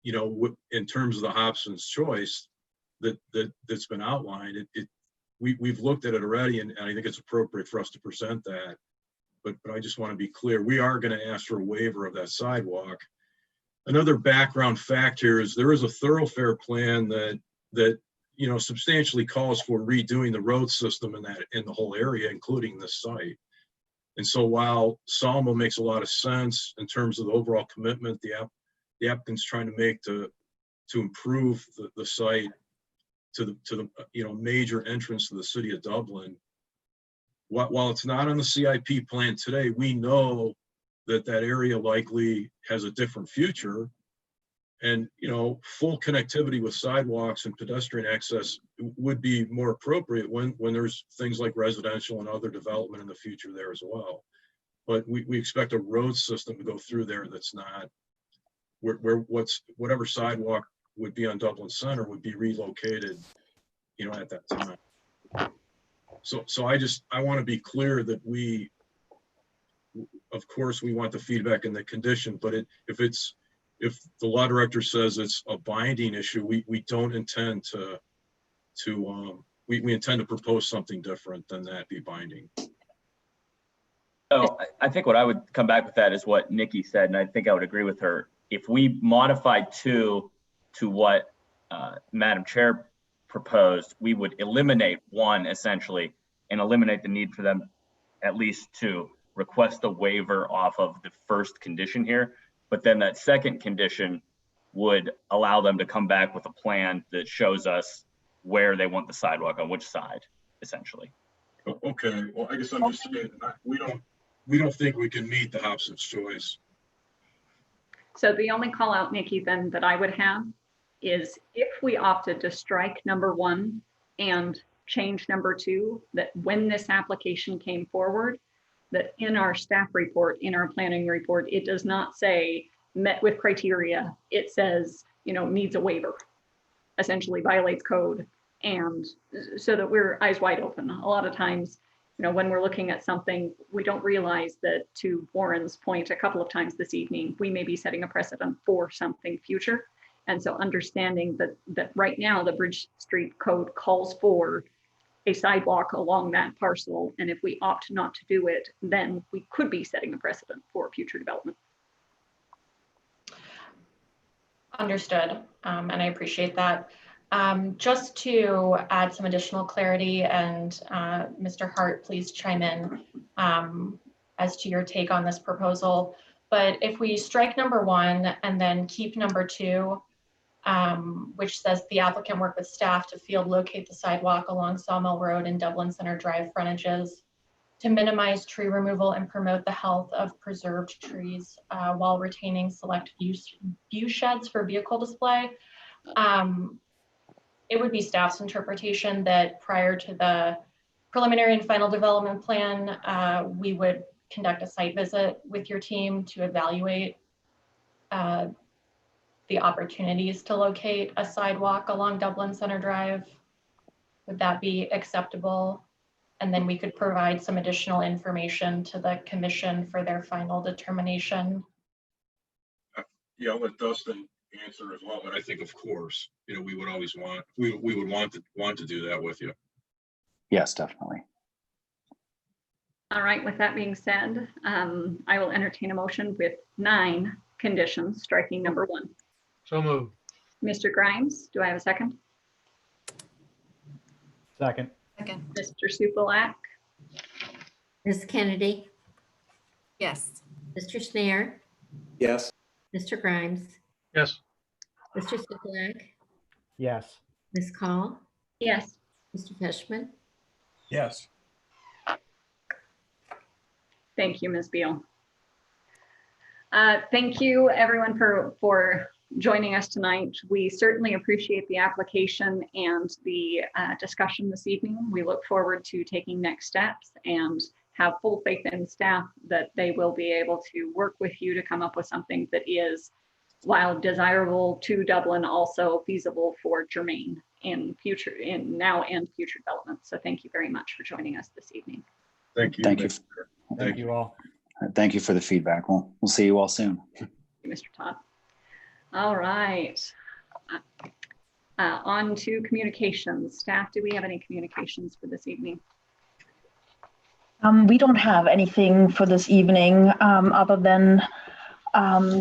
in terms of the Hobson's choice that's been outlined. We've looked at it already, and I think it's appropriate for us to present that. But I just want to be clear, we are going to ask for a waiver of that sidewalk. Another background fact here is there is a thoroughfare plan that substantially calls for redoing the road system in the whole area, including this site. And so while Sawmill makes a lot of sense in terms of the overall commitment the applicant's trying to make to improve the site to the major entrance to the city of Dublin, while it's not on the CIP plan today, we know that area likely has a different future. And, you know, full connectivity with sidewalks and pedestrian access would be more appropriate when there's things like residential and other development in the future there as well. But we expect a road system to go through there that's not, where whatever sidewalk would be on Dublin Center would be relocated, you know, at that time. So I want to be clear that we, of course, we want the feedback and the condition, but if the law director says it's a binding issue, we don't intend we intend to propose something different than that be binding. So I think what I would come back with that is what Nikki said, and I think I would agree with her. If we modified 2 to what Madam Chair proposed, we would eliminate 1 essentially and eliminate the need for them at least to request a waiver off of the first condition here. But then that second condition would allow them to come back with a plan that shows us where they want the sidewalk on which side, essentially. Okay, well, I guess I'm just saying, we don't think we can meet the Hobson's choice. So the only call out, Nikki, then that I would have is if we opted to strike number 1 and change number 2, that when this application came forward, that in our staff report, in our planning report, it does not say met with criteria. It says, you know, needs a waiver, essentially violates code. And so that we're eyes wide open. A lot of times, you know, when we're looking at something, we don't realize that, to Warren's point a couple of times this evening, we may be setting a precedent for something future. And so understanding that right now the Bridge Street Code calls for a sidewalk along that parcel. And if we opt not to do it, then we could be setting a precedent for future development. Understood, and I appreciate that. Just to add some additional clarity, and Mr. Hart, please chime in as to your take on this proposal. But if we strike number 1 and then keep number 2, which says the applicant work with staff to field locate the sidewalk along Sawmill Road and Dublin Center Drive frontages to minimize tree removal and promote the health of preserved trees while retaining select view sheds for vehicle display. It would be staff's interpretation that prior to the preliminary and final development plan, we would conduct a site visit with your team to evaluate the opportunities to locate a sidewalk along Dublin Center Drive. Would that be acceptable? And then we could provide some additional information to the commission for their final determination. Yeah, I'll let Dustin answer as well, but I think, of course, you know, we would always we would want to do that with you. Yes, definitely. All right, with that being said, I will entertain a motion with 9 conditions, striking number 1. So moved. Mr. Grimes, do I have a second? Second. Second. Mr. Supalack? Ms. Kennedy, Yes. Mr. Snare, Yes. Mr. Grimes, Yes. Mr. Supalack, Yes. Ms. Call, Yes. Mr. Fishman, Yes. Thank you, Ms. Beal. Thank you, everyone, for joining us tonight. We certainly appreciate the application and the discussion this evening. We look forward to taking next steps and have full faith in staff that they will be able to work with you to come up with something that is, while desirable to Dublin, also feasible for Germain in now and future development. So thank you very much for joining us this evening. Thank you. Thank you. Thank you all. Thank you for the feedback. We'll see you all soon. Thank you, Mr. Todd. All right. On to communications. Staff, do we have any communications for this evening? We don't have anything for this evening other than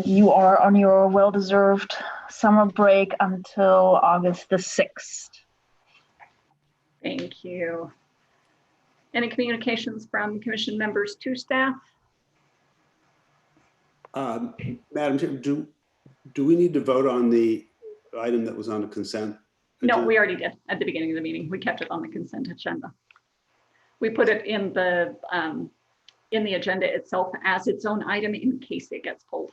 you are on your well-deserved summer break until August the 6th. Thank you. Any communications from commission members to staff? Madam Chair, do we need to vote on the item that was on the consent? No, we already did at the beginning of the meeting. We kept it on the consent agenda. We put it in the agenda itself as its own item in case it gets pulled.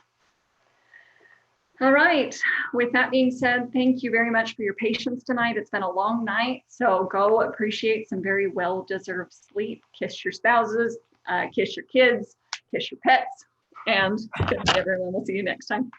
All right. With that being said, thank you very much for your patience tonight. It's been a long night, so go appreciate some very well-deserved sleep. Kiss your spouses, kiss your kids, kiss your pets, and everyone will see you next time.